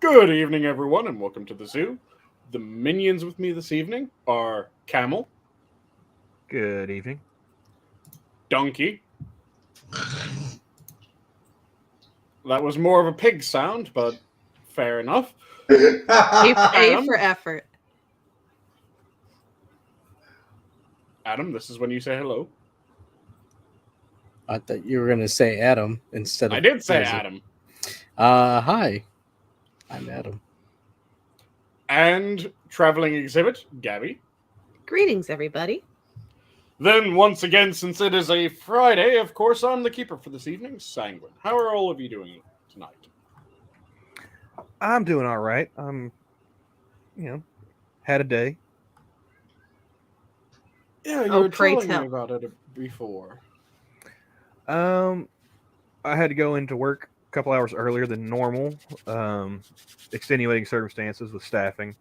Good evening, everyone, and welcome to the zoo. The minions with me this evening are Camel, Good evening. Donkey. That was more of a pig sound, but fair enough. A for effort. Adam, this is when you say hello. I thought you were going to say Adam instead of... I did say music. Adam. Hi. I'm Adam. And traveling exhibit, Gabby. Greetings, everybody. Then, once again, since it is a Friday, of course, I'm the keeper for this evening, Sanguine. How are all of you doing tonight? I'm doing all right. Had a day. Yeah, you Oh, were pray telling tell. me about it before. I had to go into work a couple hours earlier than normal. Extenuating circumstances with staffing.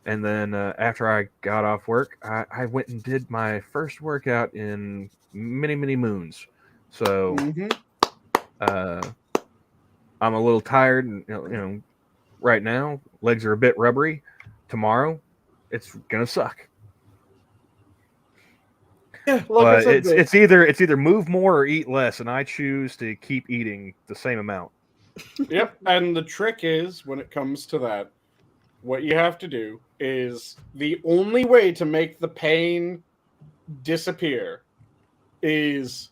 And then after I got off work, I went and did my first workout in many, many moons. So I'm a little tired, and right now legs are a bit rubbery. Tomorrow, it's gonna suck. Yeah, like I said, it's either move more or eat less, and I choose to keep eating the same amount. Yep, and the trick is, when it comes to that, what you have to do is the only way to make the pain disappear is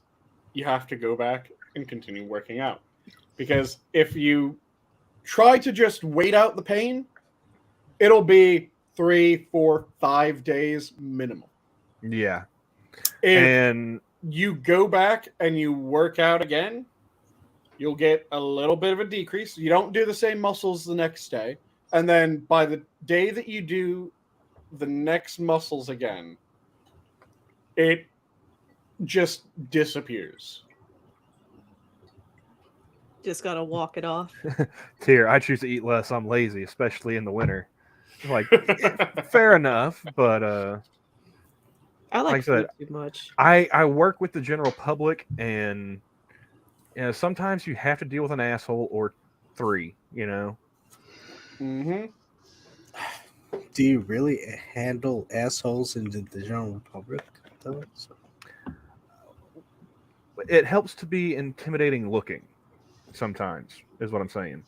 you have to go back and continue working out. Because if you try to just wait out the pain, it'll be 3, 4, 5 days minimum. Yeah. If And you go back and you work out again, you'll get a little bit of a decrease. You don't do the same muscles the next day. And then by the day that you do the next muscles again, it just disappears. Just gotta walk it off. Here, I choose to eat less. I'm lazy, especially in the winter. Like, fair enough, but I like Like I said, food too much. I work with the general public, and sometimes you have to deal with an asshole or three. Mm-hmm. Do you really handle assholes in the general public, though? It helps to be intimidating looking. Sometimes is what I'm saying.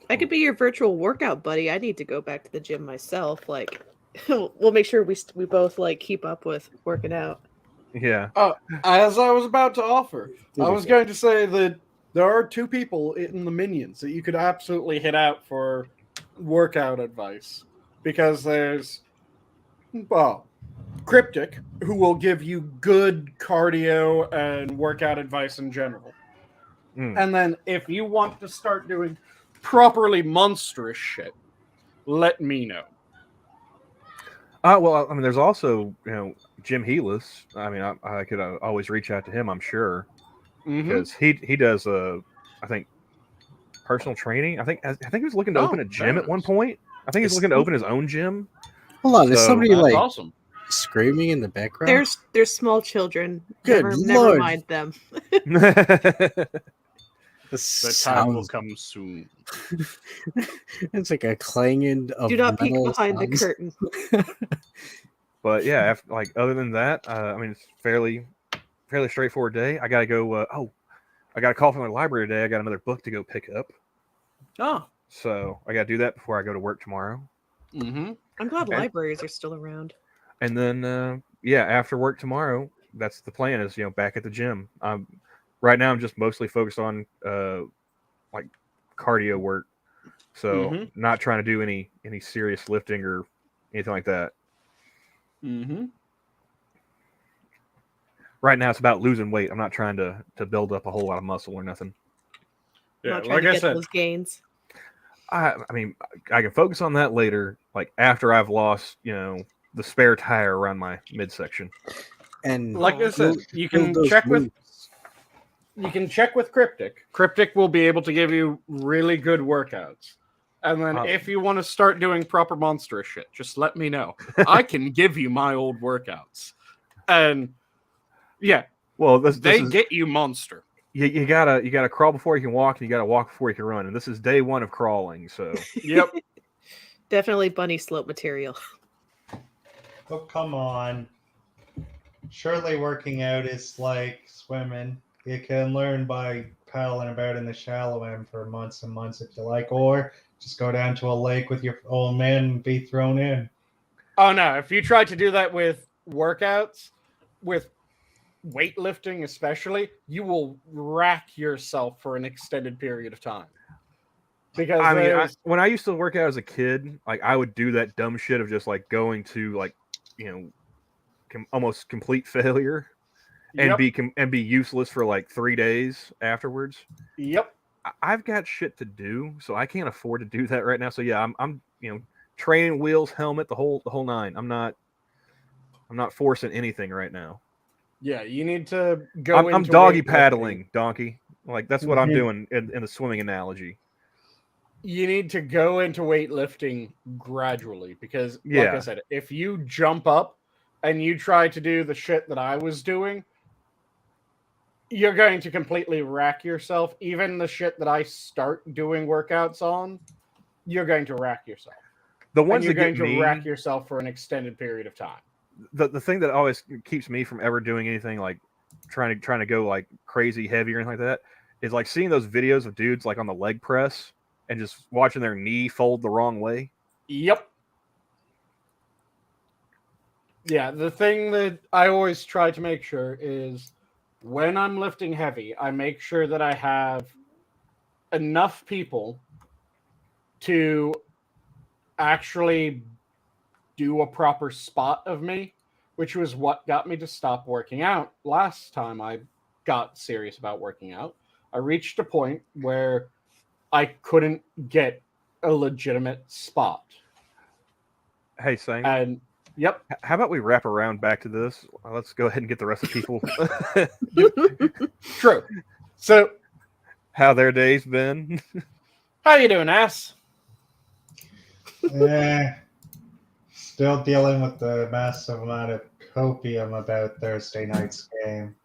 I could be your virtual workout buddy. I need to go back to the gym myself. Like, we'll make sure we both keep up with working out. Yeah. As I was about to offer, I was going to say that there are 2 people in the minions that you could absolutely hit out for workout advice. Because there's, Cryptic, who will give you good cardio and workout advice in general. And then if you want to start doing properly monstrous shit, let me know. Well, I mean, there's also Jim Healis. I mean, I could always reach out to him. I'm sure because he does I think personal training. I think he was looking to open a gym at one point. I think he's looking to open his own gym. Hold on, is somebody awesome. Screaming in the background? There's small children. Good Never Lord. mind them. The time will come soon. It's like a clanging of Do not peek metal behind the sounds. curtain. But yeah, other than that, I mean, it's fairly straightforward day. I gotta go. I got a call from the library today. I got another book to go pick up. Oh. So I got to do that before I go to work tomorrow. Mm-hmm. I'm glad libraries are still around. And then, after work tomorrow, that's the plan is, back at the gym. Right now I'm just mostly focused on, cardio work. So not trying to do any serious lifting or anything like that. Mm-hmm. Right now it's about losing weight. I'm not trying to build up a whole lot of muscle or nothing. Yeah, Not trying to get those gains. I mean, I can focus on that later, like after I've lost, the spare tire around my midsection. And like I said, you can check with Cryptic. Cryptic will be able to give you really good workouts. And then if you want to start doing proper monstrous shit, just let me know. I can give you my old workouts. And yeah, well, they get you monster. you gotta crawl before you can walk, and you gotta walk before you can run. And this is day one of crawling, so Yep. Definitely bunny slope material. Oh, come on. Surely working out is like swimming. You can learn by paddling about in the shallow end for months and months if you like, or just go down to a lake with your old man and be thrown in. Oh no! If you try to do that with workouts, with weightlifting especially, you will rack yourself for an extended period of time. Because I mean, when I used to work out as a kid, like I would do that dumb shit of just like going to like, almost complete failure and be useless for like 3 days afterwards. Yep. I've got shit to do, so I can't afford to do that right now. So yeah, I'm training wheels, helmet, the whole nine. I'm not forcing anything right now. Yeah, you need to go. I'm doggy paddling, donkey. Like that's what I'm doing in the swimming analogy. You need to go into weightlifting gradually because, like I said, if you jump up and you try to do the shit that I was doing, you're going to completely rack yourself. Even the shit that I start doing workouts on, you're going to rack yourself. The ones you're that going get me, to rack yourself for an extended period of time. The thing that always keeps me from ever doing anything like trying to go like crazy heavy or anything like that is like seeing those videos of dudes like on the leg press and just watching their knee fold the wrong way. Yep. Yeah, the thing that I always try to make sure is when I'm lifting heavy, I make sure that I have enough people to actually do a proper spot of me, which was what got me to stop working out last time I got serious about working out. I reached a point where I couldn't get a legitimate spot. Hey, Sang. And yep. How about we wrap around back to this? Let's go ahead and get the rest of people. True. So, how their day's been? How you doing, ass? Still dealing with the massive amount of copium about Thursday night's game.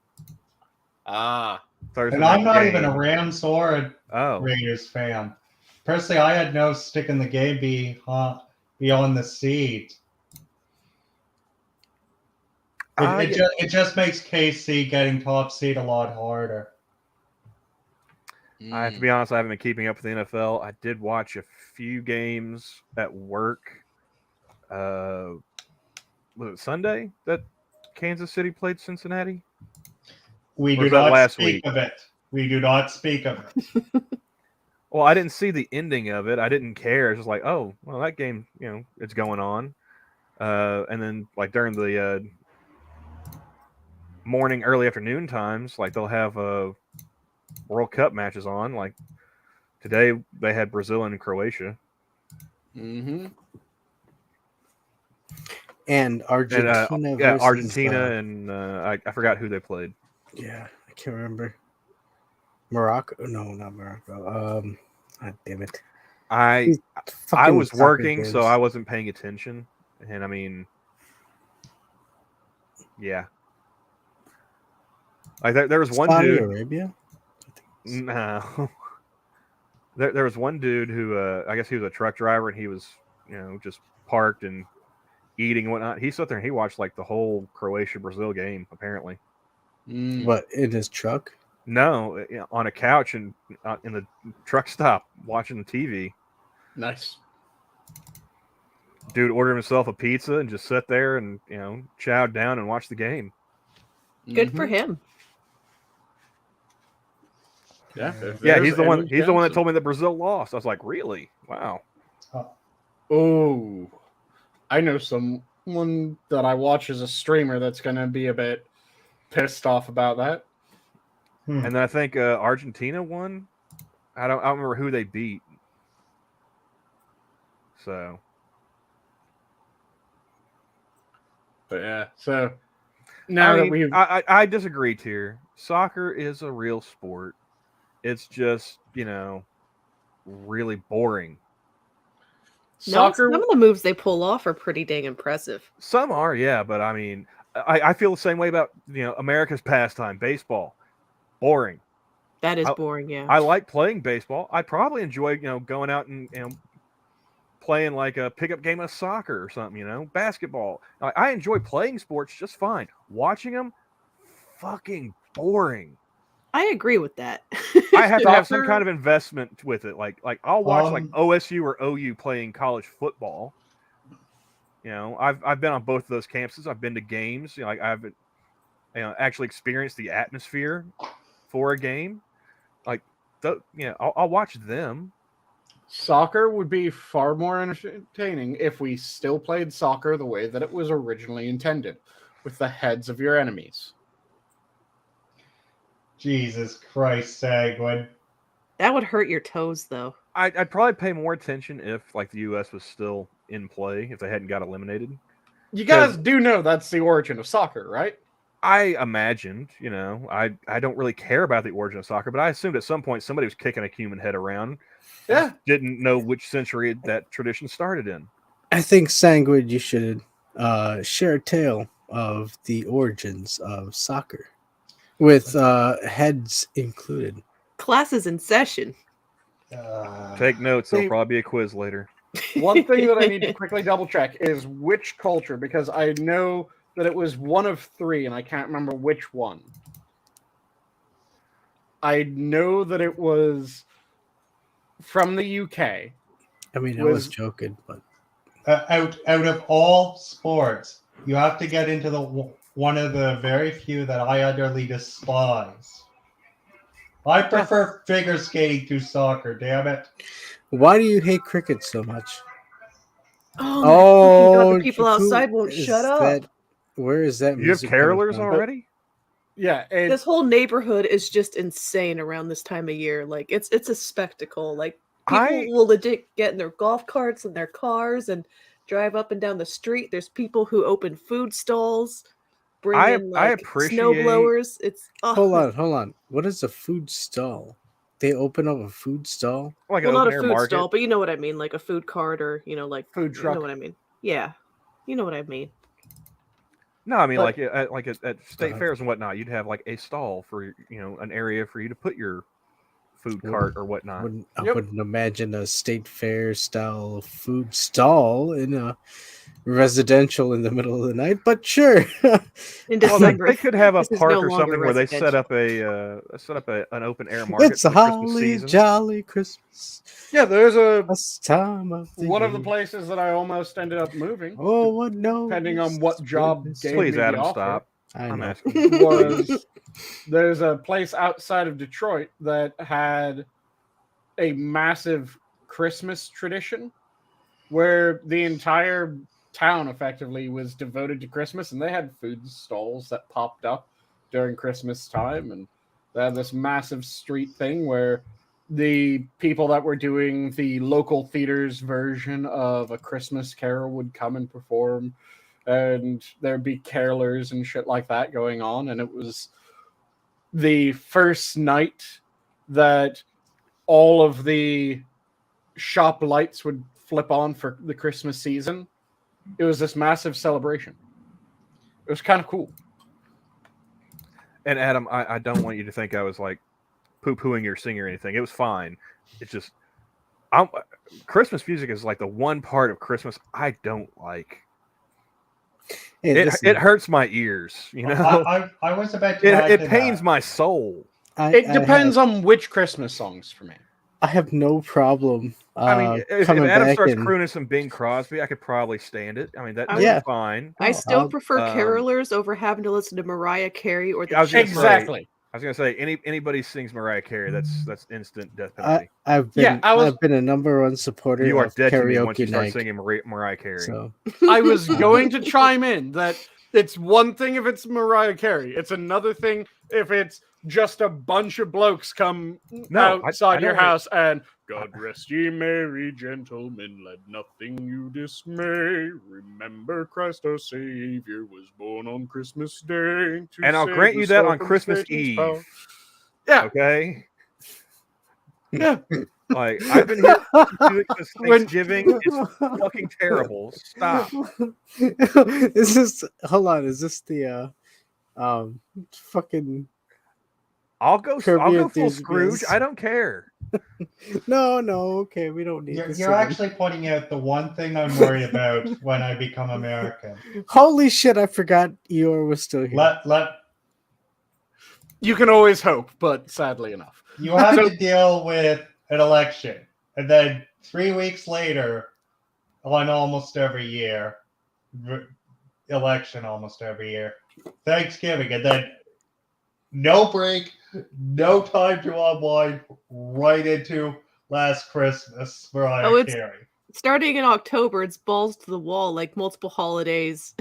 Thursday and I'm not game. even a Rams or a Raiders fan. Personally, I had no stick in the game beyond the seed. It just makes KC getting top seed a lot harder. I have to be honest, I haven't been keeping up with the NFL. I did watch a few games at work. Was it Sunday that Kansas City played Cincinnati? We do not speak of it. We do not speak of it. Well, I didn't see the ending of it. I didn't care. It's just like, oh, well, that game, it's going on. And then, like, during the morning, early afternoon times, like, they'll have World Cup matches on. Like, today, they had Brazil and Croatia. Mm-hmm. And Argentina. Argentina and I forgot who they played. Yeah, I can't remember. Morocco? No, not Morocco. God damn it! I was working, games. So I wasn't paying attention, and I mean, yeah. Like there was one Saudi dude. Arabia? No. There was one dude who I guess he was a truck driver, and he was just parked and eating and whatnot. He sat there and he watched like the whole Croatia-Brazil game, apparently. What, in his truck? No, on a couch and in the truck stop watching the TV. Nice. Dude ordered himself a pizza and just sat there and chowed down and watched the game. Good for him. Yeah, he's the one. He's the one that told me that Brazil lost. I was like, really? Wow. Oh, I know someone that I watch as a streamer that's going to be a bit pissed off about that. And then I think Argentina won. I don't remember who they beat. So, but yeah. So now that we, I disagree here. Soccer is a real sport. It's just really boring. Soccer. Some of the moves they pull off are pretty dang impressive. Some are, yeah, but I mean, I feel the same way about America's pastime, baseball. Boring. That is boring, yeah. I like playing baseball. I probably enjoy, going out and playing like a pickup game of soccer or something, basketball. I enjoy playing sports just fine. Watching them, fucking boring. I agree with that. I have to have some Soccer- kind of investment with it. Like I'll watch like OSU or OU playing college football. I've been on both of those campuses. I've been to games. I've actually experienced the atmosphere for a game. I'll watch them. Soccer would be far more entertaining if we still played soccer the way that it was originally intended, with the heads of your enemies. Jesus Christ, Sanguine. That would hurt your toes, though. I'd probably pay more attention if like the U.S. was still in play, if they hadn't got eliminated. You guys do know that's the origin of soccer, right? I imagined, I don't really care about the origin of soccer, but I assumed at some point somebody was kicking a human head around. Yeah. Didn't know which century that tradition started in. I think, Sanguine, you should share a tale of the origins of soccer with heads included. Class is in session. Take notes. There'll probably be a quiz later. One thing that I need to quickly double check is which culture, because I know that it was one of three, and I can't remember which one. I know that it was from the UK. I mean, I was joking, but out of all sports, you have to get into the one of the very few that I utterly despise. I prefer figure skating to soccer. Damn it! why do you hate cricket so much? Oh, the people who outside won't is shut up. that- Where is that? You have music coming carolers from? already? Yeah, This whole neighborhood is just insane around this time of year. Like it's a spectacle. Like people will legit get in their golf carts and their cars and drive up and down the street. There's people who open food stalls, bring in like snow blowers. It's Hold on. What is a food stall? They open up a food stall? Like well, an not a open-air food market? stall, but you know what I mean, like a food cart or like food truck. You know what I mean? Yeah, you know what I mean. No, I mean But- at state fairs and whatnot, you'd have like a stall for an area for you to put your food cart or whatnot. I wouldn't imagine a state fair style food stall in a residential in the middle of the night, but sure. In Well, December, they could have a this is park no or longer something where they set residential. up an open air market It's for a the Christmas holly season. jolly Christmas. Yeah, there's Best time of the one of the year. places that I almost ended up moving. Oh, what no! Depending on what job goodness. gave Please, me the Adam, offer. stop. I I'm know. asking. Was there's a place outside of Detroit that had a massive Christmas tradition where the entire town effectively was devoted to Christmas, and they had food stalls that popped up during Christmas time, and they had this massive street thing where the people that were doing the local theater's version of A Christmas Carol would come and perform, and there'd be carolers and shit like that going on, and it was the first night that all of the shop lights would flip on for the Christmas season. It was this massive celebration. It was kind of cool. And Adam, I don't want you to think I was like poo-pooing your singing or anything. It was fine. It's just Christmas music is like the one part of Christmas I don't like. Hey, It hurts my ears, you know. I was about to add It to pains that. my soul. It depends on which Christmas songs for me. I have no problem. I mean, if coming Adam back starts and- crooning some Bing Crosby, I could probably stand it. I mean, that's Yeah. fine. I still I'll- prefer carolers over having to listen to Mariah Carey or the I was gonna Chiefs. say- Exactly. I was gonna say anybody sings Mariah Carey, that's instant death penalty. I've been Yeah, I've been a number one supporter You are of dead to me once you karaoke start night. singing Mariah Carey. So I was going to chime in that it's one thing if it's Mariah Carey. It's another thing if it's just a bunch of blokes come No, outside I your don't- house and God rest ye merry gentlemen, let nothing you dismay. Remember Christ our Savior was born on Christmas Day. to And I'll save grant you us that all on from Christmas Satan's Eve. power. Yeah, Okay. yeah. Like I've been here because When- Thanksgiving is fucking terrible. Stop. Is this hold on, is this the fucking I'll go Curb full Your Scrooge. Enthusiasm. I don't care. No, okay, we don't need this. You're actually pointing out the one thing I'm worried about when I become American. Holy shit, I forgot Eeyore was still here. You can always hope, but sadly enough. You have to deal with an election, and then 3 weeks later, on almost every year, election almost every year, Thanksgiving, and then no break, no time to unwind, right into last Christmas, Mariah Carey. Starting in October, it's balls to the wall, like multiple holidays.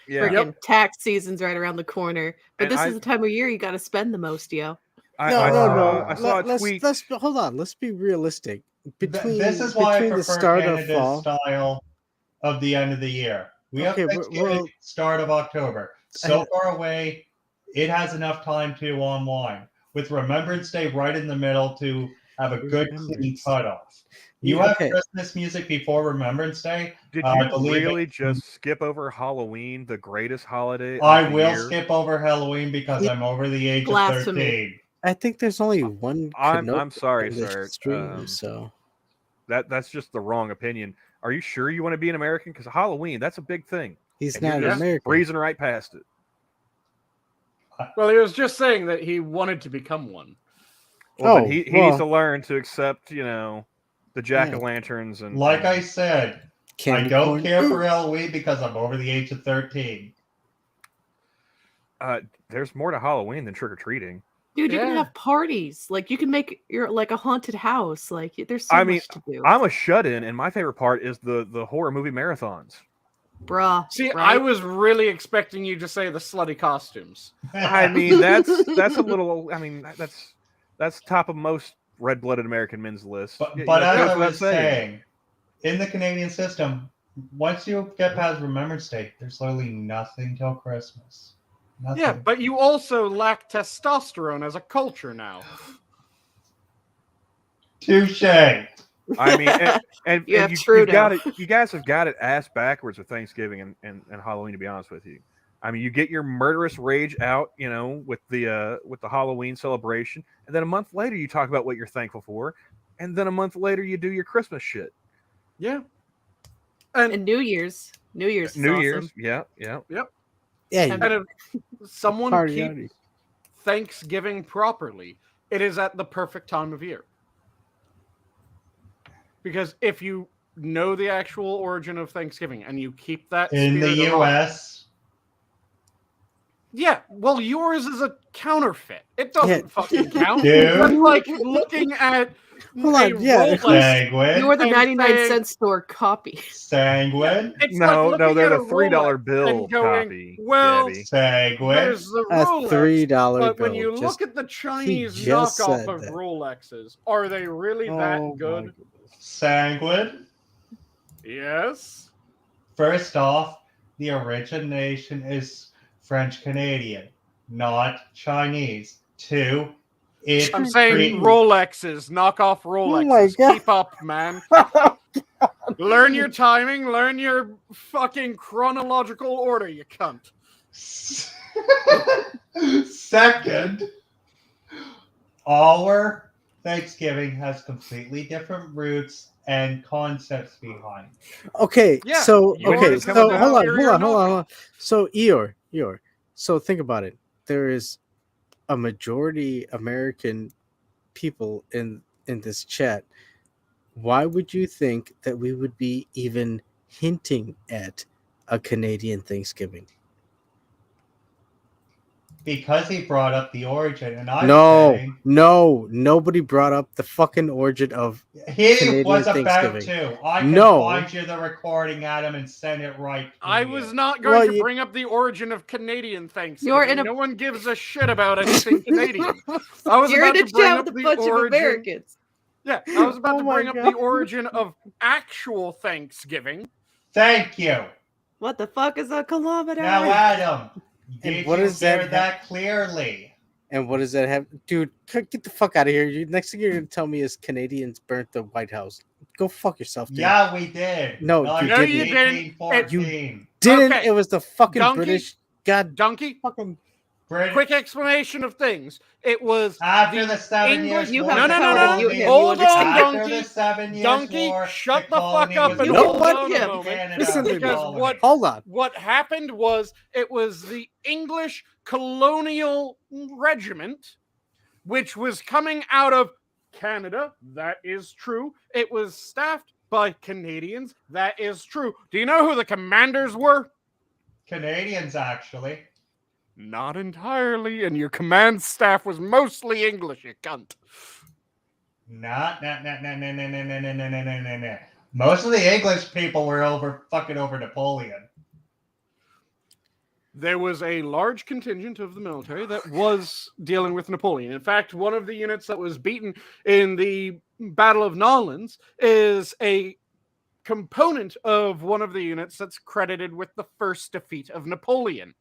Yeah. Freaking tax season's right around the corner. But this is the time of year you got to spend the most, yo. No. I saw a tweet. Hold on. Let's be realistic. This is why I the prefer start Canada's of fall, style of the end of the year. We have Thanksgiving start of October. So far away, it has enough time to unwind. With Remembrance Day right in the middle to have a good clean cutoff. You have Christmas music before Remembrance Day. Did you really just skip over Halloween, the greatest holiday? I will skip over Halloween because I'm over the age of 13. I think there's only one. I'm sorry, sir. So that's just the wrong opinion. Are you sure you want to be an American? Because Halloween, that's a big thing. He's not an American. Breezing right past it. Well, he was just saying that he wanted to become one. Well, he needs to learn to accept, the jack-o'-lanterns and. Like I said, I don't care for Halloween because I'm over the age of 13. There's more to Halloween than trick-or-treating. Dude, you can have parties. Like, you can make your like a haunted house. Like, there's so much to do. I'm a shut-in, and my favorite part is the horror movie marathons. Bruh. See, right? I was really expecting you to say the slutty costumes. I mean, that's a little. I mean, that's top of most red-blooded American men's list. But as I was saying, in the Canadian system, once you get past Remembrance Day, there's literally nothing till Christmas. Nothing. Yeah, but you also lack testosterone as a culture now. Touche. I mean, and you guys have got it ass backwards with Thanksgiving and Halloween. To be honest with you, I mean, you get your murderous rage out, with the Halloween celebration, and then a month later you talk about what you're thankful for, and then a month later you do your Christmas shit. Yeah, and New Year's, awesome. Yeah. And if someone keeps Thanksgiving properly, it is at the perfect time of year. Because if you know the actual origin of Thanksgiving and you keep that in the U.S., yeah, well, yours is a counterfeit. It doesn't fucking count. Dude. It's like looking at Sanguine. You're the 99-cent store copy. Sanguine. No, they're the $3 bill copy. Well, Sanguine. There's the Rolex, $3 bill. But when you look at the Chinese knockoff of Rolexes, are they really that good? Sanguine. Yes. First off, the origination is French Canadian, not Chinese. 2, I'm saying Rolexes, knockoff Rolexes. Keep up, man. Learn your timing, learn your fucking chronological order, you cunt. Second, our Thanksgiving has completely different roots and concepts behind. Okay, yeah, so hold on. So Eeyore. So think about it. There is a majority American people in this chat. Why would you think that we would be even hinting at a Canadian Thanksgiving? Because he brought up the origin, and nobody brought up the fucking origin of Canadian was about to. I can find you the recording, Adam, and send it right to I you. was not going to bring up the origin of Canadian Thanksgiving. No one gives a shit about anything Canadian. I was about to bring up the origin of Americans. Yeah, I was about to bring up the origin of actual Thanksgiving. Thank you. What the fuck is a kilometer? Now, Adam. And what does that clearly? And what does that have, dude? Get the fuck out of here! Next thing you're gonna tell me is Canadians burnt the White House. Go fuck yourself, dude. Yeah, we did. No, you didn't. You didn't. You didn't. Okay. It was the fucking Donkey? British. God, Donkey. Fucking. quick explanation of things. It was after the 7 English. years You war. have No. him, Hold you on, understand. After the donkey. 7 years Donkey, war, shut the fuck colony up was and You know hold what? on a Yeah. moment. Canada Listen to me. Because colony. Hold on. what happened was it was the English colonial regiment, which was coming out of Canada. That is true. It was staffed by Canadians. That is true. Do you know who the commanders were? Canadians, actually. Not entirely, and your command staff was mostly English, you cunt. Nah. Most of the English people were fucking over Napoleon. There was a large contingent of the military that was dealing with Napoleon. In fact, one of the units that was beaten in the Battle of Nolens is a component of one of the units that's credited with the first defeat of Napoleon.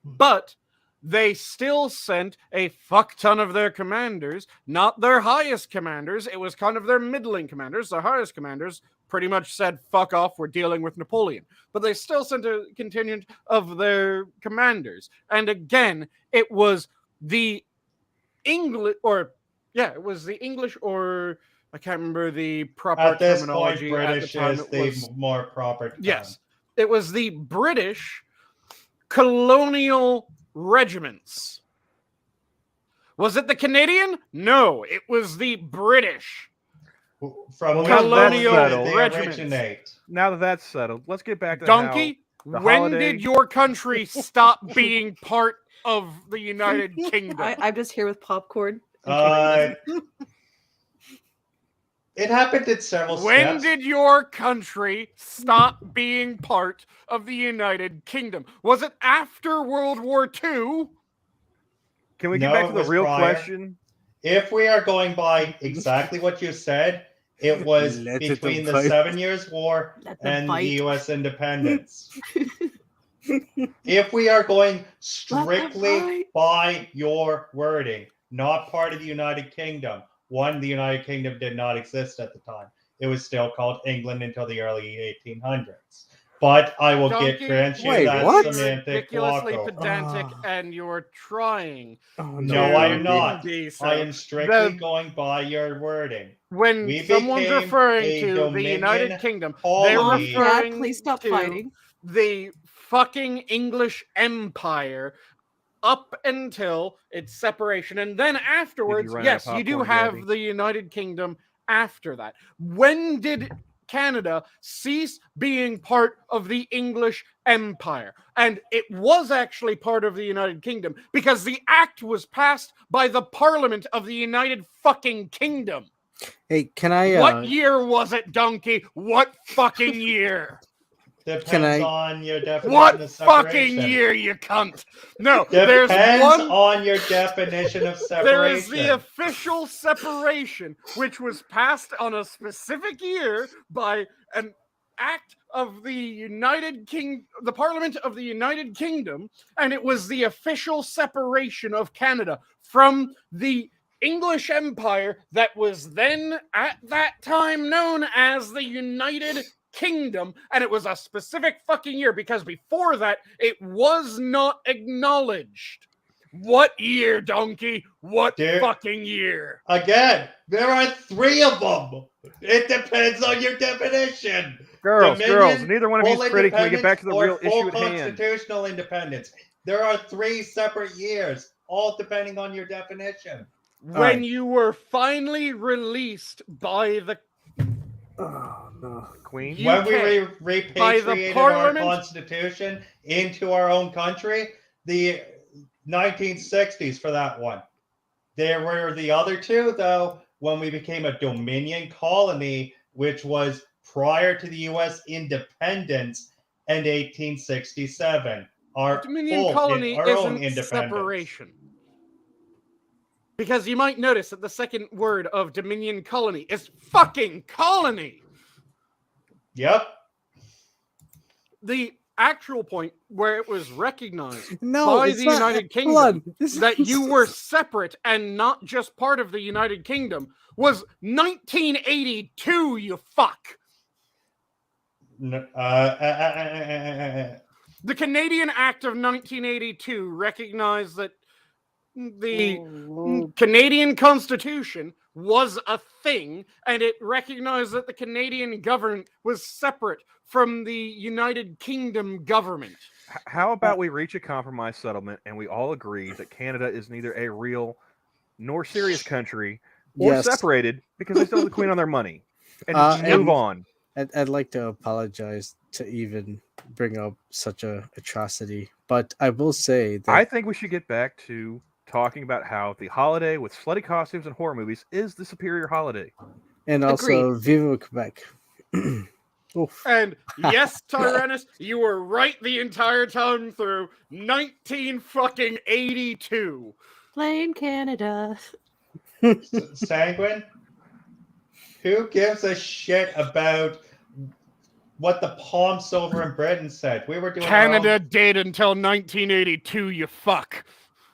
But they still sent a fuck ton of their commanders, not their highest commanders. It was kind of their middling commanders. The highest commanders pretty much said, fuck off, we're dealing with Napoleon. But they still sent a contingent of their commanders. And again, it was the English, or I can't remember the proper At this terminology. point, British at the time, is the more proper term. Yes, it was the British colonial regiments. Was it the Canadian? No, it was the British. From Colonial they regiments. originate. Now that that's settled, let's get back to Donkey, the when holiday- did your country stop being part of the United Kingdom? I'm just here with popcorn. It happened in several When steps. did your country stop being part of the United Kingdom? Was it after World War II? Can we get No, back it to the was real prior. question? If we are going by exactly what you said, it was Let it between the fight. 7 Years' War Let them and fight. the U.S. independence. If we are going strictly fight. by your wording, not part of the United Kingdom. One, the United Kingdom did not exist at the time. It was still called England until the early 1800s. But I will Donkey, grant you wait, that what? semantic ridiculously walkover. pedantic, and you're trying. No, I am to not. be so. I am strictly The- going by your wording. When We someone's became referring a to the Dominion United Kingdom, they're colony. Dad, referring please stop to fighting. the fucking English Empire up until its separation. And then afterwards, run out yes, of you do popcorn, have Gabby? the United Kingdom after that. When did Canada cease being part of the English Empire? And it was actually part of the United Kingdom because the act was passed by the Parliament of the United fucking Kingdom. Hey, can I? What year was it, donkey? What fucking year? Depends on your definition What of separation. fucking year, you cunt? No, there's Depends one. on your definition of separation. There is the official separation, which was passed on a specific year by an act of the the Parliament of the United Kingdom, and it was the official separation of Canada from the English Empire that was then at that time known as the United Kingdom, and it was a specific fucking year because before that it was not acknowledged. What year, donkey? What fucking year? Again, there are three of them. It depends on your definition. Girls, Dominion, neither one of you full is pretty. Can we get back to the real independence, or issue full at hand? constitutional independence. There are three separate years, all depending on your definition. When you were finally released by the Queen? When we UK, repatriated our constitution into our own country, the 1960s for that one. There were the other two, though, when we became a Dominion colony, which was prior to the U.S. independence and 1867. Our Dominion colony our own isn't independence. separation. Because you might notice that the second word of Dominion colony is fucking colony. Yep. The actual point where it was recognized No, by it's the not- United hold on. Kingdom that you were separate and not just part of the United Kingdom was 1982, you fuck. The Canadian Act of 1982 recognized that the Canadian Constitution was a thing, and it recognized that the Canadian government was separate from the United Kingdom government. How about we reach a compromise settlement and we all agree that Canada is neither a real nor serious country or Yes. separated because they still have the Queen on their money, and just and- move on. I'd like to apologize to even bring up such a atrocity, but I will say that I think we should get back to talking about how the holiday with slutty costumes and horror movies is the superior holiday. and also Viva Quebec. Oof. And yes, Tyrannus, you were right the entire time through. 1982. Blame Canada. Sanguine? Who gives a shit about what the palm silver in Britain said? We were doing Canada did until 1982, you fuck.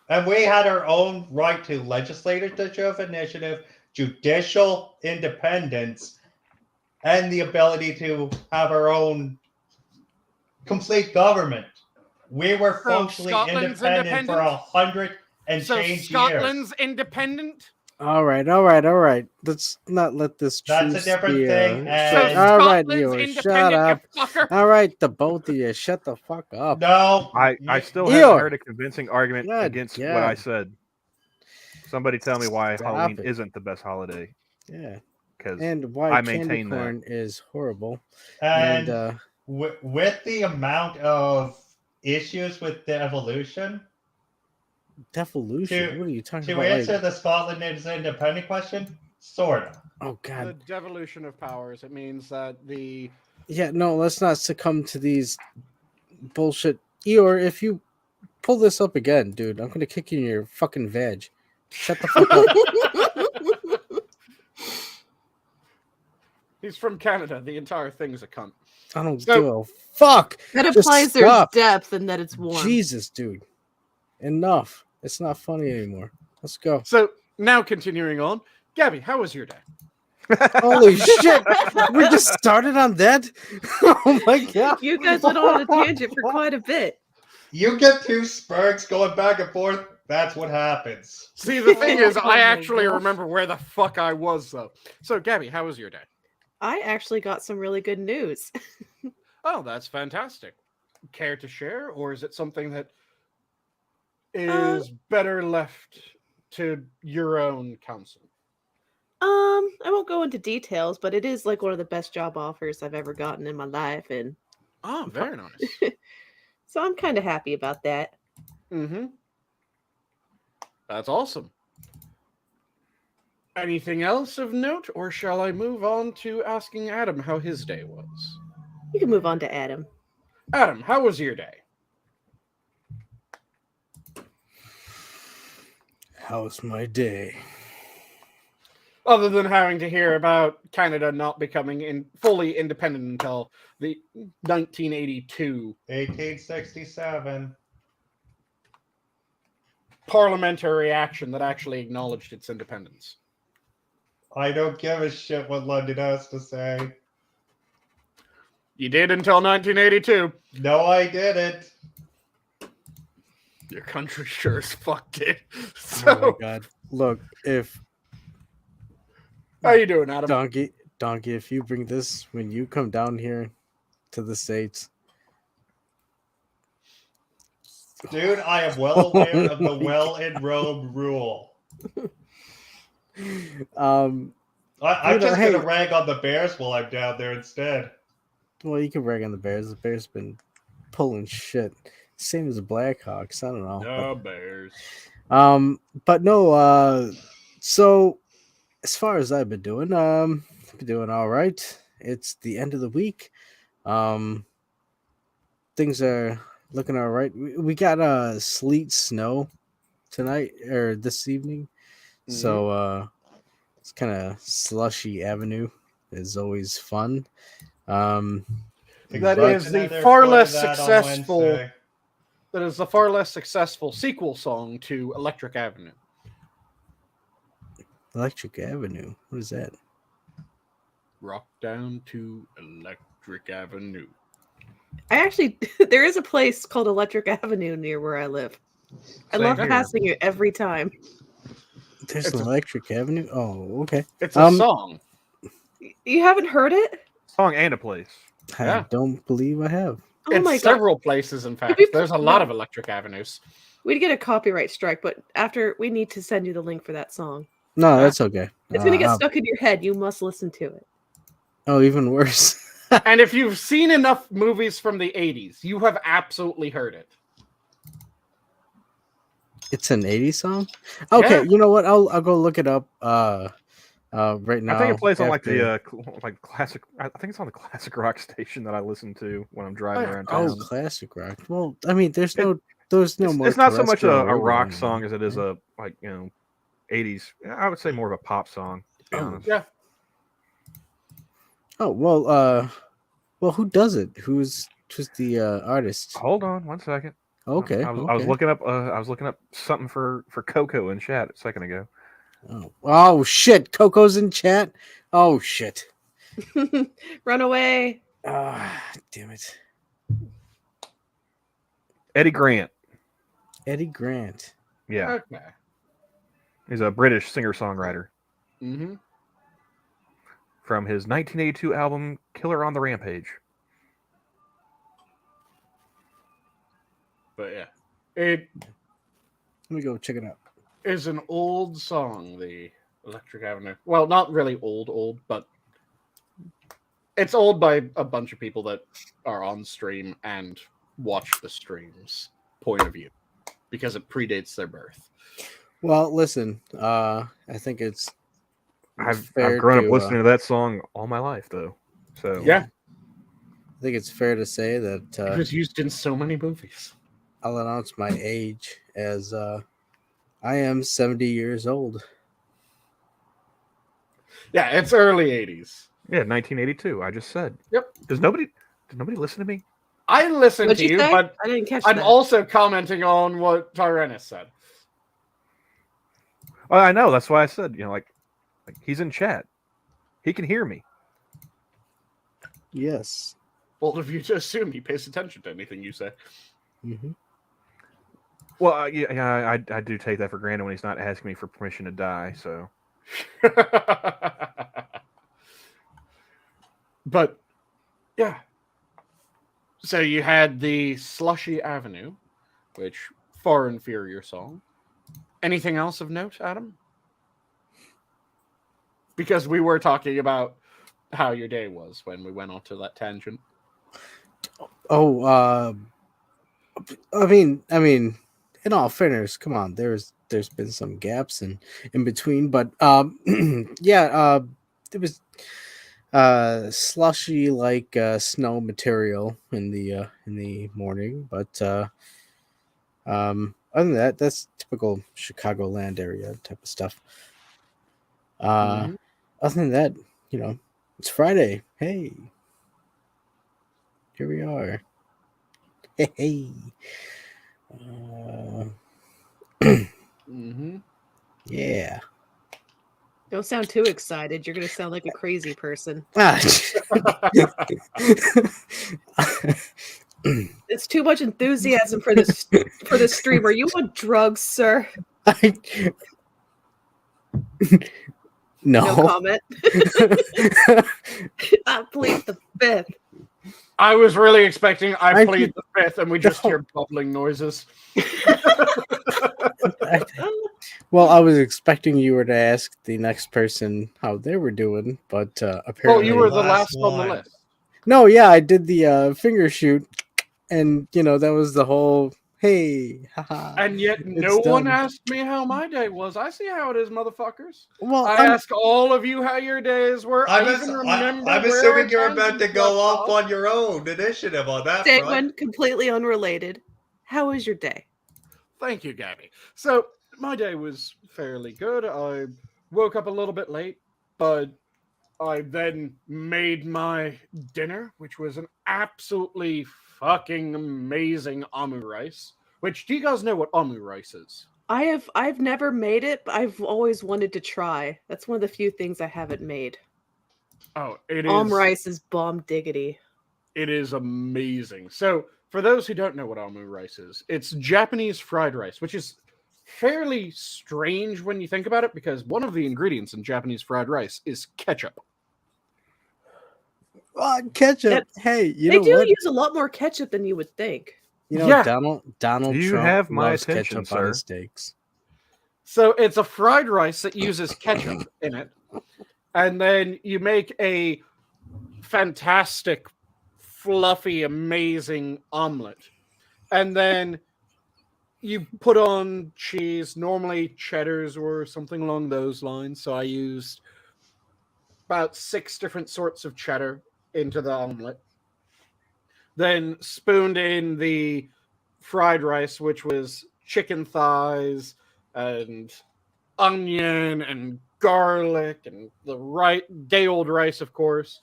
And we had our own right to legislative initiative, judicial independence, and the ability to have our own complete government. We were So functionally Scotland's independent for 100 and So change Scotland's years. independent? All right. Let's not let this. That's a truce different be, thing, So and- all right, Scotland's Eeyore, shut up. independent, you fucker. All right, the both of you, shut the fuck up. No, I you- still Eeyore. haven't heard a convincing argument God, against what yeah. I said. Somebody tell me why Stop Halloween it. isn't the best holiday. Yeah, Because and why I candy maintain that. corn is horrible. and And with the amount of issues with the evolution, devolution. To- What are you talking to about? answer Like, the Scotland is independent question, sorta. oh The god. devolution of powers. It means that the Yeah, no, let's not succumb to these bullshit. Eeyore, if you pull this up again, dude, I'm gonna kick you in your fucking veg. Shut the fuck up. he's from Canada. The entire thing's a cunt. I don't So- give a fuck. That Just implies there's stop. depth and that it's warm. Jesus, dude. Enough. It's not funny anymore. Let's go. So now continuing on, Gabby, how was your day? Holy shit. We just started on that? Oh my god. You guys went on a tangent for quite a bit. You get two sparks going back and forth, that's what happens. See, the thing is, Oh I my actually gosh. remember where the fuck I was, though. So, Gabby, how was your day? I actually got some really good news. Oh, that's fantastic. Care to share, or is it something that is better left to your own counsel? I won't go into details, but it is like one of the best job offers I've ever gotten in my life, and Oh, very nice. so I'm kind of happy about that. Mm-hmm. That's awesome. Anything else of note, or shall I move on to asking Adam how his day was? You can move on to Adam. Adam, how was your day? How's my day? Other than having to hear about Canada not becoming fully independent until the 1982 1867. parliamentary action that actually acknowledged its independence. I don't give a shit what London has to say. You did until 1982. No, I didn't. Your country sure as fuck did. Oh my So, god. Look, if how you doing, Adam? Donkey, if you bring this when you come down here to the States. Dude, I am well aware of the well in Rome rule. I'm just hey. gonna rag on the Bears while I'm down there instead. Well, you can rag on the Bears. The Bears been pulling shit. Same as the Blackhawks. I don't know. The Bears. But no, so as far as I've been doing all right. It's the end of the week. Things are looking all right. We got sleet snow tonight or this evening. So it's kind of slushy avenue is always fun. That Expect is the another far foot of less that on successful. Wednesday. That is the far less successful sequel song to Electric Avenue. Electric Avenue. What is that? Rock down to Electric Avenue. I actually there is a place called Electric Avenue near where I live. I Same love here. passing it every time. There's It's an a- Electric Avenue. Oh, okay. It's a song. You haven't heard it? Song and a place. I Yeah. don't believe I have. Oh It's my god. several places, in fact. we There's a put- lot no. of Electric Avenues. We'd get a copyright strike, but after we need to send you the link for that song. No, Ah. that's okay. It's gonna get I'll- stuck in your head. You must listen to it. Oh, even worse. And if you've seen enough movies from the 80s, you have absolutely heard it. It's an 80s song. Okay, Yeah. you know what? I'll go look it up. Right now. I think it plays on like after- the like classic. I think it's on the classic rock station that I listen to when I'm driving Oh, around Oh, town. classic rock. Well, I mean, there's no more. It's not so much a terrestrial rock radio song as it is anymore. a 80s. I would say more of a pop song. To be Oh. honest. Yeah. Oh well, who does it? Who's the artist? Hold on one second. Okay, I was okay. looking up. I was looking up something for Coco in chat a second ago. Oh shit! Coco's in chat. Oh shit! Run away. Ah, damn it! Eddie Grant. Eddie Grant. Yeah, Okay. he's a British singer-songwriter Mm-hmm. from his 1982 album "Killer on the Rampage." But yeah, it Let me go check it out. is an old song, the Electric Avenue. Well, not really old, but it's old by a bunch of people that are on stream and watch the streams point of view because it predates their birth. Well, listen. I think it's. I've fair grown to, up listening to that song all my life, though. So Yeah, I think it's fair to say that it was used in so many movies. I'll announce my age as I am 70 years old. Yeah, it's early 80s. yeah, 1982. I just said. Yep. Did nobody listen to me? I listened What'd to you, say? but I didn't catch I'm that. also commenting on what Tyrannus said. Oh, I know. That's why I said. Like he's in chat. He can hear me. Yes. Well, if you just assume he pays attention to anything you say. Mm-hmm. Well, yeah, I do take that for granted when he's not asking me for permission to die. So But yeah. So you had the Slushy Avenue, which far inferior song. Anything else of note, Adam? Because we were talking about how your day was when we went onto that tangent. Oh, I mean, in all fairness, come on, there's been some gaps in between, but yeah, it was slushy like snow material in the morning, but other than that, that's typical Chicagoland area type of stuff. Mhm. Other than that, it's Friday. Hey, here we are. Hey. Mm-hmm. Yeah. Don't sound too excited. You're gonna sound like a crazy person. Ah. It's too much enthusiasm for this stream. Are you on drugs, sir? No. No comment. Please the fifth. I was really expecting I I played did- the fifth and we just No. hear bubbling noises. Well, I was expecting you were to ask the next person how they were doing, but Well, apparently you were the Last last on the one. list. No, yeah, I did the finger shoot, and that was the whole hey, haha. And yet no one asked me how my day was. I see how it is, motherfuckers. Well, I ask all of you how your days were. I even remember I'm where assuming our you're about to tangents go left off on your own initiative on that front. Sanguine, completely unrelated. How was your day? Thank you, Gabby. So my day was fairly good. I woke up a little bit late, but I then made my dinner, which was an absolutely fucking amazing omu rice. Which, do you guys know what omu rice is? I've never made it, but I've always wanted to try. That's one of the few things I haven't made. Oh, it is. Rice is bomb diggity. It is amazing. So, for those who don't know what omu rice is, it's Japanese fried rice, which is fairly strange when you think about it, because one of the ingredients in Japanese fried rice is ketchup. Ketchup. Hey, you they know do what? use a lot more ketchup than you would think. You know, Yeah. Donald You Trump have my loves attention, ketchup on sir. his steaks. So it's a fried rice that uses ketchup in it. And then you make a fantastic, fluffy, amazing omelet. And then you put on cheese, normally cheddars or something along those lines. So I used about 6 different sorts of cheddar into the omelet. Then spooned in the fried rice, which was chicken thighs and onion and garlic and the day old rice, of course.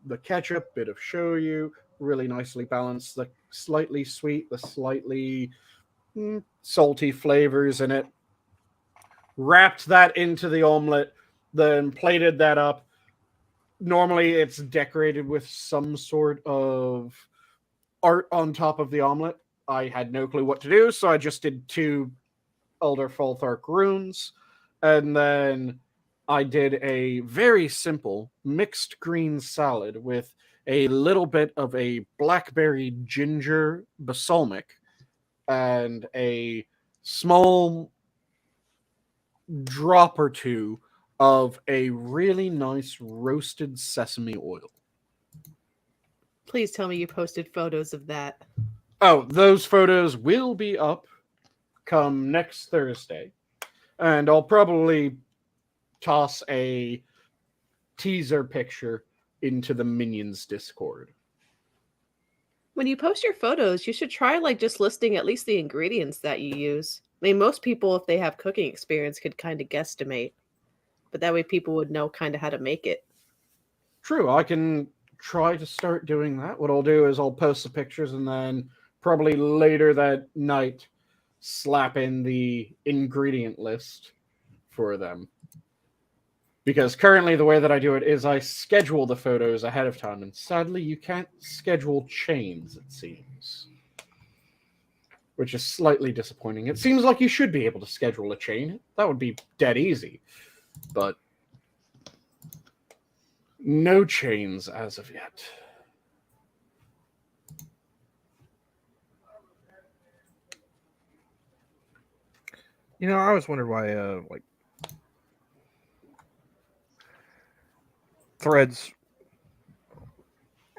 The ketchup, bit of shoyu, really nicely balanced. The slightly sweet, the slightly salty flavors in it. Wrapped that into the omelet, then plated that up. Normally, it's decorated with some sort of art on top of the omelet. I had no clue what to do, so I just did 2 Elder Falthark runes, and then I did a very simple mixed green salad with a little bit of a blackberry ginger balsamic and a small drop or 2 of a really nice roasted sesame oil. Please tell me you posted photos of that. Oh, those photos will be up come next Thursday. And I'll probably toss a teaser picture into the Minions Discord. When you post your photos, you should try just listing at least the ingredients that you use. I mean, most people, if they have cooking experience, could kind of guesstimate. But that way people would know kind of how to make it. True, I can try to start doing that. What I'll do is I'll post the pictures and then probably later that night slap in the ingredient list for them. Because currently the way that I do it is I schedule the photos ahead of time, and sadly you can't schedule chains, it seems. Which is slightly disappointing. It seems like you should be able to schedule a chain. That would be dead easy. But no chains as of yet. You know, I always wondered why, threads.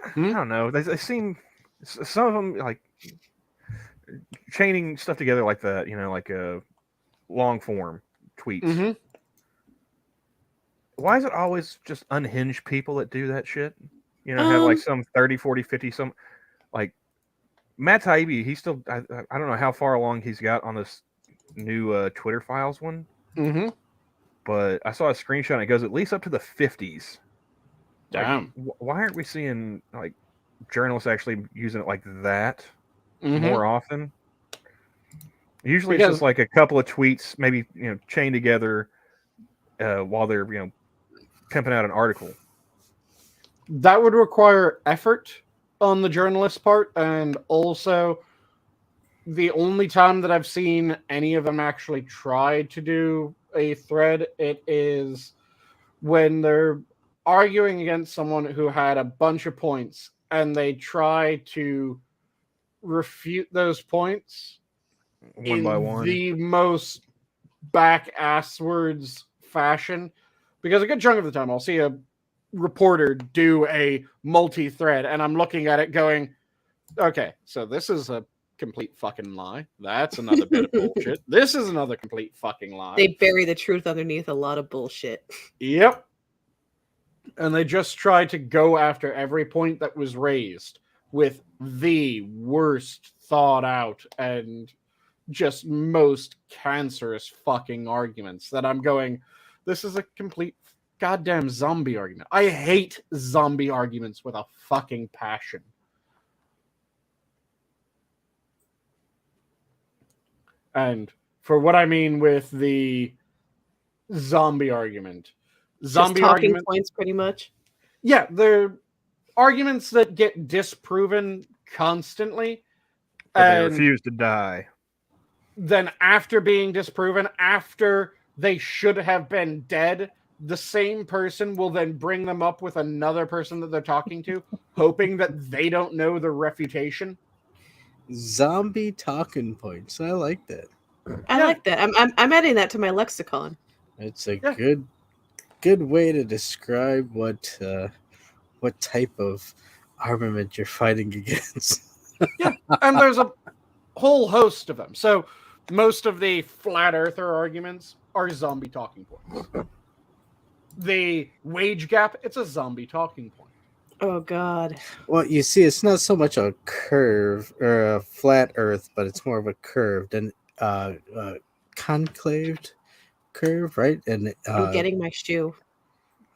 I don't know. They seem, some of them like chaining stuff together like that. You know, like a long form tweets. Mm-hmm. Why is it always just unhinged people that do that shit? You know, have like some 30, 40, 50, some like Matt Taibbi. He's still, I don't know how far along he's got on this new Twitter files one. Mm-hmm. But I saw a screenshot and it goes at least up to the 50s. Damn. Like, why aren't we seeing like journalists actually using it like that Mm-hmm. more often? Usually it's just like a couple of tweets, maybe, you know, chained together while they're, you know, pimping out an article. That would require effort on the journalist's part, and also the only time that I've seen any of them actually try to do a thread, it is when they're arguing against someone who had a bunch of points and they try to refute those points One by one. the most back-asswards fashion. Because a good chunk of the time I'll see a reporter do a multi-thread and I'm looking at it going, okay, so this is a complete fucking lie. That's another bit of bullshit. This is another complete fucking lie. They bury the truth underneath a lot of bullshit. Yep. And they just try to go after every point that was raised with the worst thought out and just most cancerous fucking arguments that I'm going, this is a complete goddamn zombie argument. I hate zombie arguments with a fucking passion. And for what I mean with the zombie argument, Just talking points, pretty much. Yeah, they're arguments that get disproven constantly, But they and refuse to die. then after being disproven, after they should have been dead, the same person will then bring them up with another person that they're talking to, hoping that they don't know the refutation. Zombie talking points. I like that. I like that. I'm adding that to my lexicon. It's a Yeah. good way to describe what type of armament you're fighting against. And there's a whole host of them. So most of the flat earther arguments are zombie talking points. The wage gap, it's a zombie talking point. Oh God. Well, you see, it's not so much a curve or a flat Earth, but it's more of a curved and concaved curve, right? And I'm getting my shoe.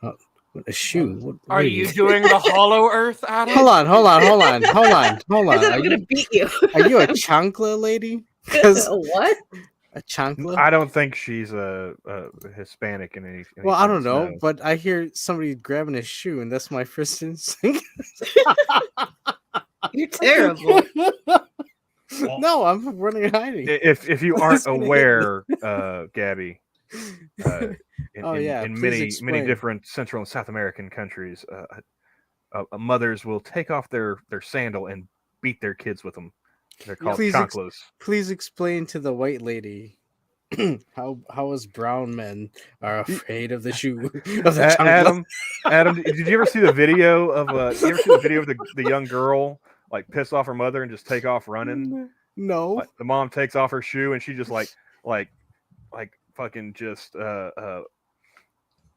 a shoe. What Are do you doing the hollow earth, Adam? Hold on. I said Are I'm gonna beat you. you a chancla lady? What? A chancla? I don't think she's a Hispanic in any. Well, I don't sense, know, no. but I hear somebody grabbing a shoe, and that's my first instinct. You're terrible. No, I'm running and hiding. If you aren't aware, Gabby, in Please many explain. different Central and South American countries, mothers will take off their sandal and beat their kids with them. They're called chanclas. Please explain to the white lady how us brown men are afraid of the shoe of the chancla. Adam, did you ever see the video of the young girl like piss off her mother and just take off running? No. Like, the mom takes off her shoe and she just like fucking just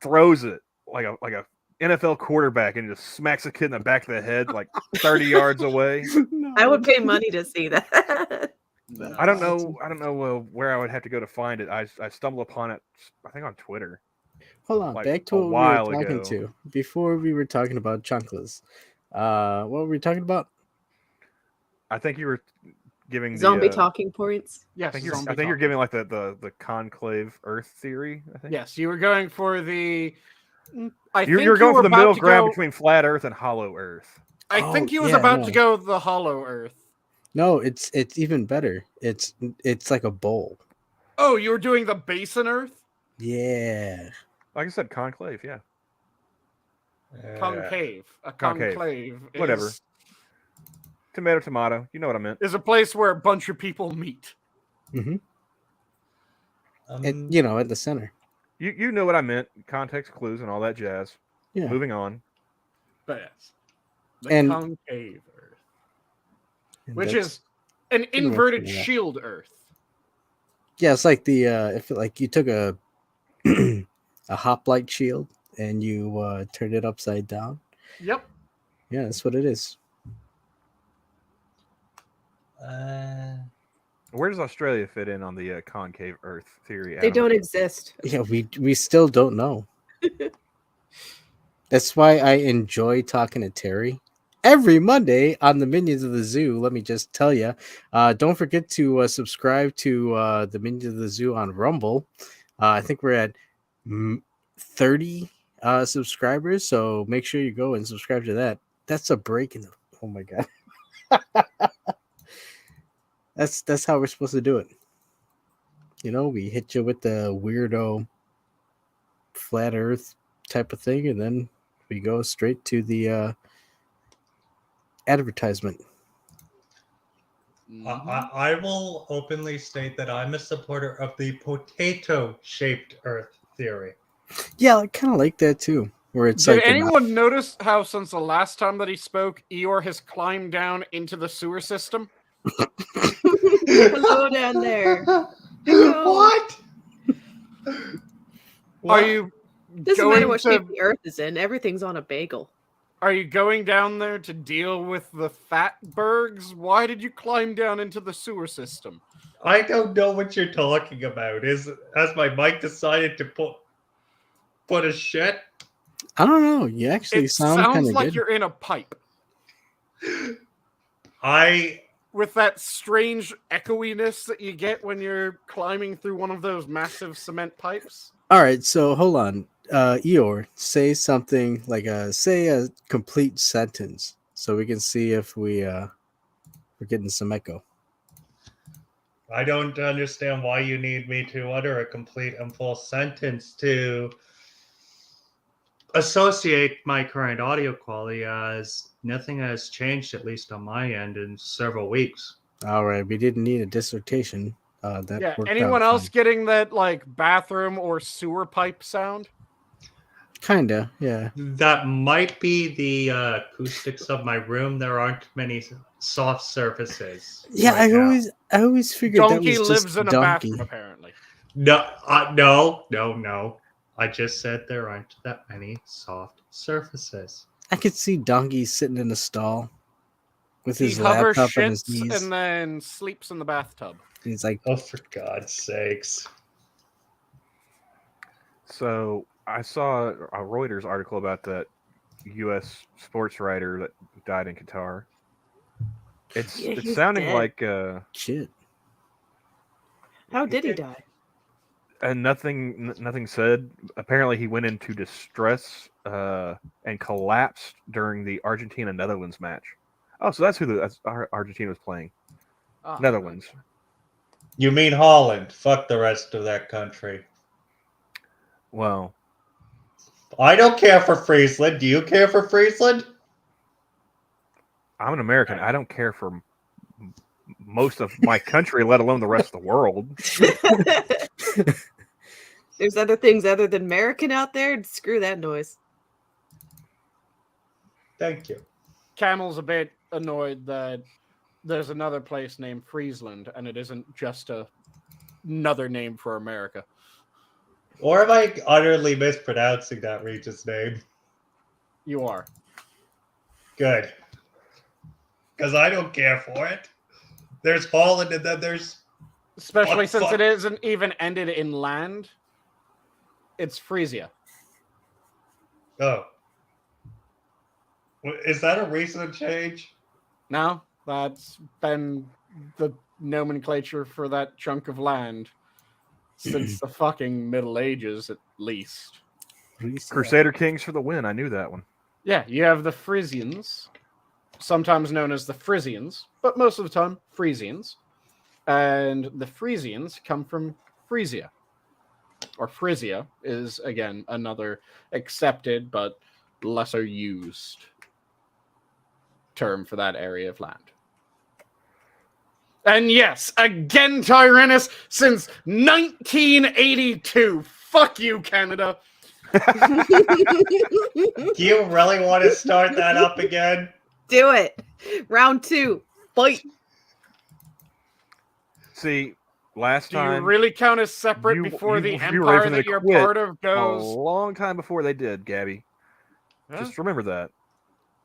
throws it like a NFL quarterback and just smacks a kid in the back of the head like 30 yards away. No. I would pay money to see that. I don't know where I would have to go to find it. I stumbled upon it, I think on Twitter. Hold on, like, back to a what we while were talking ago. to before we were talking about chanclas. What were we talking about? I think you were giving Zombie the, talking points. Yes, I think zombie you're talking. giving like the conclave Earth theory. I think. Yes, you were going for the. You're going for the middle ground between flat Earth and hollow Earth. I think he was about to go the hollow Earth. No, it's even better. It's like a bowl. Oh, you were doing the basin Earth? Yeah. Like I said, conclave. Yeah. Concave. A Concave. conclave. Whatever. Tomato. You know what I meant. Is a place where a bunch of people meet. Mm-hmm. And at the center. You know what I meant. Context clues and all that jazz. Yeah. Moving on. But yes. The And- concave Earth. And Which that's- is an inverted yeah. shield Earth. Yeah, it's like the if like you took a a hoplite shield and you turned it upside down. Yep. Yeah, that's what it is. Where does Australia fit in on the concave Earth theory? They Adam? don't exist. Yeah, we still don't know. That's why I enjoy talking to Terry every Monday on the Minions of the Zoo. Let me just tell you, don't forget to subscribe to the Minions of the Zoo on Rumble. I think we're at 30 subscribers, so make sure you go and subscribe to that. That's a break in the. Oh my god. That's how we're supposed to do it. We hit you with the weirdo flat Earth type of thing, and then we go straight to the advertisement. I will openly state that I'm a supporter of the potato-shaped Earth theory. Yeah, I kind of like that too. Where it's Did like anyone notice how since the last time that he spoke, Eeyore has climbed down into the sewer system? Hello down there. Hello. What? Are you Doesn't going matter what to, shape the Earth is in. Everything's on a bagel. Are you going down there to deal with the Fatbergs? Why did you climb down into the sewer system? I don't know what you're talking about. Has my mic decided to put a shit? I don't know. You actually It sound kind sounds of like good. you're in a pipe I with that strange echoiness that you get when you're climbing through one of those massive cement pipes. All right, so hold on. Eeyore, say something like say a complete sentence so we can see if we're getting some echo. I don't understand why you need me to utter a complete and full sentence to associate my current audio quality, as nothing has changed, at least on my end, in several weeks. All right, we didn't need a dissertation. That Yeah. worked Anyone out else fine. getting that like bathroom or sewer pipe sound? Kinda, yeah. That might be the acoustics of my room. There aren't many soft surfaces. Yeah, right now. I always figured that Donkey was lives just in a Donkey. bathroom, apparently. No. I just said there aren't that many soft surfaces. I could see Donkey sitting in a stall with He his hover laptop on his shits knees. and then sleeps in the bathtub. He's like, Oh, for God's sakes. So I saw a Reuters article about that U.S. sports writer that died in Qatar. It's Yeah, it's he's sounding dead. like shit. How did he die? and nothing said. Apparently, he went into distress and collapsed during the Argentina-Netherlands match. Oh, so that's Argentina was playing. Ah, Netherlands. You mean Holland? Fuck the rest of that country. Well, I don't care for Friesland. Do you care for Friesland? I'm an American. I don't care for most of my country, let alone the rest of the world. There's other things other than American out there. Screw that noise. Thank you. Camel's a bit annoyed that there's another place named Friesland, and it isn't just another name for America. Or am I utterly mispronouncing that region's name? You are. Good. Because I don't care for it. There's Holland and then there's... Especially What since fuck? it isn't even ended in land. It's Frisia. Oh. Is that a recent change? No, that's been the nomenclature for that chunk of land since the fucking Middle Ages, at least. Crusader Kings for the win. I knew that one. Yeah, you have the Frisians, sometimes known as the Frisians, but most of the time, Frisians. And the Frisians come from Frisia. Or Frisia is, again, another accepted but lesser used term for that area of land. And yes, again, Tyrannus, since 1982. Fuck you, Canada. Do you really want to start that up again? Do it. Round 2. Fight. See, last Do you time really count as separate you- before you- the you were empire ready that to you're quit part of a goes? long time before they did, Gabby. Huh? Just remember that.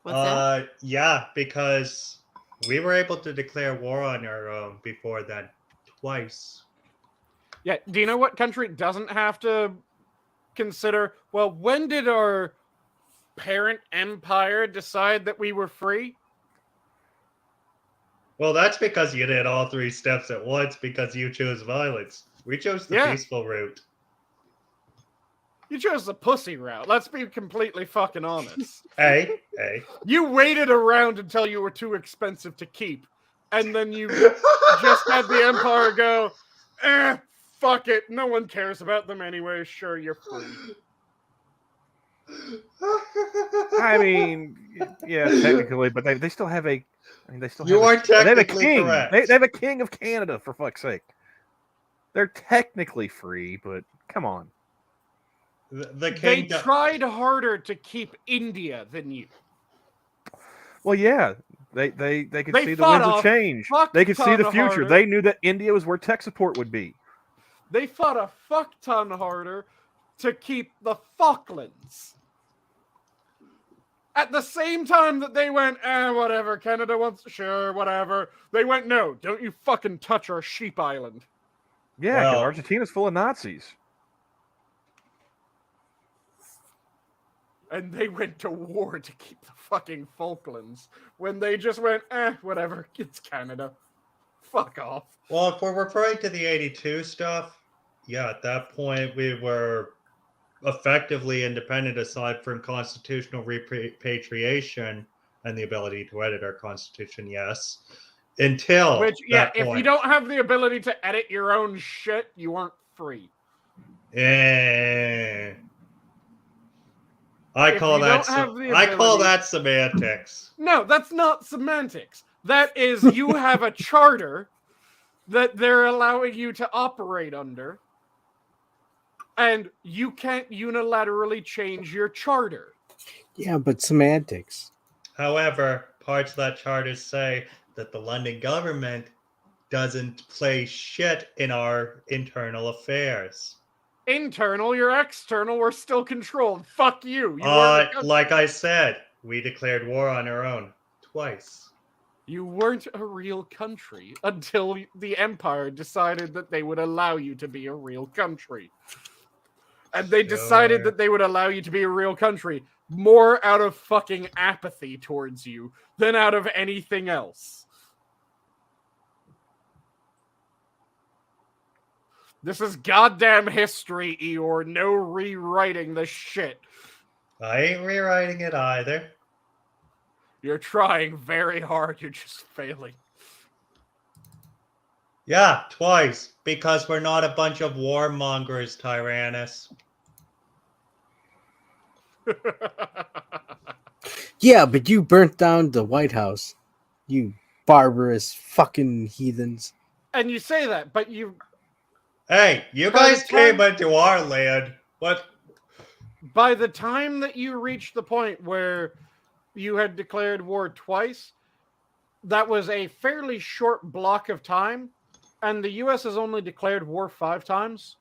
What's that? Yeah, because we were able to declare war on our own before that twice. Yeah, do you know what country doesn't have to consider, well, when did our parent empire decide that we were free? Well, that's because you did all 3 steps at once because you chose violence. We chose the Yeah. peaceful route. You chose the pussy route. Let's be completely fucking honest. Hey. You waited around until you were too expensive to keep, and then you just had the empire go, fuck it, no one cares about them anyway, sure, you're free. I mean, yeah, technically, but they still have a. I mean, they still You have are a, they have a technically king. correct. They have a king of Canada, for fuck's sake. They're technically free, but come on. The They king... tried harder to keep India than you. Well, yeah, they could They see the fought winds of a change. fuck They could see the ton future. harder. They knew that India was where tech support would be. They fought a fuck ton harder to keep the Falklands. At the same time that they went, whatever, Canada wants, sure, whatever. They went, no, don't you fucking touch our sheep island. Yeah, because Well- Argentina's full of Nazis. And they went to war to keep the fucking Falklands. When they just went, whatever, it's Canada. Fuck off. Well, if we're referring to the 82 stuff, yeah, at that point we were effectively independent aside from constitutional repatriation and the ability to edit our constitution, yes. Until Which, yeah, that if point. you don't have the ability to edit your own shit, you aren't free. I If call you that don't have the I call ability- that semantics. No, that's not semantics. That is, you have a charter that they're allowing you to operate under, and you can't unilaterally change your charter. Yeah, but semantics. However, parts of that charter say that the London government doesn't play shit in our internal affairs. Internal, you're external, we're still controlled. Fuck you. You weren't Like I said, we declared war on our own twice. You weren't a real country until the Empire decided that they would allow you to be a real country. And they decided that they would allow you to be a real country more out of fucking apathy towards you than out of anything else. This is goddamn history, Eeyore. No rewriting the shit. I ain't rewriting it either. You're trying very hard. You're just failing. Yeah, twice. Because we're not a bunch of warmongers, Tyrannus. Yeah, but you burnt down the White House. You barbarous fucking heathens. And you say that, but you... Hey, you guys came into our land. What? By the time that you reached the point where you had declared war twice, that was a fairly short block of time, and the U.S. has only declared war 5 times.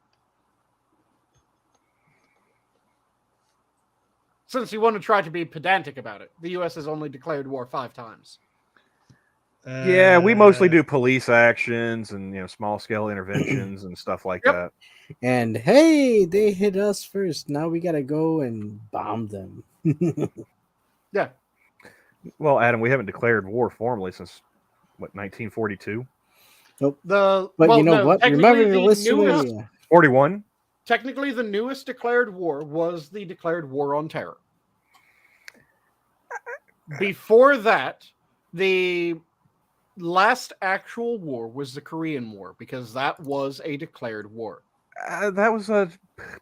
Since you want to try to be pedantic about it, the U.S. has only declared war 5 times. Yeah, we mostly do police actions and small scale interventions and stuff like that. And hey, they hit us first. Now we gotta go and bomb them. Yeah. Well, Adam, we haven't declared war formally since what 1942. Nope. But you know what? Remember to listen newest, to 41. Technically, the newest declared war was the declared war on terror. Before that, the last actual war was the Korean War, because that was a declared war. That was a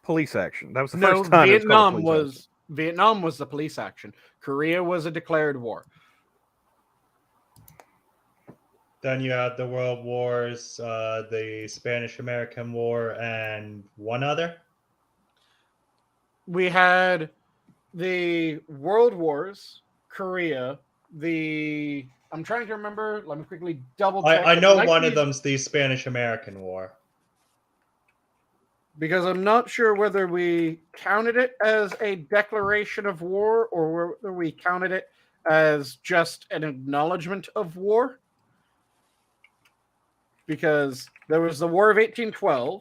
police action. That was the first time Vietnam was the police action. Korea was a declared war. Then you had the World Wars, the Spanish-American War, and one other. We had the World Wars, Korea, I'm trying to remember. Let me quickly double check. I know one of them's the Spanish-American War. Because I'm not sure whether we counted it as a declaration of war or whether we counted it as just an acknowledgement of war. Because there was the War of 1812,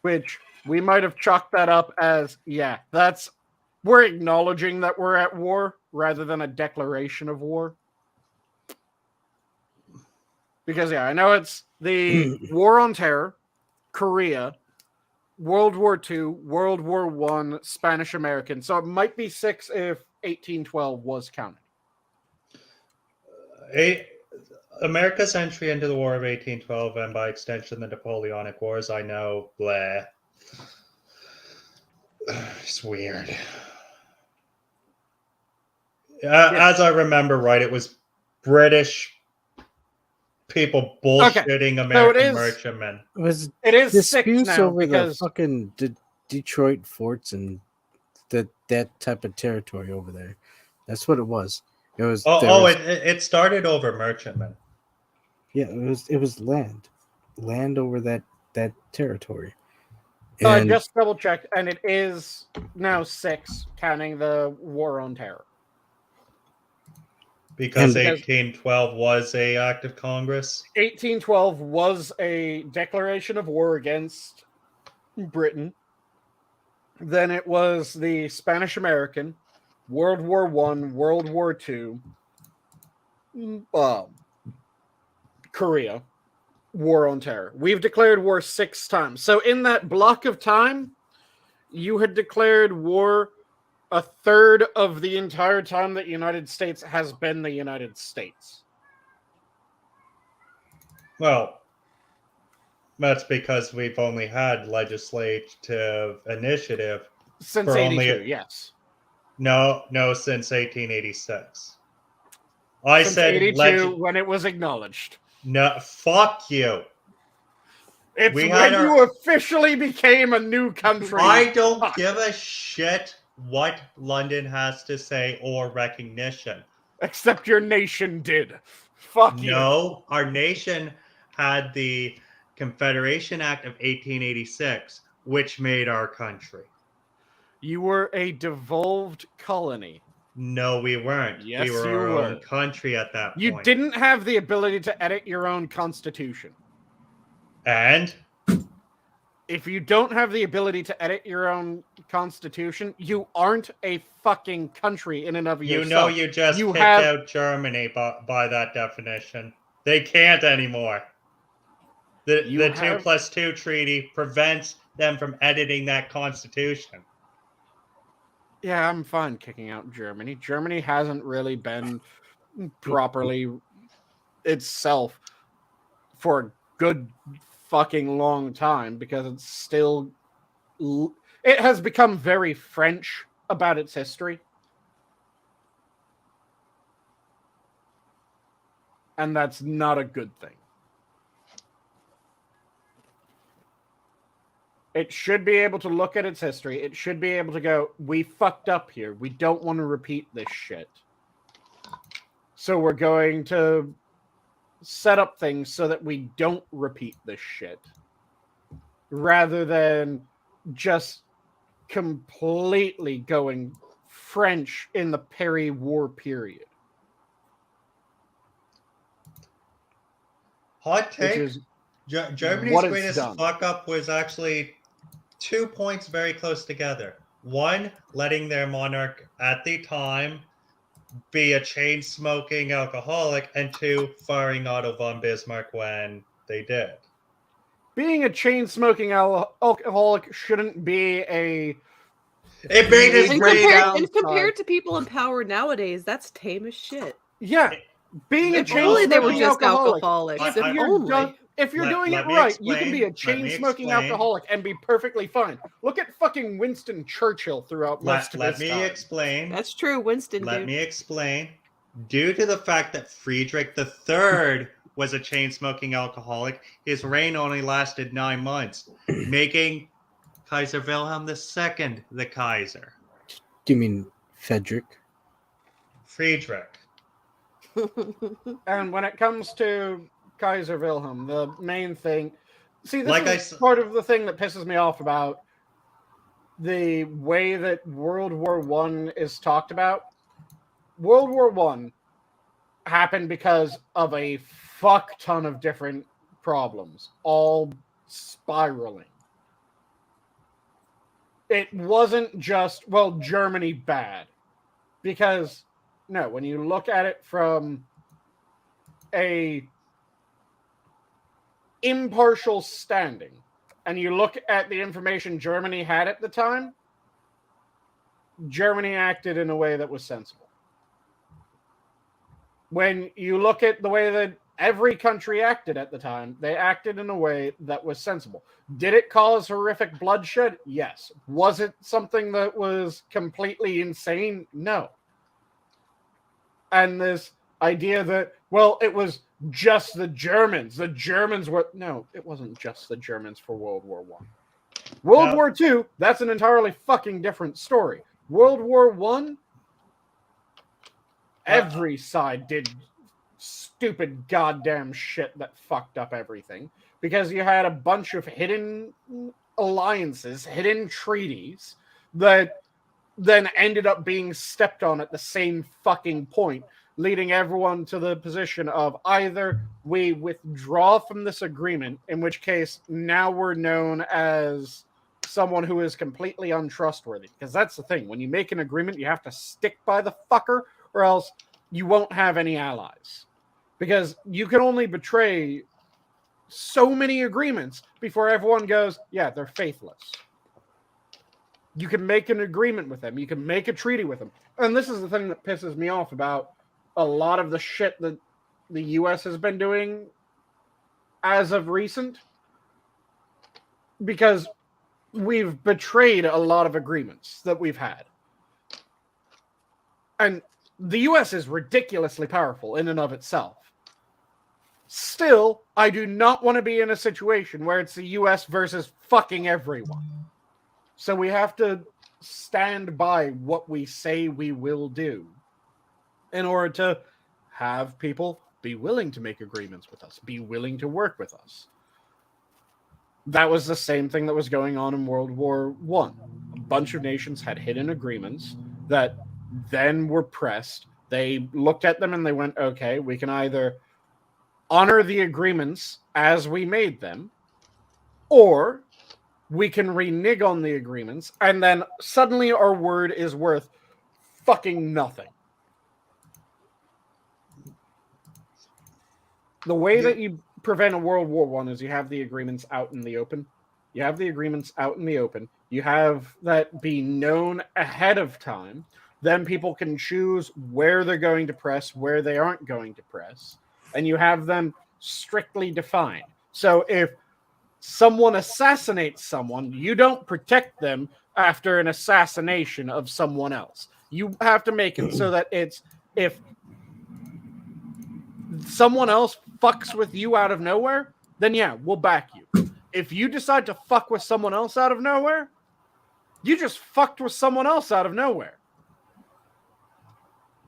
which we might have chalked that up as, we're acknowledging that we're at war rather than a declaration of war. Because, I know it's the War on Terror, Korea, World War II, World War I, Spanish-American. So it might be 6 if 1812 was counted. America's entry into the War of 1812 and by extension the Napoleonic Wars, I know, blah. It's weird. As I remember right, it was British people bullshitting American merchantmen. It is disputes 6 now over because the fucking Detroit forts and that type of territory over there. That's what it was. It was. It started over merchantmen. Yeah, it was land over that territory. I just double checked, and it is now 6, counting the War on Terror. Because 1812 was a act of Congress? 1812 was a declaration of war against Britain. Then it was the Spanish-American, World War I, World War II, Korea, war on terror. We've declared war 6 times. So in that block of time, you had declared war a third of the entire time that the United States has been the United States. Well, that's because we've only had legislative initiative Since for 82, only yes. no since 1886. I Since said 82 when it was acknowledged. no, fuck you. It's We when had our- you officially became a new country. I don't Fuck. give a shit what London has to say or recognition. Except your nation did. Fuck you. No, our nation had the Confederation Act of 1886, which made our country. You were a devolved colony. No, we weren't. Yes, we were you our were. own country at that point. You didn't have the ability to edit your own constitution. And If you don't have the ability to edit your own constitution, you aren't a fucking country in and of you yourself. know you just You kicked have- out Germany by that definition. They can't anymore. The 2+2 treaty prevents them from editing that constitution. Yeah, I'm fine kicking out Germany. Germany hasn't really been properly itself for a good fucking long time because it's still... It has become very French about its history. And that's not a good thing. It should be able to look at its history. It should be able to go, we fucked up here. We don't want to repeat this shit. So we're going to set up things so that we don't repeat this shit. Rather than just completely going French in the peri-war period. Hot take. Which is Germany's what it's greatest done. fuck up was actually 2 points very close together. One, letting their monarch at the time be a chain smoking alcoholic, and 2, firing Otto von Bismarck when they did. being a chain smoking alcoholic shouldn't be a... It made his And great compared to people in power nowadays, that's tame as shit. Yeah. Being a If chain only they were smoking just alcoholic. alcoholics. I- If I- only. If you're doing Let it me right, you can be a explain. Let me chain-smoking explain. alcoholic and be perfectly fine. Look at fucking Winston Churchill throughout most of Let his me time. explain. That's true, Winston, Let dude. me explain. Due to the fact that Friedrich III was a chain-smoking alcoholic, his reign only lasted 9 months, making Kaiser Wilhelm II the Kaiser. Do you mean Frederick? Friedrich. And when it comes to Kaiser Wilhelm, the main thing... See, this Like I is s- part of the thing that pisses me off about the way that World War I is talked about. World War I happened because of a fuck ton of different problems, all spiraling. It wasn't just, well, Germany bad. Because, no, when you look at it from a impartial standing, and you look at the information Germany had at the time, Germany acted in a way that was sensible. When you look at the way that every country acted at the time, they acted in a way that was sensible. Did it cause horrific bloodshed? Yes. Was it something that was completely insane? No. And this idea that, well, it was just the Germans. The Germans were... No, it wasn't just the Germans for World War I. World No. War II, that's an entirely fucking different story. World War I, every side did stupid goddamn shit that fucked up everything. Because you had a bunch of hidden alliances, hidden treaties that then ended up being stepped on at the same fucking point, leading everyone to the position of either we withdraw from this agreement, in which case now we're known as someone who is completely untrustworthy. Because that's the thing. When you make an agreement, you have to stick by the fucker, or else you won't have any allies. Because you can only betray so many agreements before everyone goes, yeah, they're faithless. You can make an agreement with them. You can make a treaty with them. And this is the thing that pisses me off about a lot of the shit that the US has been doing as of recent. Because we've betrayed a lot of agreements that we've had. And the US is ridiculously powerful in and of itself. Still, I do not want to be in a situation where it's the US versus fucking everyone. So we have to stand by what we say we will do in order to have people be willing to make agreements with us, be willing to work with us. That was the same thing that was going on in World War I. A bunch of nations had hidden agreements that then were pressed. They looked at them and they went, okay, we can either honor the agreements as we made them, or we can renege on the agreements, and then suddenly our word is worth fucking nothing. The way that you prevent a World War I is you have the agreements out in the open. You have the agreements out in the open. You have that be known ahead of time. Then people can choose where they're going to press, where they aren't going to press. And you have them strictly defined. So if someone assassinates someone, you don't protect them after an assassination of someone else. You have to make it so that it's, if someone else fucks with you out of nowhere, then yeah, we'll back you. If you decide to fuck with someone else out of nowhere, you just fucked with someone else out of nowhere.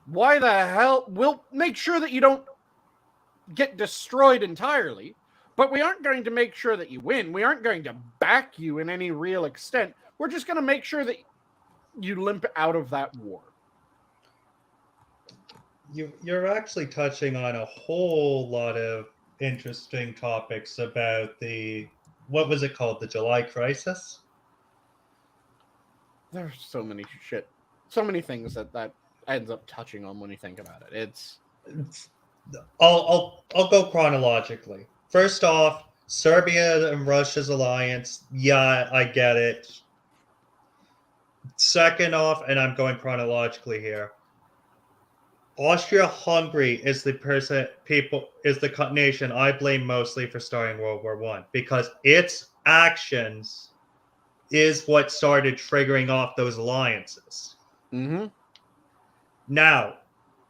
Why the hell? We'll make sure that you don't get destroyed entirely, but we aren't going to make sure that you win. We aren't going to back you in any real extent. We're just going to make sure that you limp out of that war. You're actually touching on a whole lot of interesting topics about the, what was it called? The July Crisis? There's so many things that ends up touching on when you think about it. I'll go chronologically. First off, Serbia and Russia's alliance. Yeah, I get it. Second off, and I'm going chronologically here, Austria-Hungary is the nation I blame mostly for starting World War I, because its actions is what started triggering off those alliances. Mm-hmm. Now,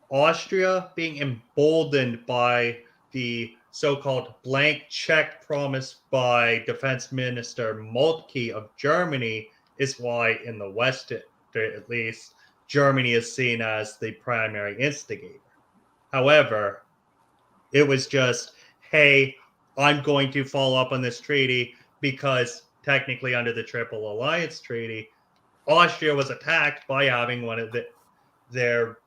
Austria being emboldened by the so-called blank check promised by Defense Minister Moltke of Germany is why, in the West at least, Germany is seen as the primary instigator. However, it was just, hey, I'm going to follow up on this treaty because technically under the Triple Alliance Treaty, Austria was attacked by having one of their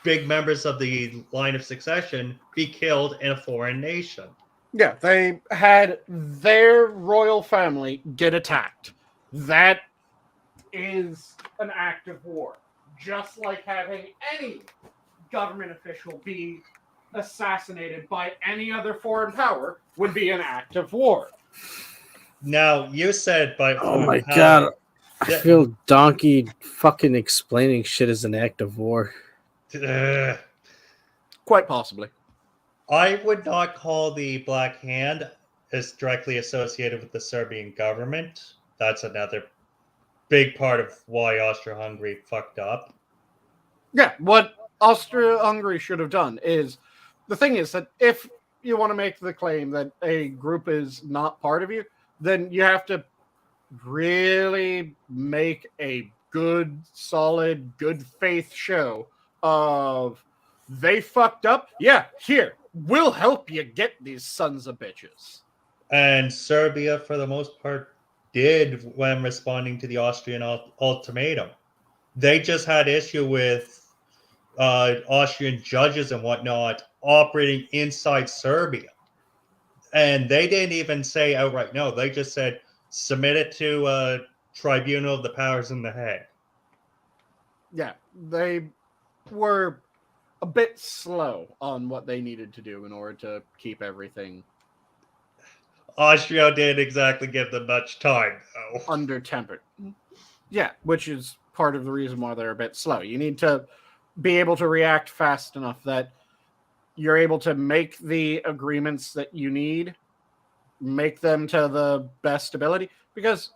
big members of the line of succession be killed in a foreign nation. Yeah, they had their royal family get attacked. That is an act of war. Just like having any government official be assassinated by any other foreign power would be an act of war. Now, you said by oh my god, I feel Donkey fucking explaining shit as an act of war. Quite possibly. I would not call the Black Hand as directly associated with the Serbian government. That's another big part of why Austria-Hungary fucked up. Yeah, what Austria-Hungary should have done is, the thing is that if you want to make the claim that a group is not part of you, then you have to really make a good, solid, good faith show of they fucked up. Yeah, here, we'll help you get these sons of bitches. And Serbia, for the most part, did when responding to the Austrian ultimatum. They just had issue with Austrian judges and whatnot operating inside Serbia. And they didn't even say outright no. They just said, submit it to a tribunal of the powers in the Hague. Yeah, they were a bit slow on what they needed to do in order to keep everything Austria didn't exactly give them much time, though. Under-tempered. Yeah, which is part of the reason why they're a bit slow. You need to be able to react fast enough that you're able to make the agreements that you need, make them to the best ability, because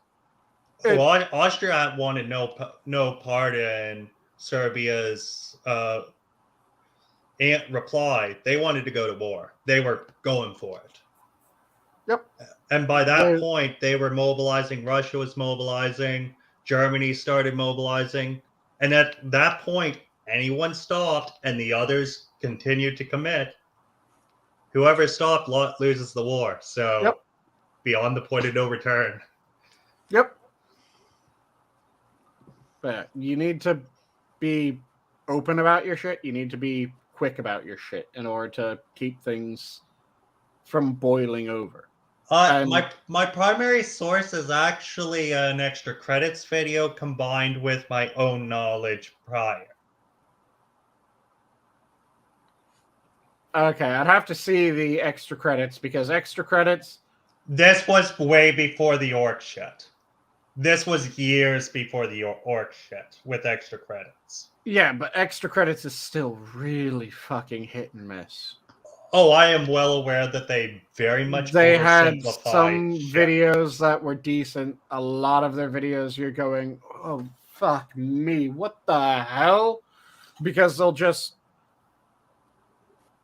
Austria wanted no part in Serbia's reply. They wanted to go to war. They were going for it. Yep. And by that point, they were mobilizing. Russia was mobilizing. Germany started mobilizing. And at that point, anyone stopped and the others continued to commit. Whoever stopped loses the war. So beyond the point of no return. Yep. But you need to be open about your shit. You need to be quick about your shit in order to keep things from boiling over. My primary source is actually an extra credits video combined with my own knowledge prior. Okay, I'd have to see the extra credits because extra credits. This was way before the orc shit. This was years before the orc shit with extra credits. Yeah, but extra credits is still really fucking hit and miss. Oh, I am well aware that they very much They had some shit. videos that were decent. A lot of their videos, you're going, oh, fuck me, what the hell? Because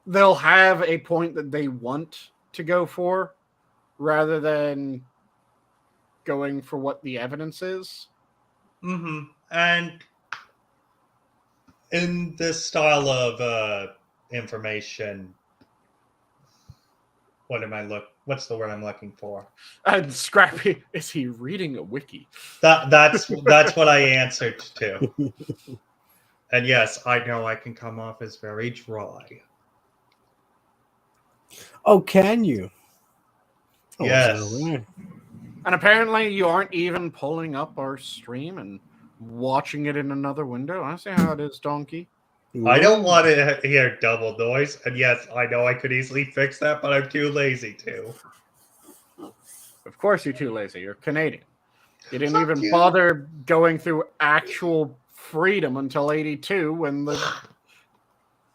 they'll have a point that they want to go for rather than going for what the evidence is. Mm-hmm. And in this style of information, what's the word I'm looking for? And Scrappy, is he reading a wiki? That's what I answered to. And yes, I know I can come off as very dry. Oh, can you? Yes. And apparently you aren't even pulling up our stream and watching it in another window. I see how it is, Donkey. I don't want to hear double noise. And yes, I know I could easily fix that, but I'm too lazy to. Of course you're too lazy. You're Canadian. You didn't even bother going through actual freedom until 82 when the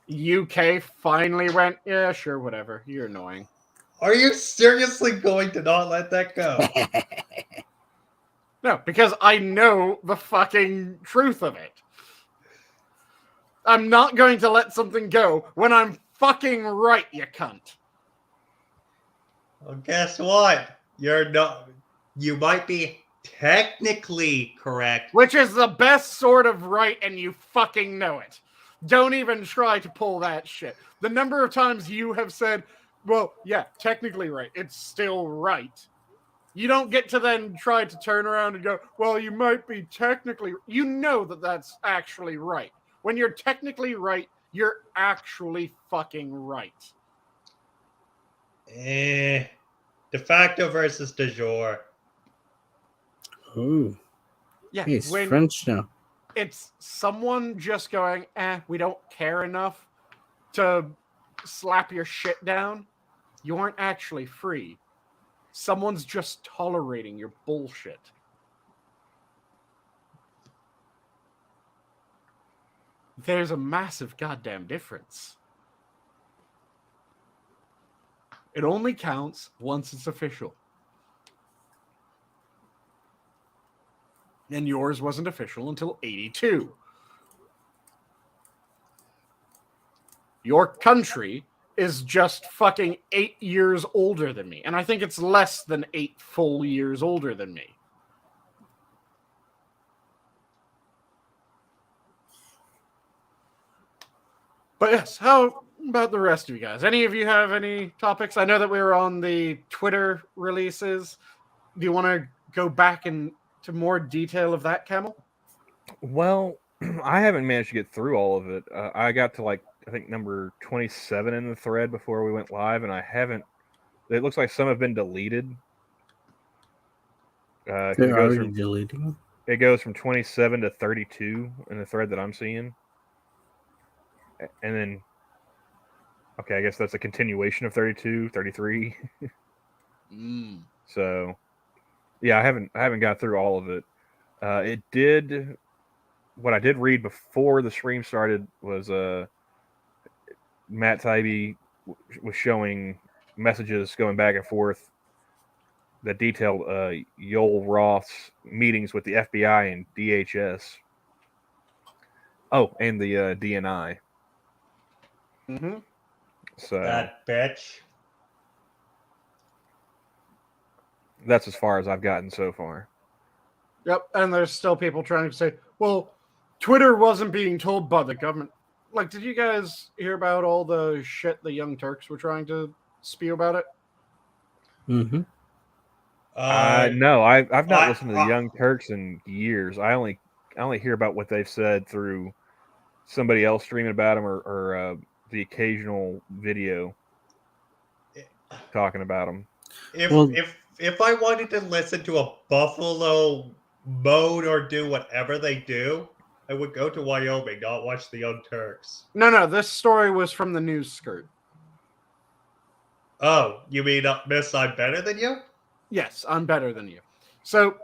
UK finally went, yeah, sure, whatever. You're annoying. Are you seriously going to not let that go? No, because I know the fucking truth of it. I'm not going to let something go when I'm fucking right, you cunt. Well, guess what? You're not. You might be technically correct. Which is the best sort of right, and you fucking know it. Don't even try to pull that shit. The number of times you have said, well, yeah, technically right. It's still right. You don't get to then try to turn around and go, well, you might be technically... You know that that's actually right. When you're technically right, you're actually fucking right. De facto versus de jure. Ooh. Yeah, he's French now. It's someone just going, we don't care enough to slap your shit down. You aren't actually free. Someone's just tolerating your bullshit. There's a massive goddamn difference. It only counts once it's official. And yours wasn't official until 82. Your country is just fucking 8 years older than me. And I think it's less than 8 full years older than me. But yes, how about the rest of you guys? Any of you have any topics? I know that we were on the Twitter releases. Do you want to go back into more detail of that, Camel? Well, I haven't managed to get through all of it. I got to I think number 27 in the thread before we went live, and I haven't. It looks like some have been deleted. They're already deleting. It goes from 27 to 32 in the thread that I'm seeing. And then, okay, I guess that's a continuation of 32, 33. So, yeah, I haven't got through all of it. It did. What I did read before the stream started was Matt Taibbi was showing messages going back and forth that detailed Yoel Roth's meetings with the FBI and DHS. Oh, and the DNI. Mm-hmm. So That bitch. that's as far as I've gotten so far. Yep, and there's still people trying to say, well, Twitter wasn't being told by the government. Like, did you guys hear about all the shit the Young Turks were trying to spew about it? Mm-hmm. No, I've not listened to the Young Turks in years. I only hear about what they've said through somebody else streaming about them or the occasional video talking about them. If I wanted to listen to a Buffalo mode or do whatever they do, I would go to Wyoming, not watch the Young Turks. No, this story was from the news skirt. Oh, you mean, Miss, I'm better than you? Yes, I'm better than you. So,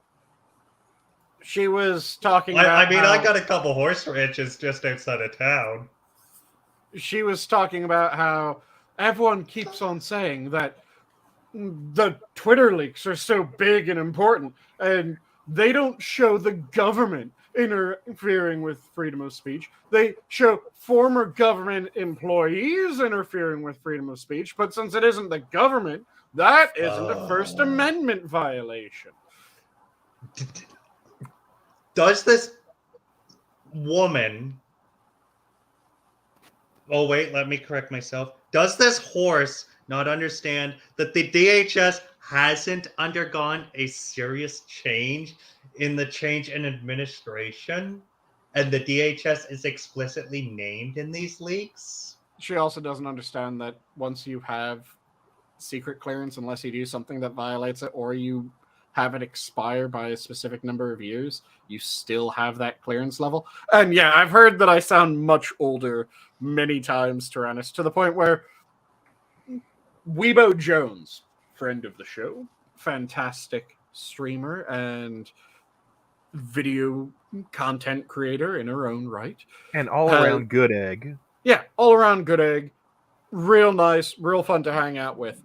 she was talking about I got a couple horse ranches just outside of town. She was talking about how everyone keeps on saying that the Twitter leaks are so big and important, and they don't show the government interfering with freedom of speech. They show former government employees interfering with freedom of speech, but since it isn't the government, that isn't a First Amendment violation. Does this woman... Oh, wait, let me correct myself. Does this horse not understand that the DHS hasn't undergone a serious change in administration, and the DHS is explicitly named in these leaks? She also doesn't understand that once you have secret clearance, unless you do something that violates it or you have it expire by a specific number of years, you still have that clearance level. And yeah, I've heard that I sound much older many times, Tyrannus, to the point where Weibo Jones, friend of the show, fantastic streamer and video content creator in her own right. And all around good egg. Yeah, all around good egg. Real nice, real fun to hang out with.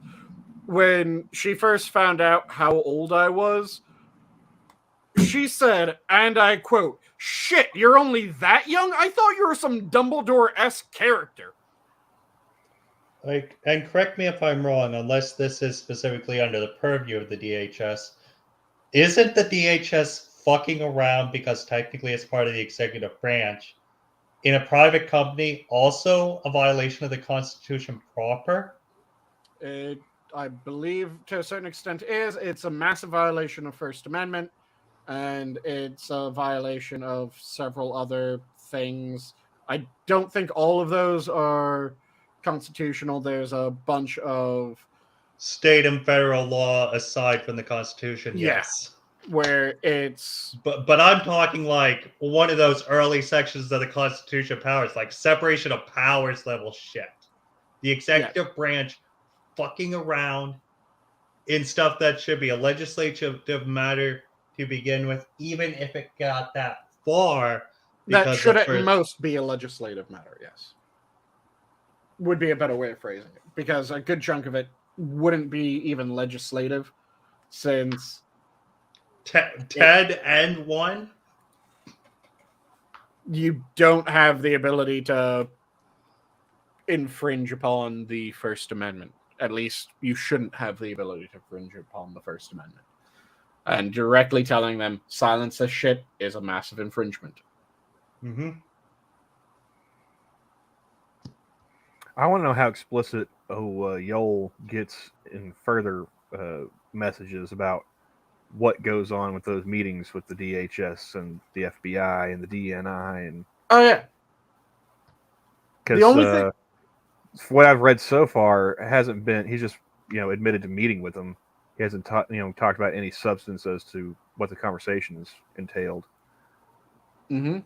When she first found out how old I was, she said, and I quote, "Shit, you're only that young? I thought you were some Dumbledore-esque character." Like, and correct me if I'm wrong, unless this is specifically under the purview of the DHS, isn't the DHS fucking around because technically it's part of the executive branch in a private company also a violation of the Constitution proper? I believe to a certain extent it's a massive violation of First Amendment, and it's a violation of several other things. I don't think all of those are constitutional. There's a bunch of state and federal law aside from the Constitution, yes. Where it's... But I'm talking like one of those early sections of the Constitution powers, like separation of powers level shit. The executive branch fucking around in stuff that should be a legislative matter to begin with, even if it got that far. That should at most be a legislative matter, yes. Would be a better way of phrasing it. Because a good chunk of it wouldn't be even legislative, since... Ted and one? You don't have the ability to infringe upon the First Amendment. At least you shouldn't have the ability to infringe upon the First Amendment. And directly telling them silence this shit is a massive infringement. Mm-hmm. I want to know how explicit Yoel gets in further messages about what goes on with those meetings with the DHS and the FBI and the DNI and... Oh yeah. Because the only thing... what I've read so far hasn't been... He's just admitted to meeting with them. He hasn't talked about any substance as to what the conversations entailed. Mm-hmm.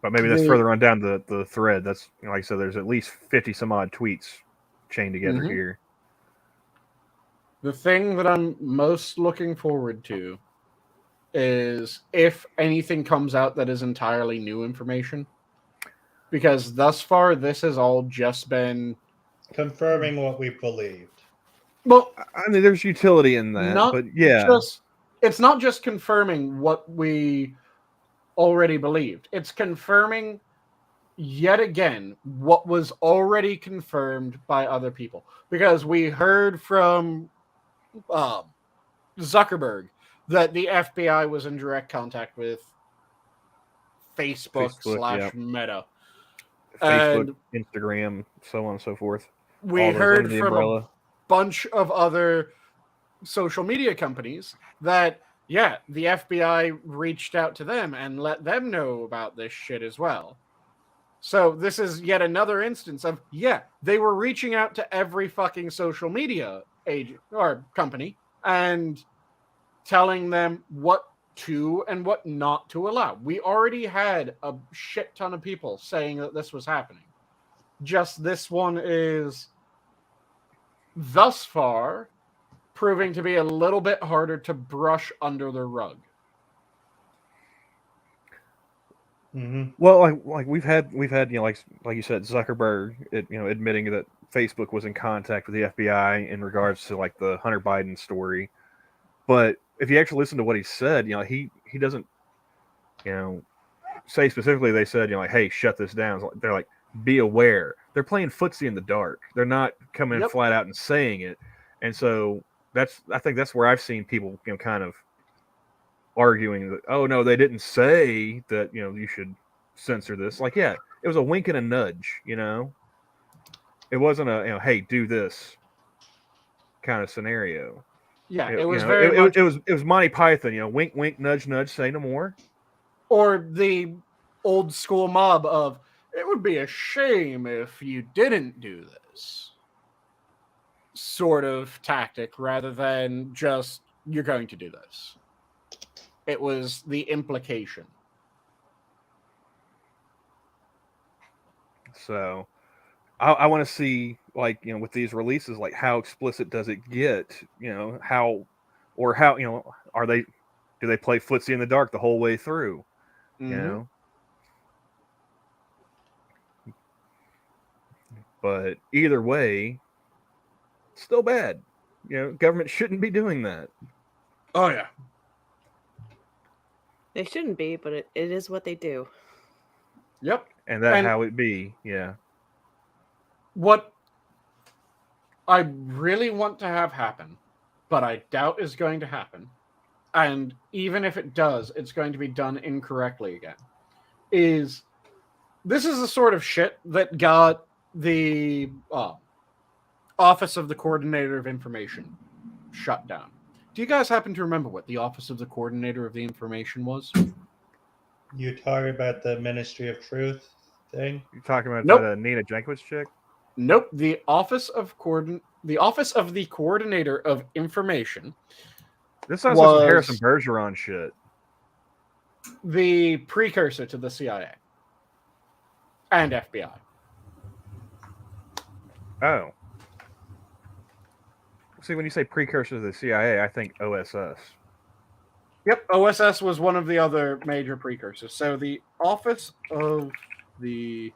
But maybe that's further on down the thread. That's like I said, there's at least 50 some odd tweets chained together here. The thing that I'm most looking forward to is if anything comes out that is entirely new information. Because thus far, this has all just been confirming what we believed. well, I mean, there's utility in that, not but yeah, just it's not just confirming what we already believed. It's confirming yet again what was already confirmed by other people. Because we heard from Zuckerberg that the FBI was in direct contact with Facebook yeah. / Meta. Facebook, And Instagram, so on and so forth. we All those heard under the from umbrella. a bunch of other social media companies that, yeah, the FBI reached out to them and let them know about this shit as well. So this is yet another instance of, yeah, they were reaching out to every fucking social media agent or company and telling them what to and what not to allow. We already had a shit ton of people saying that this was happening. Just this one is thus far proving to be a little bit harder to brush under the rug. Mm-hmm. Well, like we've had like you said, Zuckerberg, admitting that Facebook was in contact with the FBI in regards to like the Hunter Biden story. But if you actually listen to what he said, he doesn't, say specifically. They said, like, hey, shut this down. They're like, be aware. They're playing footsie in the dark. They're not coming in flat out and saying it. And so I think that's where I've seen people, kind of arguing that, oh no, they didn't say that, you should censor this. Like, yeah, it was a wink and a nudge. It wasn't a, hey, do this kind of scenario. Yeah, It was was very much... it was Monty Python, wink, wink, nudge, nudge, say no more. Or the old school mob of, it would be a shame if you didn't do this sort of tactic rather than just, you're going to do this. It was the implication. So I want to see, like, with these releases, like, how explicit does it get? How do they play footsie in the dark the whole way through? Mm-hmm. But either way, still bad. Government shouldn't be doing that. Oh yeah. They shouldn't be, but it is what they do. Yep. And that's how it be, yeah. What I really want to have happen, but I doubt is going to happen, and even if it does, it's going to be done incorrectly again, is this is the sort of shit that got the Office of the Coordinator of Information shut down. Do you guys happen to remember what the Office of the Coordinator of the Information was? You talking about the Ministry of Truth thing? You talking about Nope. that Nina Jankowicz chick? Nope. The Office of the Coordinator of Information. This sounds like some Harrison Bergeron shit. The precursor to the CIA and FBI. Oh. See, when you say precursor to the CIA, I think OSS. Yep, OSS was one of the other major precursors. So the Office of the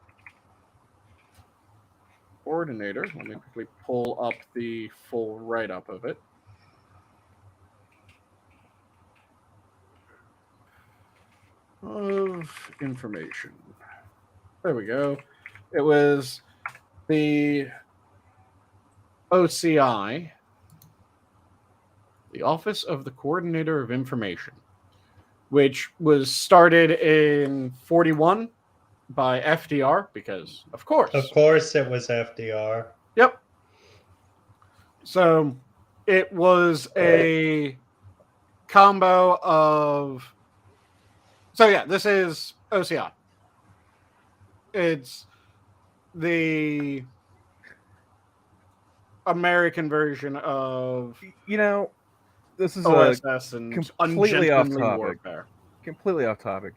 Coordinator, let me quickly pull up the full write-up of it. Of Information. There we go. It was the OCI, the Office of the Coordinator of Information, which was started in 1941 by FDR, because, of course. Of course it was FDR. Yep. So it was a combo of... So yeah, this is OCI. It's the American version of... This is OSS and completely off ungentlemanly topic. warfare. Completely off topic.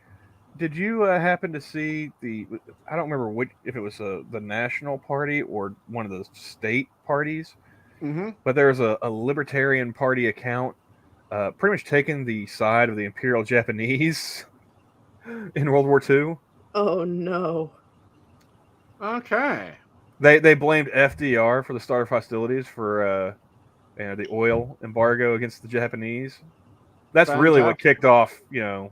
Did you happen to see I don't remember if it was the National Party or one of the state parties, but there's a Libertarian Party account pretty much taking the side of the Imperial Japanese in World War II. Oh no. Okay. They blamed FDR for the start of hostilities for the oil embargo against the Japanese. That's really what kicked off, the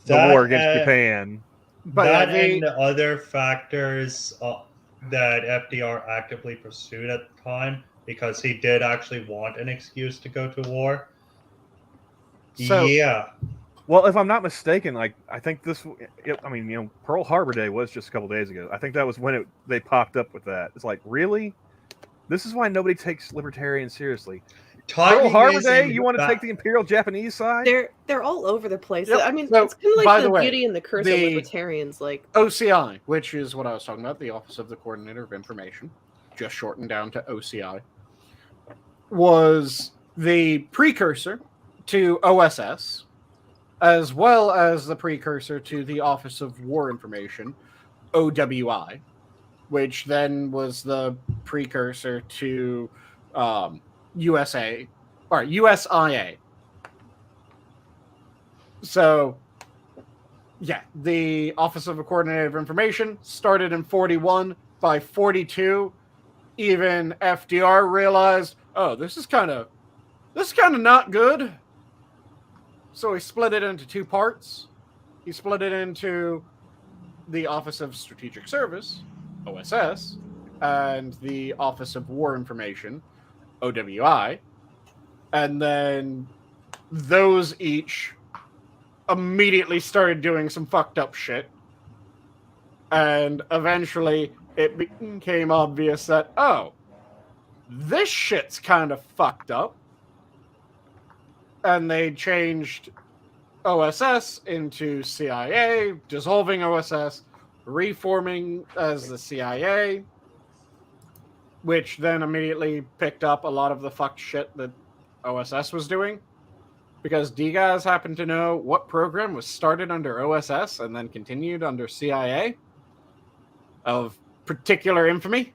war against Japan. But that and other factors that FDR actively pursued at the time, because he did actually want an excuse to go to war. So, yeah. Well, if I'm not mistaken, I think Pearl Harbor Day was just a couple days ago. I think that was when they popped up with that. It's like, really? This is why nobody takes libertarians seriously. Pearl Harbor Day, you want to take the Imperial Japanese side? They're all over the place. Yep. I mean, So, it's kind of by like the the way, beauty and the curse of libertarians. Like OCI, which is what I was talking about, the Office of the Coordinator of Information, just shortened down to OCI, was the precursor to OSS, as well as the precursor to the Office of War Information, OWI, which then was the precursor to USIA. So, yeah, the Office of the Coordinator of Information started in 41. By 42, even FDR realized, oh, this is kind of not good. So he split it into two parts. He split it into the Office of Strategic Service, OSS, and the Office of War Information, OWI. And then those each immediately started doing some fucked up shit. And eventually it became obvious that, oh, this shit's kind of fucked up. And they changed OSS into CIA, dissolving OSS, reforming as the CIA, which then immediately picked up a lot of the fucked shit that OSS was doing. Because do you guys happen to know what program was started under OSS and then continued under CIA of particular infamy?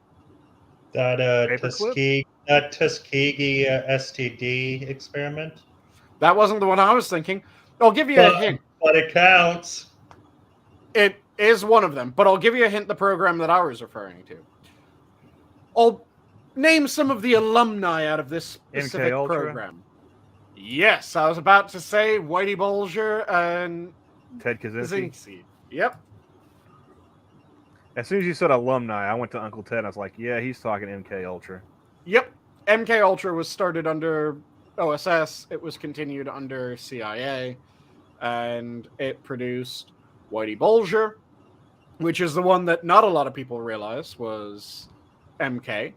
That Tuskegee STD experiment? That wasn't the one I was thinking. I'll give you a hint. But it counts. It is one of them, but I'll give you a hint, the program that I was referring to. I'll name some of the alumni out of this specific program. Yes, I was about to say Whitey Bulger and Ted Kaczynski. Yep. As soon as you said alumni, I went to Uncle Ted and I was like, yeah, he's talking MK Ultra. Yep. MK Ultra was started under OSS. It was continued under CIA. And it produced Whitey Bulger, which is the one that not a lot of people realize was MK.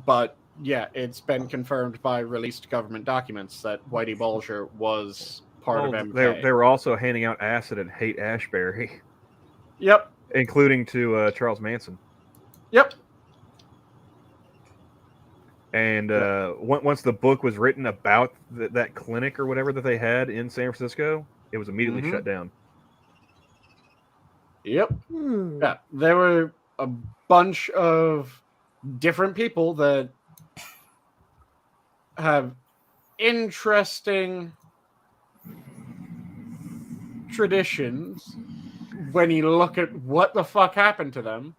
But yeah, it's been confirmed by released government documents that Whitey Bulger was part of MK. They were also handing out acid at Haight-Ashbury. Yep. Including to Charles Manson. Yep. And once the book was written about that clinic or whatever that they had in San Francisco, it was immediately shut down. Yep. Yeah, there were a bunch of different people that have interesting traditions when you look at what the fuck happened to them.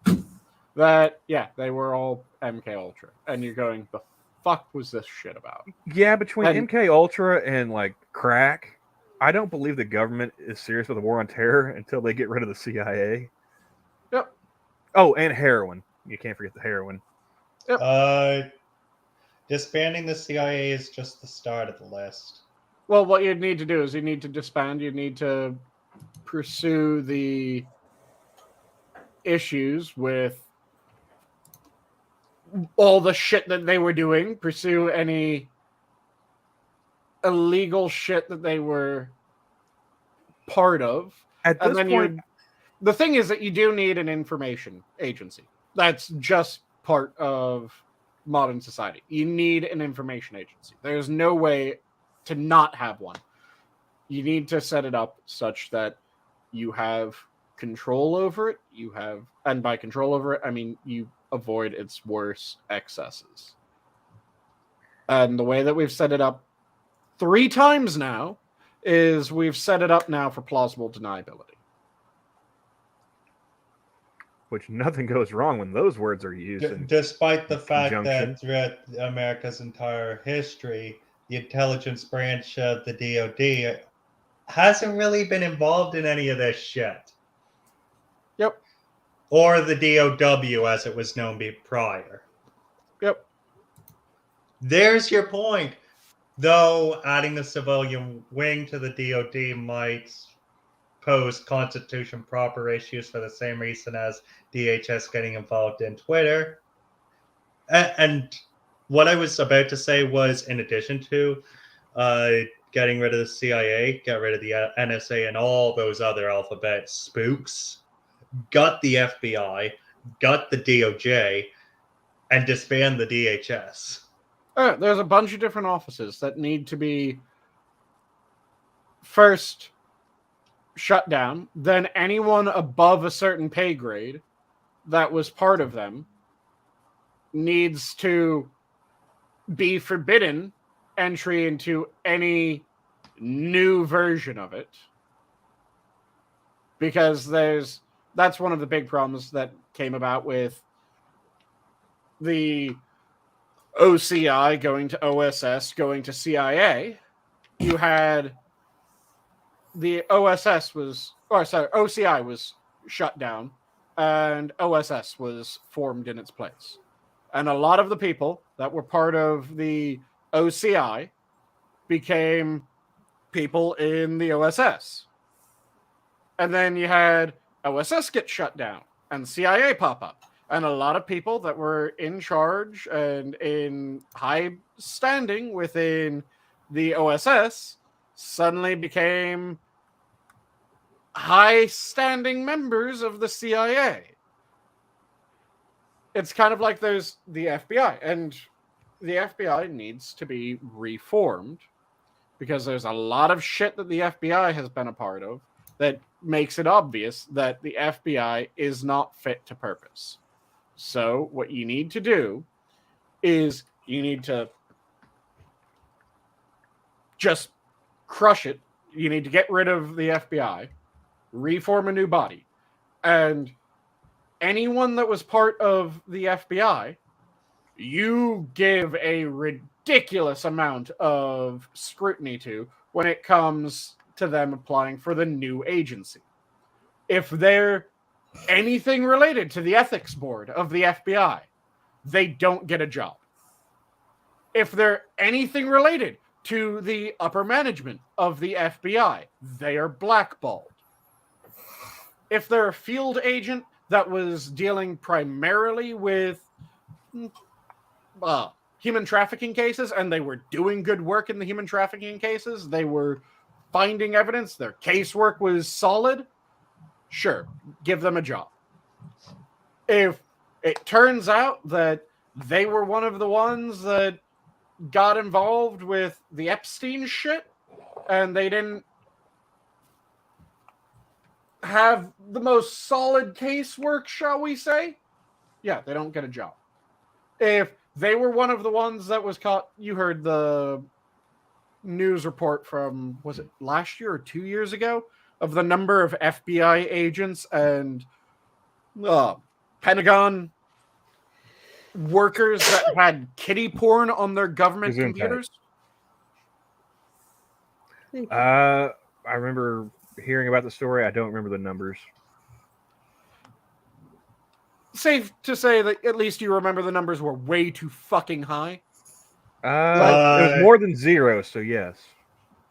That, yeah, they were all MK Ultra. And you're going, the fuck was this shit about? Yeah, between MK Ultra and, crack, I don't believe the government is serious with the war on terror until they get rid of the CIA. Yep. Oh, and heroin. You can't forget the heroin. Yep. Disbanding the CIA is just the start of the list. Well, what you'd need to do is you need to disband. You need to pursue the issues with all the shit that they were doing, pursue any illegal shit that they were part of. At this point, the thing is that you do need an information agency. That's just part of modern society. You need an information agency. There's no way to not have one. You need to set it up such that you have control over it. And by control over it, I mean you avoid its worst excesses. And the way that we've set it up 3 times now is we've set it up now for plausible deniability. Which nothing goes wrong when those words are used. Despite the fact conjunction. that throughout America's entire history, the intelligence branch of the DoD hasn't really been involved in any of this shit. Yep. Or the DOW, as it was known prior. Yep. There's your point. Though adding the civilian wing to the DoD might pose constitution proper issues for the same reason as DHS getting involved in Twitter. And what I was about to say was, in addition to getting rid of the CIA, get rid of the NSA and all those other alphabet spooks, got the FBI, got the DOJ, and disband the DHS. There's a bunch of different offices that need to be first shut down, then anyone above a certain pay grade that was part of them needs to be forbidden entry into any new version of it. Because that's one of the big problems that came about with the OCI going to OSS, going to CIA. You had the OCI was shut down and OSS was formed in its place. And a lot of the people that were part of the OCI became people in the OSS. And then you had OSS get shut down and CIA pop up. And a lot of people that were in charge and in high standing within the OSS suddenly became high standing members of the CIA. It's kind of like there's the FBI, and the FBI needs to be reformed because there's a lot of shit that the FBI has been a part of that makes it obvious that the FBI is not fit to purpose. So what you need to do is you need to just crush it. You need to get rid of the FBI, reform a new body, and anyone that was part of the FBI, you give a ridiculous amount of scrutiny to when it comes to them applying for the new agency. If they're anything related to the ethics board of the FBI, they don't get a job. If they're anything related to the upper management of the FBI, they are blackballed. If they're a field agent that was dealing primarily with human trafficking cases and they were doing good work in the human trafficking cases, they were finding evidence, their casework was solid, sure, give them a job. If it turns out that they were one of the ones that got involved with the Epstein shit and they didn't have the most solid casework, shall we say, yeah, they don't get a job. If they were one of the ones that was caught, you heard the news report from, was it last year or 2 years ago, of the number of FBI agents and Pentagon workers that had kiddie porn on their government computers? I remember hearing about the story. I don't remember the numbers. Safe to say that at least you remember the numbers were way too fucking high. It was more than 0, so yes.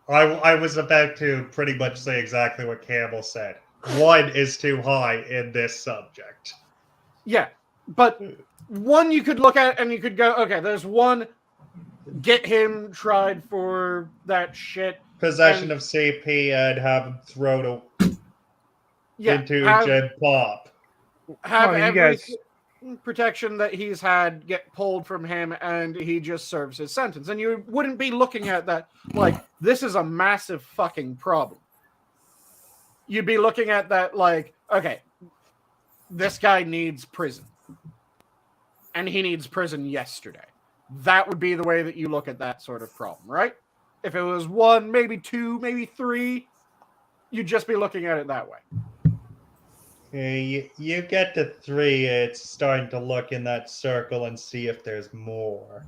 I was about to pretty much say exactly what Campbell said. 1 is too high in this subject. Yeah, but 1 you could look at and you could go, okay, there's 1, get him tried for that shit. Possession of CP and have him thrown into Gen Pop. Have every protection that he's had get pulled from him and he just serves his sentence. And you wouldn't be looking at that like, this is a massive fucking problem. You'd be looking at that like, okay, this guy needs prison. and he needs prison yesterday. That would be the way that you look at that sort of problem, right? If it was 1, maybe 2, maybe 3, you'd just be looking at it that way. You get to 3, it's starting to look in that circle and see if there's more.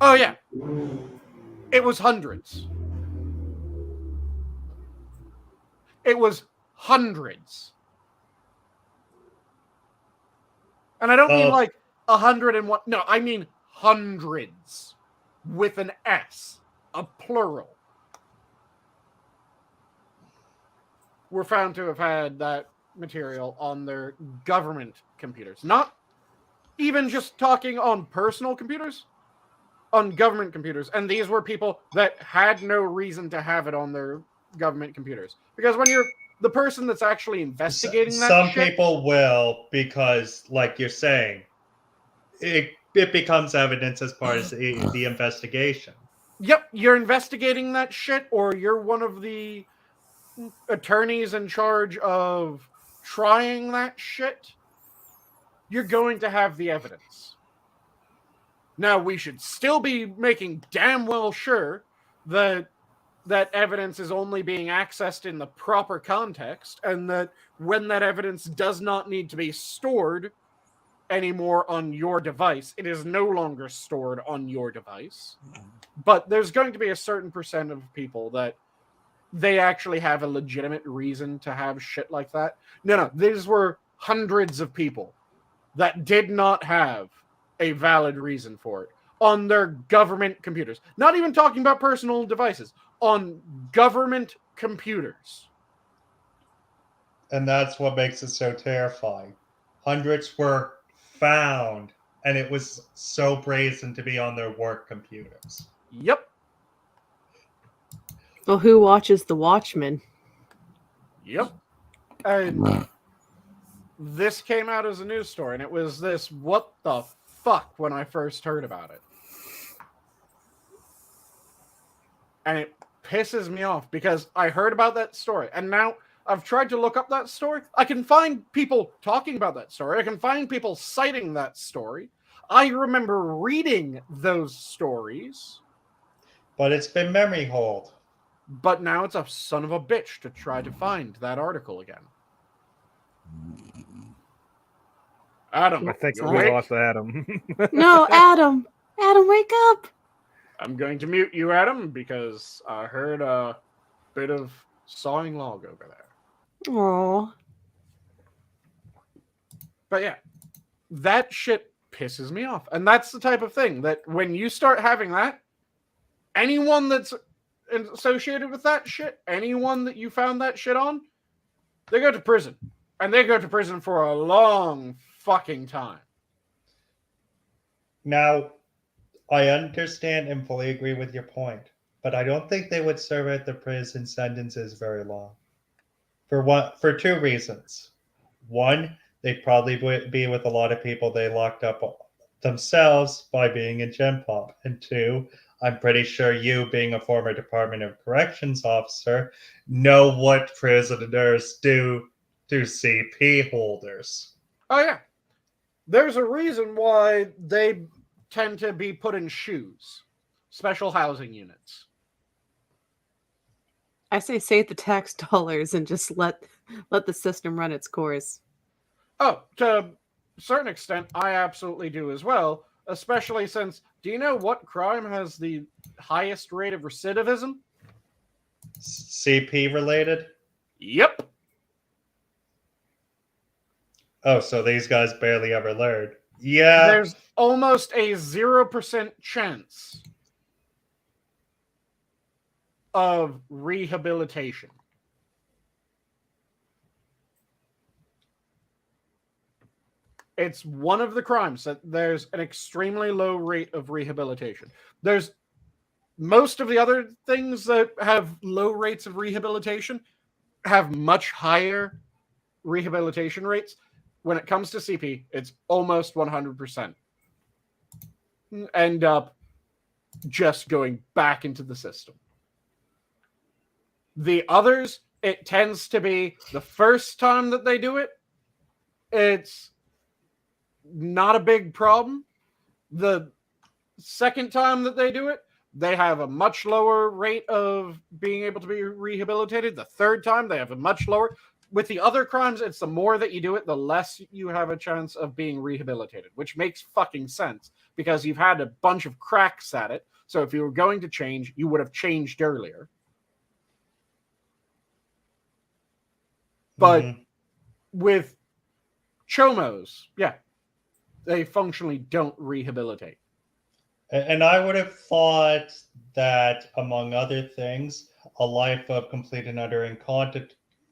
Oh, yeah. It was hundreds. It was hundreds. And I don't mean like 101. No, I mean hundreds with an S, a plural. Were found to have had that material on their government computers. Not even just talking on personal computers, on government computers. And these were people that had no reason to have it on their government computers. Because when you're the person that's actually investigating that some shit, people will, because like you're saying, it becomes evidence as part of the investigation. Yep, you're investigating that shit, or you're one of the attorneys in charge of trying that shit, you're going to have the evidence. Now, we should still be making damn well sure that that evidence is only being accessed in the proper context, and that when that evidence does not need to be stored anymore on your device, it is no longer stored on your device. But there's going to be a certain percent of people that they actually have a legitimate reason to have shit like that. No, these were hundreds of people that did not have a valid reason for it on their government computers. Not even talking about personal devices, on government computers. And that's what makes it so terrifying. Hundreds were found, and it was so brazen to be on their work computers. Yep. Well, who watches The Watchmen? Yep. And this came out as a news story, and it was this, what the fuck, when I first heard about it. And it pisses me off, because I heard about that story, and now I've tried to look up that story. I can find people talking about that story. I can find people citing that story. I remember reading those stories. But it's been memory hold. But now it's a son of a bitch to try to find that article again. Adam, I think you we awake? lost Adam. No, Adam! Adam, wake up! I'm going to mute you, Adam, because I heard a bit of sawing log over there. Aww. But yeah, that shit pisses me off. And that's the type of thing that when you start having that, anyone that's associated with that shit, anyone that you found that shit on, they go to prison. And they go to prison for a long fucking time. Now, I understand and fully agree with your point, but I don't think they would serve out the prison sentences very long. For 2 reasons. One, they'd probably be with a lot of people they locked up themselves by being in Gen Pop. And 2, I'm pretty sure you, being a former Department of Corrections officer, know what prisoners do to CP holders. Oh, yeah. There's a reason why they tend to be put in shoes. Special housing units. I say save the tax dollars and just let the system run its course. Oh, to a certain extent, I absolutely do as well. Especially since, do you know what crime has the highest rate of recidivism? CP related? Yep. Oh, so these guys barely ever learned. Yeah. There's almost a 0% chance of rehabilitation. It's one of the crimes that there's an extremely low rate of rehabilitation. There's most of the other things that have low rates of rehabilitation have much higher rehabilitation rates. When it comes to CP, it's almost 100%. End up just going back into the system. The others, it tends to be the first time that they do it, it's not a big problem. The second time that they do it, they have a much lower rate of being able to be rehabilitated. The third time, they have a much lower. With the other crimes, it's the more that you do it, the less you have a chance of being rehabilitated, which makes fucking sense because you've had a bunch of cracks at it. So if you were going to change, you would have changed earlier. But with chomos, yeah, they functionally don't rehabilitate. And I would have thought that, among other things, a life of complete and utter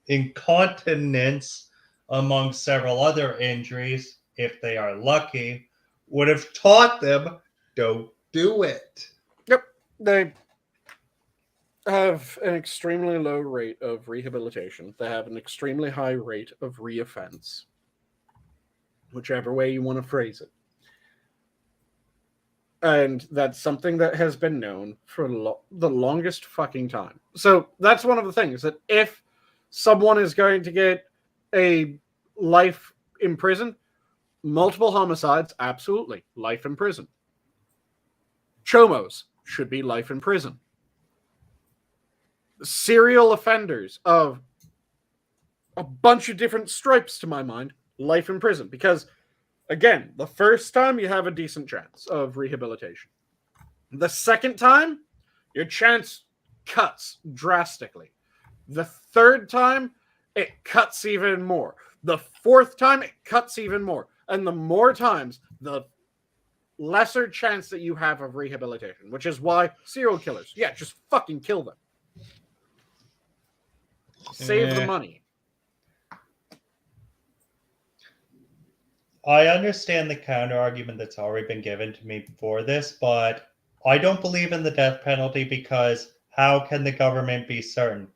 incontinence, among several other injuries, if they are lucky, would have taught them, don't do it. Yep, they have an extremely low rate of rehabilitation. They have an extremely high rate of reoffense, whichever way you want to phrase it. And that's something that has been known for the longest fucking time. So that's one of the things, that if someone is going to get a life in prison, multiple homicides, absolutely, life in prison. Chomos should be life in prison. Serial offenders of a bunch of different stripes, to my mind, life in prison. Because, again, the first time you have a decent chance of rehabilitation. The second time, your chance cuts drastically. The third time, it cuts even more. The fourth time, it cuts even more. And the more times, the lesser chance that you have of rehabilitation, which is why serial killers, yeah, just fucking kill them. Save the money. I understand the counter argument that's already been given to me for this, but I don't believe in the death penalty because how can the government be certain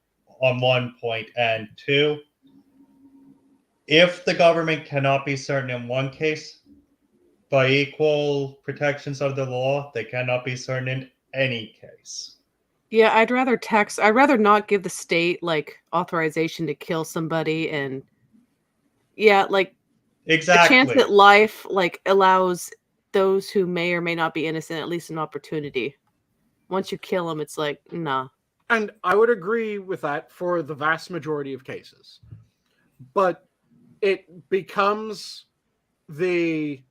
on one point? And two, if the government cannot be certain in one case, by equal protections of the law, they cannot be certain in any case. Yeah, I'd rather not give the state like authorization to kill somebody, and yeah, like exactly. the chance at life like allows those who may or may not be innocent at least an opportunity. Once you kill them, it's like, nah. And I would agree with that for the vast majority of cases. But it becomes the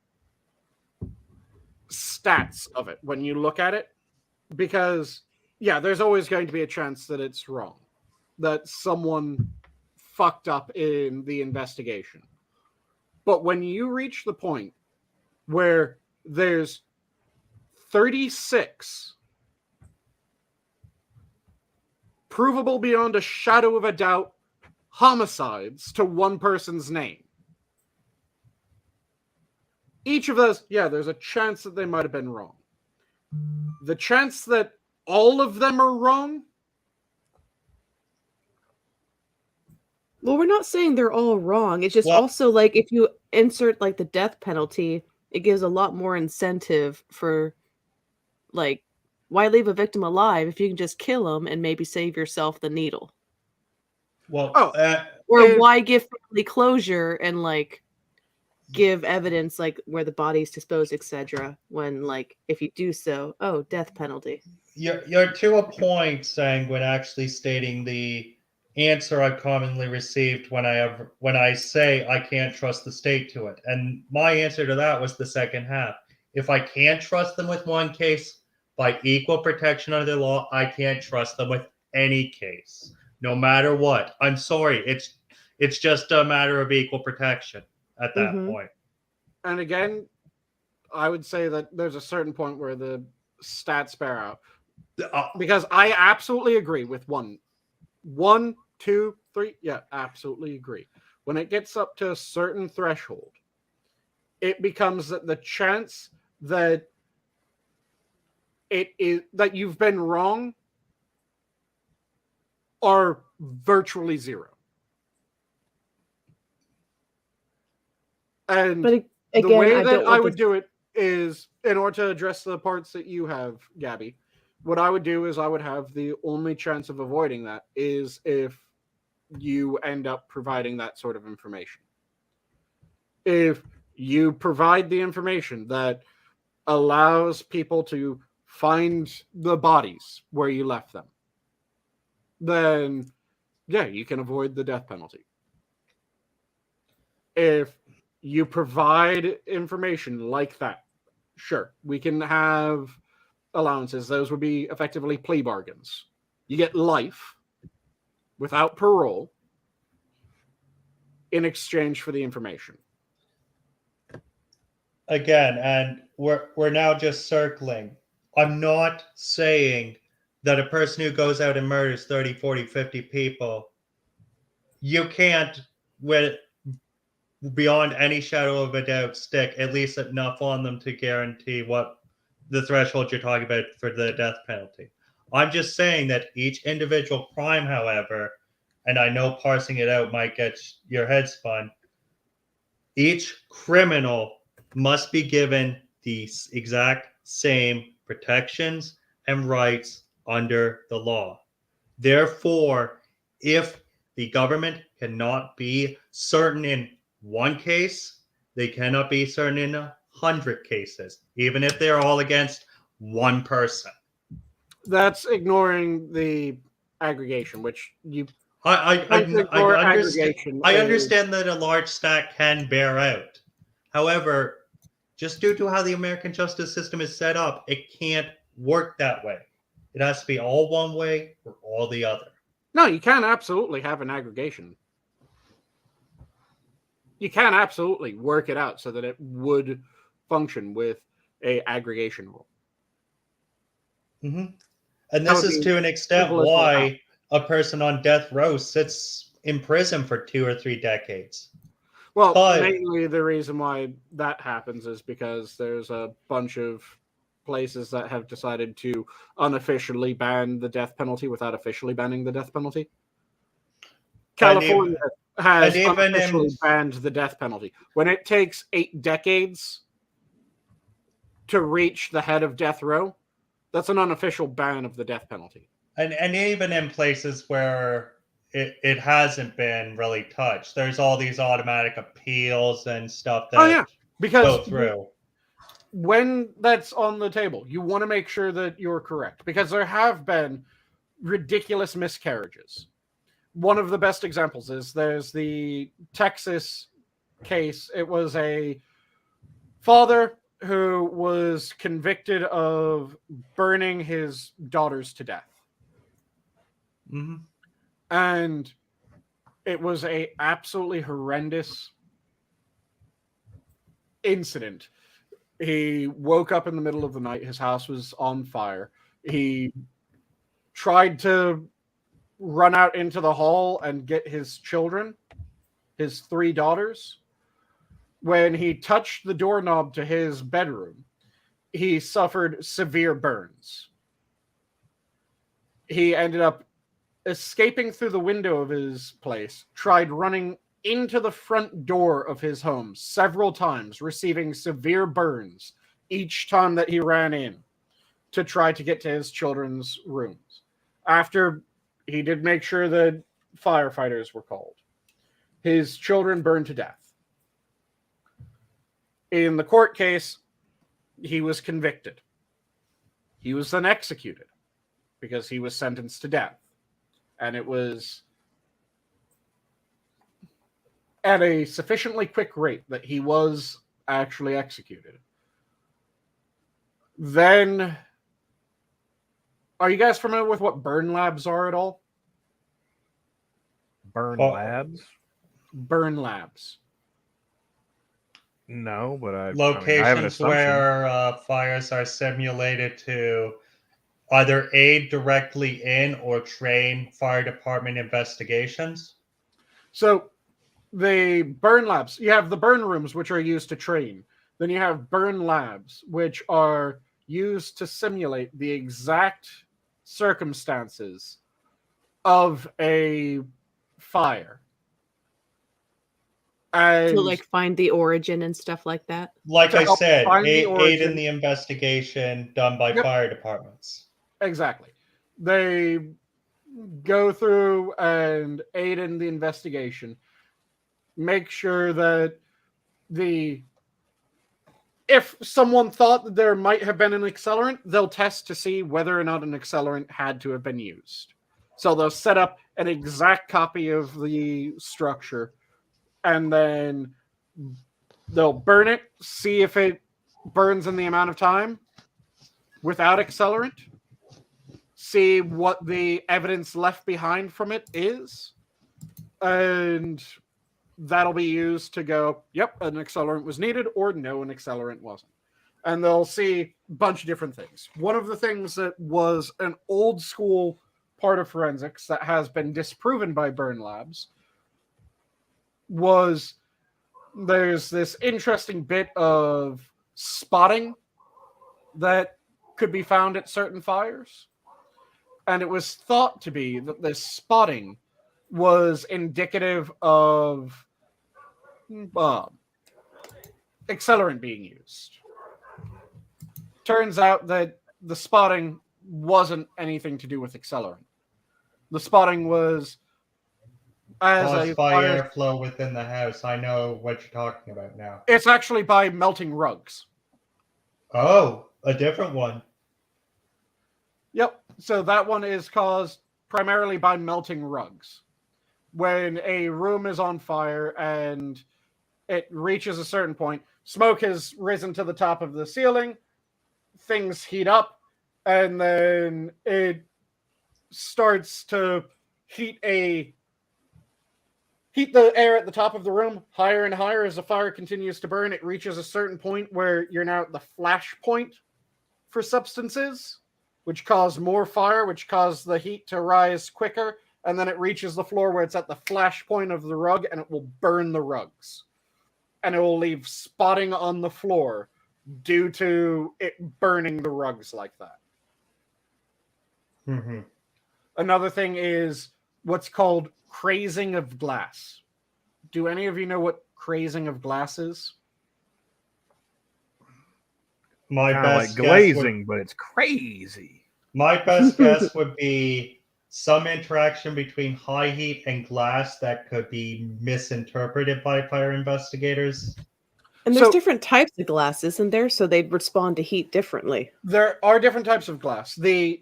stats of it when you look at it. Because, yeah, there's always going to be a chance that it's wrong. That someone fucked up in the investigation. But when you reach the point where there's 36 provable beyond a shadow of a doubt homicides to one person's name. Each of those, yeah, there's a chance that they might have been wrong. The chance that all of them are wrong? Well, we're not saying they're all wrong. It's just also like if you insert like the death penalty, it gives a lot more incentive for like, why leave a victim alive if you can just kill them and maybe save yourself the needle? Well, or why give family closure and like give evidence like where the body's disposed, etc. When like if you do so, oh, death penalty. You're to a point, Sanguine, actually stating the answer I've commonly received when I say I can't trust the state to it, and my answer to that was the second half. If I can't trust them with one case, by equal protection under the law, I can't trust them with any case, no matter what. I'm sorry, it's just a matter of equal protection at that point. And again, I would say that there's a certain point where the stats bear out. Because I absolutely agree with one, two, three. Yeah, absolutely agree. When it gets up to a certain threshold, it becomes that the chance that it is that you've been wrong are virtually zero. And but again, the way that I would do it is, in order to address the parts that you have, Gabby, what I would do is I would have the only chance of avoiding that is if you end up providing that sort of information. If you provide the information that allows people to find the bodies where you left them, then yeah, you can avoid the death penalty. If you provide information like that, sure, we can have allowances. Those would be effectively plea bargains. You get life without parole in exchange for the information. Again, and we're now just circling. I'm not saying that a person who goes out and murders 30, 40, 50 people, you can't, with beyond any shadow of a doubt, stick at least enough on them to guarantee what the threshold you're talking about for the death penalty. I'm just saying that each individual crime, however, and I know parsing it out might get your head spun, each criminal must be given the exact same protections and rights under the law. Therefore, if the government cannot be certain in one case, they cannot be certain in 100 cases, even if they're all against one person. That's ignoring the aggregation, which you I understand that a large stack can bear out. However, just due to how the American justice system is set up, it can't work that way. It has to be all one way or all the other. No, you can absolutely have an aggregation. You can absolutely work it out so that it would function with a aggregation rule. Mm-hmm. And this is to an extent why a person on death row sits in prison for 2 or 3 decades. Well, mainly the reason why that happens is because there's a bunch of places that have decided to unofficially ban the death penalty without officially banning the death penalty. California has unofficially banned the death penalty. When it takes 8 decades to reach the head of death row, that's an unofficial ban of the death penalty. And even in places where it hasn't been really touched, there's all these automatic appeals and stuff that go through. When that's on the table, you want to make sure that you're correct, because there have been ridiculous miscarriages. One of the best examples is there's the Texas case. It was a father who was convicted of burning his daughters to death. Mm-hmm. And it was a absolutely horrendous incident. He woke up in the middle of the night. His house was on fire. He tried to run out into the hall and get his children, his 3 daughters. When he touched the doorknob to his bedroom, he suffered severe burns. He ended up escaping through the window of his place, tried running into the front door of his home several times, receiving severe burns each time that he ran in to try to get to his children's rooms. After he did make sure that firefighters were called, his children burned to death. In the court case, he was convicted. He was then executed because he was sentenced to death. And it was at a sufficiently quick rate that he was actually executed. Then, are you guys familiar with what burn labs are at all? Burn labs? Burn labs. No, but I have an assumption. Where fires are simulated to either aid directly in or train fire department investigations. So the burn labs, you have the burn rooms, which are used to train. Then you have burn labs, which are used to simulate the exact circumstances of a fire. And to like find the origin and stuff like that. Like I said, aid in the investigation done by fire departments. Exactly. They go through and aid in the investigation, make sure that the if someone thought that there might have been an accelerant, they'll test to see whether or not an accelerant had to have been used. So they'll set up an exact copy of the structure, and then they'll burn it, see if it burns in the amount of time without accelerant, see what the evidence left behind from it is, and that'll be used to go, yep, an accelerant was needed, or no, an accelerant wasn't. And they'll see a bunch of different things. One of the things that was an old school part of forensics that has been disproven by burn labs was there's this interesting bit of spotting that could be found at certain fires. And it was thought to be that this spotting was indicative of accelerant being used. Turns out that the spotting wasn't anything to do with accelerant. The spotting was as a fire flow within the house. I know what you're talking about now. It's actually by melting rugs. Oh, a different one. Yep. So that one is caused primarily by melting rugs. When a room is on fire and it reaches a certain point, smoke has risen to the top of the ceiling, things heat up, and then it starts to heat the air at the top of the room higher and higher as the fire continues to burn. It reaches a certain point where you're now at the flash point for substances, which cause more fire, which cause the heat to rise quicker, and then it reaches the floor where it's at the flash point of the rug, and it will burn the rugs. And it will leave spotting on the floor due to it burning the rugs like that. Mm-hmm. Another thing is what's called crazing of glass. Do any of you know what crazing of glass is? My Kinda best like glazing, but it's crazy. My best guess would be some interaction between high heat and glass that could be misinterpreted by fire investigators. And there's different types of glass, isn't there? So they'd respond to heat differently. There are different types of glass. The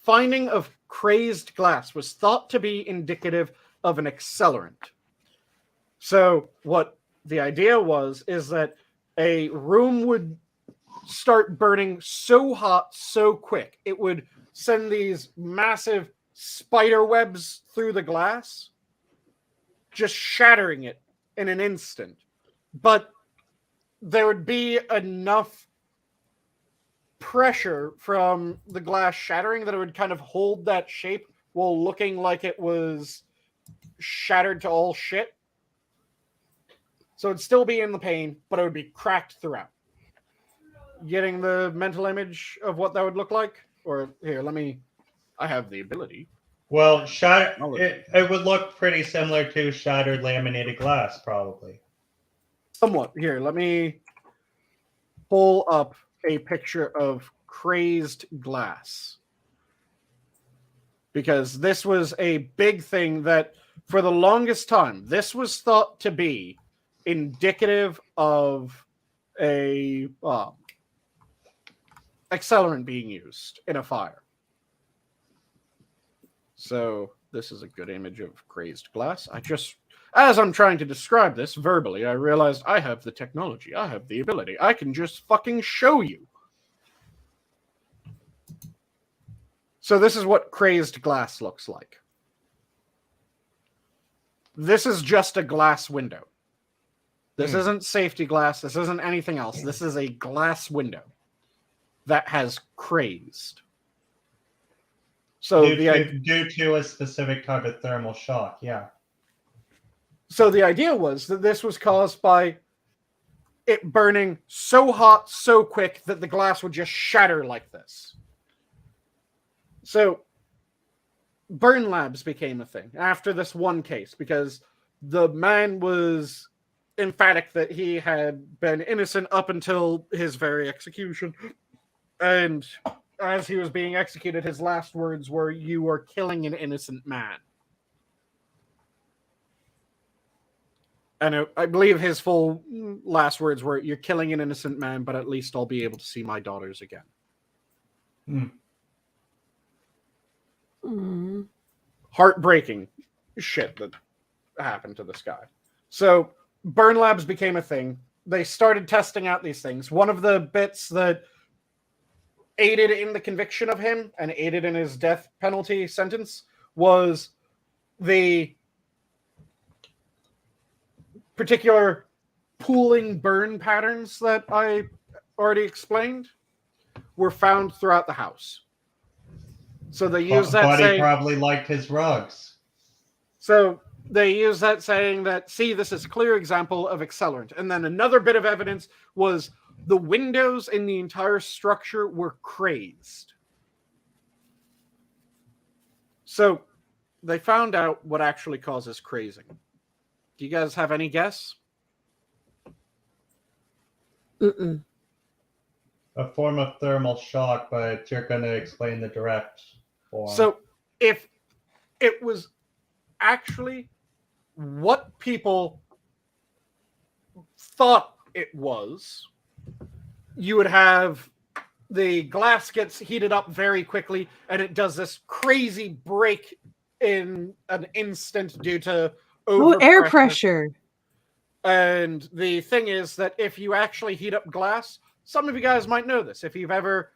finding of crazed glass was thought to be indicative of an accelerant. So what the idea was is that a room would start burning so hot, so quick, it would send these massive spider webs through the glass, just shattering it in an instant. But there would be enough pressure from the glass shattering that it would kind of hold that shape while looking like it was shattered to all shit. So it'd still be in the pane, but it would be cracked throughout. Getting the mental image of what that would look like? Or here, I have the ability. Well, it would look pretty similar to shattered laminated glass, probably. Somewhat. Here, let me pull up a picture of crazed glass. Because this was a big thing that, for the longest time, this was thought to be indicative of a accelerant being used in a fire. So this is a good image of crazed glass. As I'm trying to describe this verbally, I realized I have the technology. I have the ability. I can just fucking show you. So this is what crazed glass looks like. This is just a glass window. This isn't safety glass. This isn't anything else. This is a glass window that has crazed. So due to a specific type of thermal shock, yeah. So the idea was that this was caused by it burning so hot, so quick that the glass would just shatter like this. So burn labs became a thing after this one case because the man was emphatic that he had been innocent up until his very execution. And as he was being executed, his last words were, "You are killing an innocent man." And I believe his full last words were, "You're killing an innocent man, but at least I'll be able to see my daughters again." Heartbreaking shit that happened to this guy. So burn labs became a thing. They started testing out these things. One of the bits that aided in the conviction of him and aided in his death penalty sentence was the particular pooling burn patterns that I already explained were found throughout the house. So they use that Buddy saying, probably liked his rugs. So they use that saying that, see, this is a clear example of accelerant. And then another bit of evidence was the windows in the entire structure were crazed. So they found out what actually causes crazing. Do you guys have any guess? Mm-mm. A form of thermal shock, but you're going to explain the direct form. So if it was actually what people thought it was, you would have the glass gets heated up very quickly and it does this crazy break in an instant due to air pressure. And the thing is that if you actually heat up glass, some of you guys might know this. If you've ever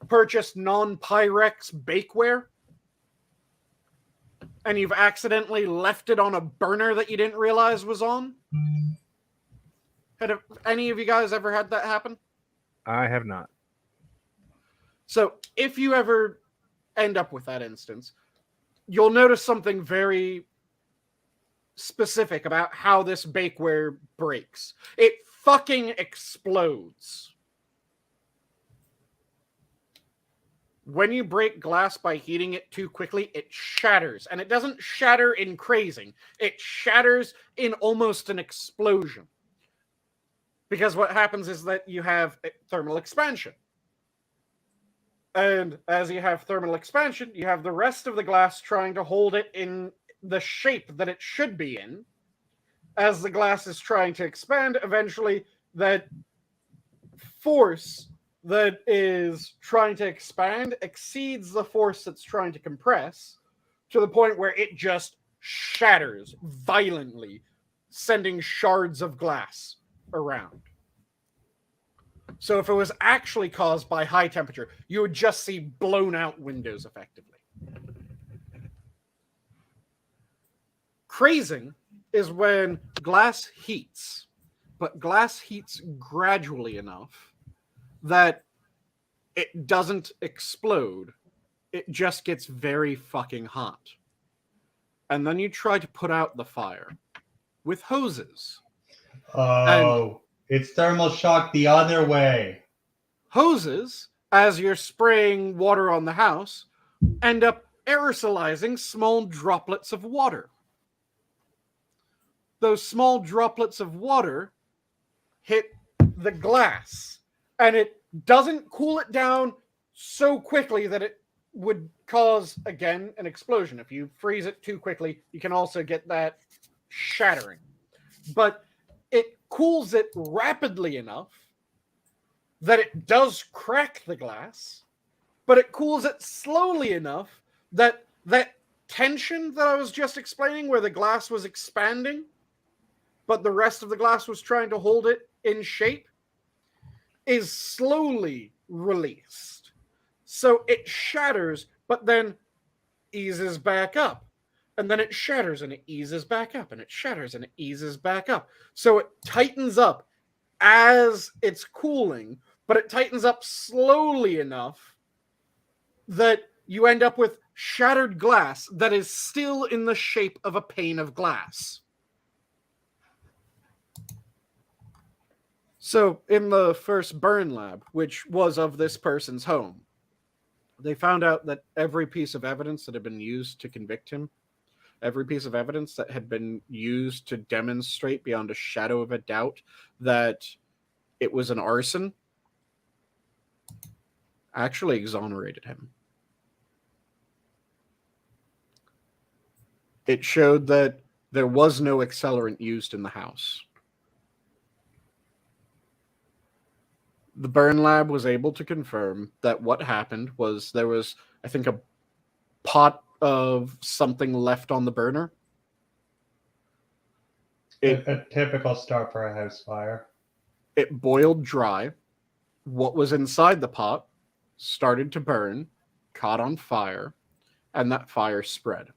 purchased non-Pyrex bakeware and you've accidentally left it on a burner that you didn't realize was on, have any of you guys ever had that happen? I have not. So if you ever end up with that instance, you'll notice something very specific about how this bakeware breaks. It fucking explodes. When you break glass by heating it too quickly, it shatters. And it doesn't shatter in crazing. It shatters in almost an explosion. Because what happens is that you have thermal expansion. And as you have thermal expansion, you have the rest of the glass trying to hold it in the shape that it should be in. As the glass is trying to expand, eventually that force that is trying to expand exceeds the force that's trying to compress to the point where it just shatters violently, sending shards of glass around. So if it was actually caused by high temperature, you would just see blown out windows effectively. Crazing is when glass heats, but glass heats gradually enough that it doesn't explode. It just gets very fucking hot. And then you try to put out the fire with hoses. Oh, it's thermal shock the other way. Hoses, as you're spraying water on the house, end up aerosolizing small droplets of water. Those small droplets of water hit the glass, and it doesn't cool it down so quickly that it would cause, again, an explosion. If you freeze it too quickly, you can also get that shattering. But it cools it rapidly enough that it does crack the glass, but it cools it slowly enough that that tension that I was just explaining, where the glass was expanding, but the rest of the glass was trying to hold it in shape, is slowly released. So it shatters, but then eases back up. And then it shatters and it eases back up, and it shatters and it eases back up. So it tightens up as it's cooling, but it tightens up slowly enough that you end up with shattered glass that is still in the shape of a pane of glass. So in the first burn lab, which was of this person's home, they found out that every piece of evidence that had been used to convict him, every piece of evidence that had been used to demonstrate beyond a shadow of a doubt that it was an arson, actually exonerated him. It showed that there was no accelerant used in the house. The burn lab was able to confirm that what happened was there was, I think, a pot of something left on the burner. A typical start for a house fire. It boiled dry. What was inside the pot started to burn, caught on fire, and that fire spread.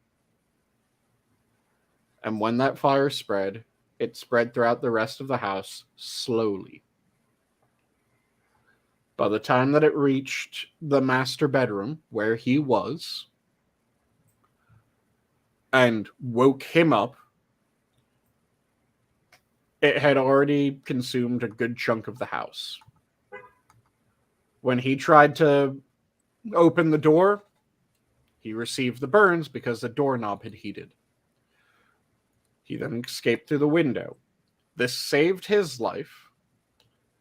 And when that fire spread, it spread throughout the rest of the house slowly. By the time that it reached the master bedroom where he was and woke him up, it had already consumed a good chunk of the house. When he tried to open the door, he received the burns because the doorknob had heated. He then escaped through the window. This saved his life,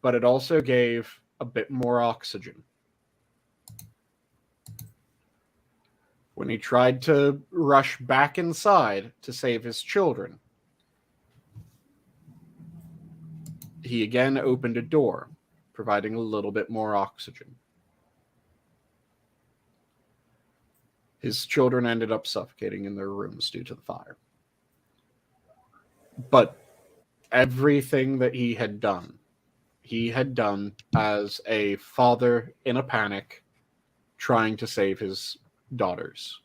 but it also gave a bit more oxygen. When he tried to rush back inside to save his children, he again opened a door, providing a little bit more oxygen. His children ended up suffocating in their rooms due to the fire. But everything that he had done as a father in a panic, trying to save his daughters.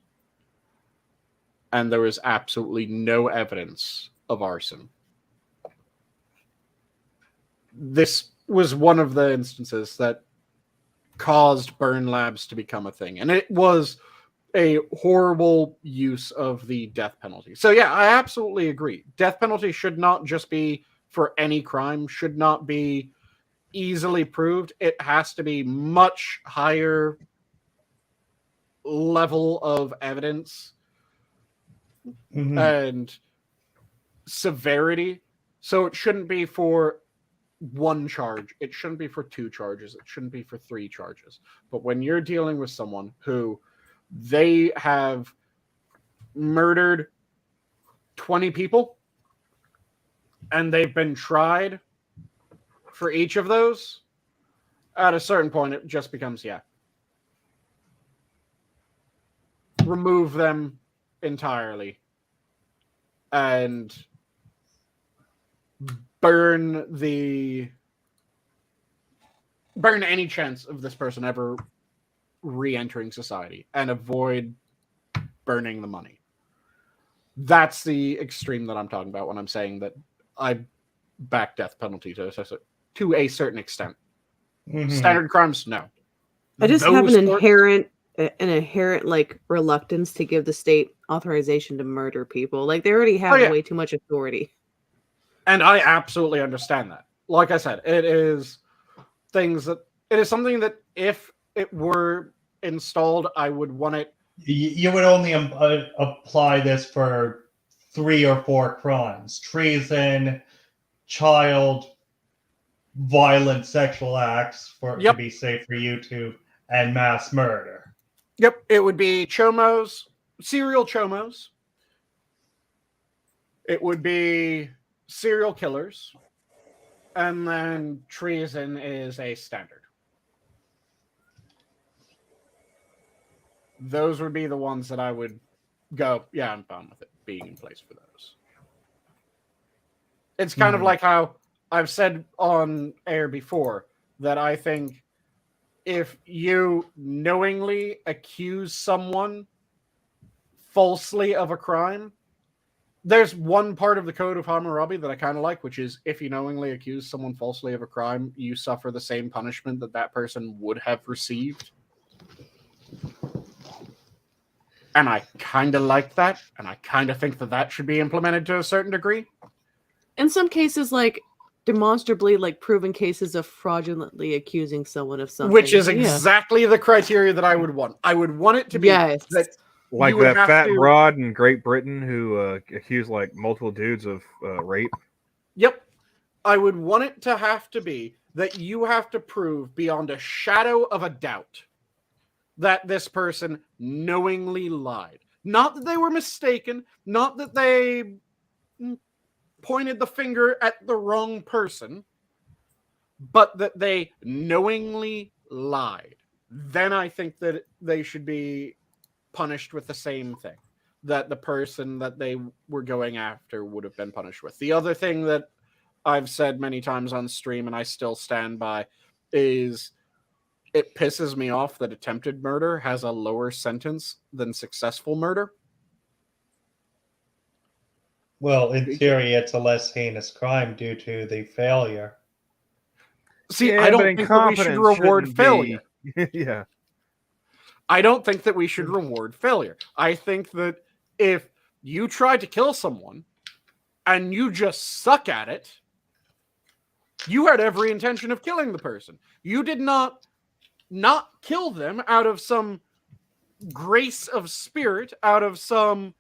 And there was absolutely no evidence of arson. This was one of the instances that caused burn labs to become a thing. And it was a horrible use of the death penalty. So yeah, I absolutely agree. Death penalty should not just be for any crime, should not be easily proved. It has to be much higher level of evidence and severity. So it shouldn't be for one charge. It shouldn't be for 2 charges. It shouldn't be for 3 charges. But when you're dealing with someone who they have murdered 20 people and they've been tried for each of those, at a certain point it just becomes, remove them entirely and burn any chance of this person ever re-entering society and avoid burning the money. That's the extreme that I'm talking about when I'm saying that I back death penalty to a certain extent. Standard crimes, no. I just have an inherent like reluctance to give the state authorization to murder people. Like they already have way too much authority. And I absolutely understand that. Like I said, it is something that if it were installed, I would want it. You would only apply this for 3 or 4 crimes: treason, child, violent sexual acts to be safe for YouTube, and mass murder. Yep, it would be chomos, serial chomos. It would be serial killers, and then treason is a standard. Those would be the ones that I would go, I'm fine with it being in place for those. It's kind of like how I've said on air before that I think if you knowingly accuse someone falsely of a crime, there's one part of the Code of Hammurabi that I kind of like, which is if you knowingly accuse someone falsely of a crime, you suffer the same punishment that person would have received. And I kind of like that, and I kind of think that should be implemented to a certain degree. In some cases, like demonstrably, like proven cases of fraudulently accusing someone of something. Which is exactly the criteria that I would want. I would want it to be that... Like that fat broad in Great Britain who accused like multiple dudes of rape. Yep. I would want it to have to be that you have to prove beyond a shadow of a doubt that this person knowingly lied. Not that they were mistaken, not that they pointed the finger at the wrong person, but that they knowingly lied, then I think that they should be punished with the same thing that the person that they were going after would have been punished with. The other thing that I've said many times on stream, and I still stand by, is it pisses me off that attempted murder has a lower sentence than successful murder. Well, in theory, it's a less heinous crime due to the failure. See, Yeah, I but don't think that we should incompetence reward shouldn't failure. be- yeah. I don't think that we should reward failure. I think that if you tried to kill someone and you just suck at it, you had every intention of killing the person. You did not kill them out of some grace of spirit, out of some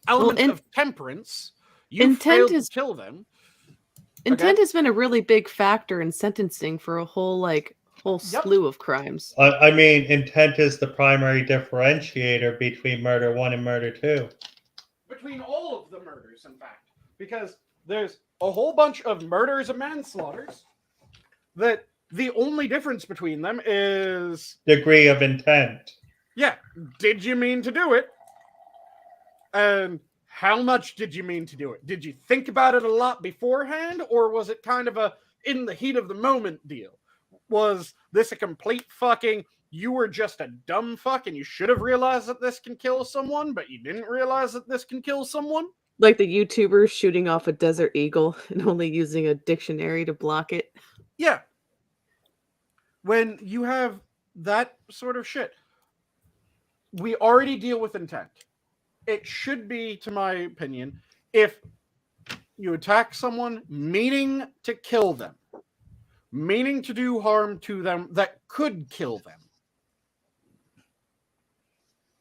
element of temperance. You failed to kill them. Intent has been a really big factor in sentencing for a whole slew of crimes. I mean, intent is the primary differentiator between murder 1 and murder 2. Between all of the murders, in fact. Because there's a whole bunch of murders and manslaughters that the only difference between them is degree of intent. Yeah. Did you mean to do it? And how much did you mean to do it? Did you think about it a lot beforehand, or was it kind of a in the heat of the moment deal? Was this a complete fucking, you were just a dumb fuck and you should have realized that this can kill someone, but you didn't realize that this can kill someone? Like the YouTuber shooting off a desert eagle and only using a dictionary to block it. Yeah. When you have that sort of shit, we already deal with intent. It should be, to my opinion, if you attack someone meaning to kill them, meaning to do harm to them that could kill them,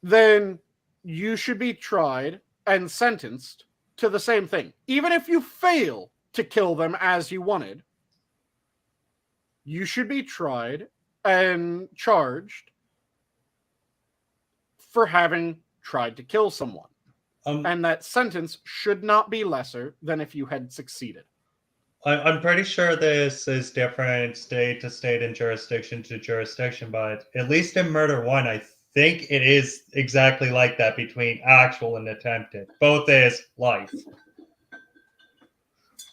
then you should be tried and sentenced to the same thing. Even if you fail to kill them as you wanted, you should be tried and charged for having tried to kill someone. And that sentence should not be lesser than if you had succeeded. I'm pretty sure this is different state to state and jurisdiction to jurisdiction, but at least in murder 1, I think it is exactly like that between actual and attempted. Both is life.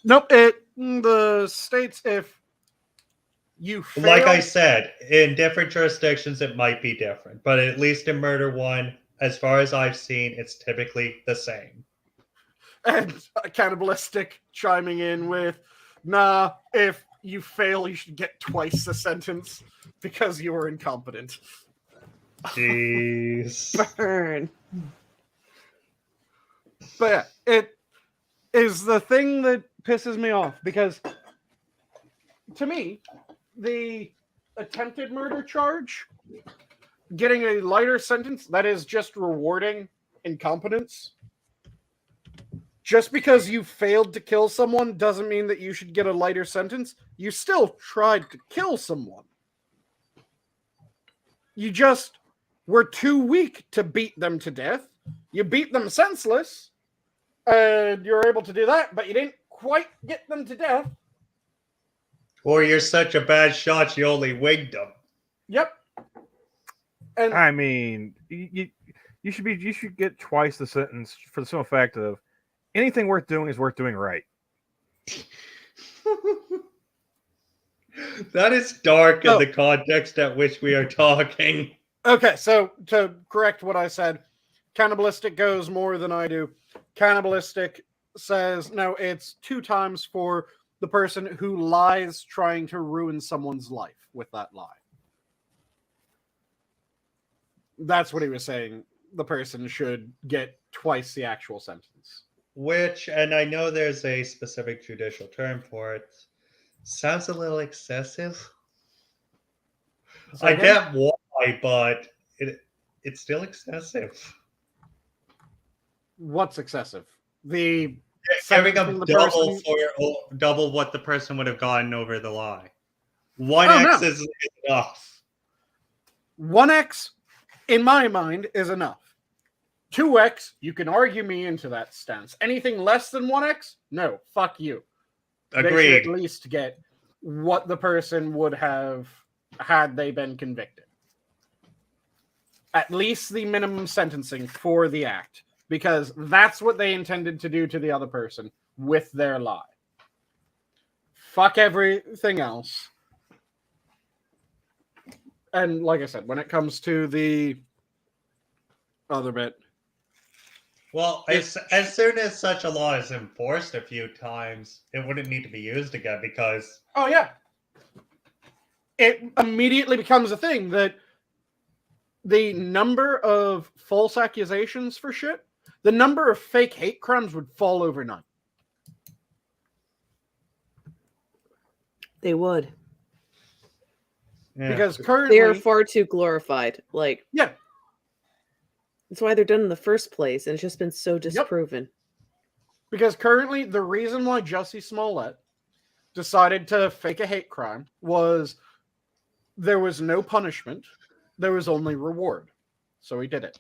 Nope, the states, if you fail, like I said, in different jurisdictions it might be different, but at least in murder 1, as far as I've seen, it's typically the same. And Cannibalistic chiming in with, nah, if you fail, you should get twice the sentence because you were incompetent. Jeez. Burn. But yeah, it is the thing that pisses me off because, to me, the attempted murder charge, getting a lighter sentence, that is just rewarding incompetence. Just because you failed to kill someone doesn't mean that you should get a lighter sentence. You still tried to kill someone. You just were too weak to beat them to death. You beat them senseless, and you're able to do that, but you didn't quite get them to death. Or you're such a bad shot, you only winged them. Yep. And I mean, you should get twice the sentence for the simple fact of anything worth doing is worth doing right. That is dark in the context at which we are talking. Okay, so to correct what I said, Cannibalistic goes more than I do. Cannibalistic says, no, it's 2 times for the person who lies trying to ruin someone's life with that lie. That's what he was saying. The person should get twice the actual sentence. Which, and I know there's a specific judicial term for it, sounds a little excessive. I get why, but it's still excessive. What's excessive? The giving them double what the person would have gotten over the lie. 1x is enough. 1x, in my mind, is enough. 2x, you can argue me into that stance. Anything less than 1x, no, fuck you. They should Agreed. at least get what the person would have had they been convicted. At least the minimum sentencing for the act, because that's what they intended to do to the other person with their lie. Fuck everything else. And like I said, when it comes to the other bit, Well, as soon as such a law is enforced a few times, it wouldn't need to be used again because... oh yeah, it immediately becomes a thing that the number of false accusations for shit, the number of fake hate crimes would fall overnight. They would. Yeah. Because currently... They are far too glorified. Like, yeah. That's why they're done in the first place, and it's just been so disproven. Yep. Because currently, the reason why Jussie Smollett decided to fake a hate crime was there was no punishment, there was only reward. So he did it.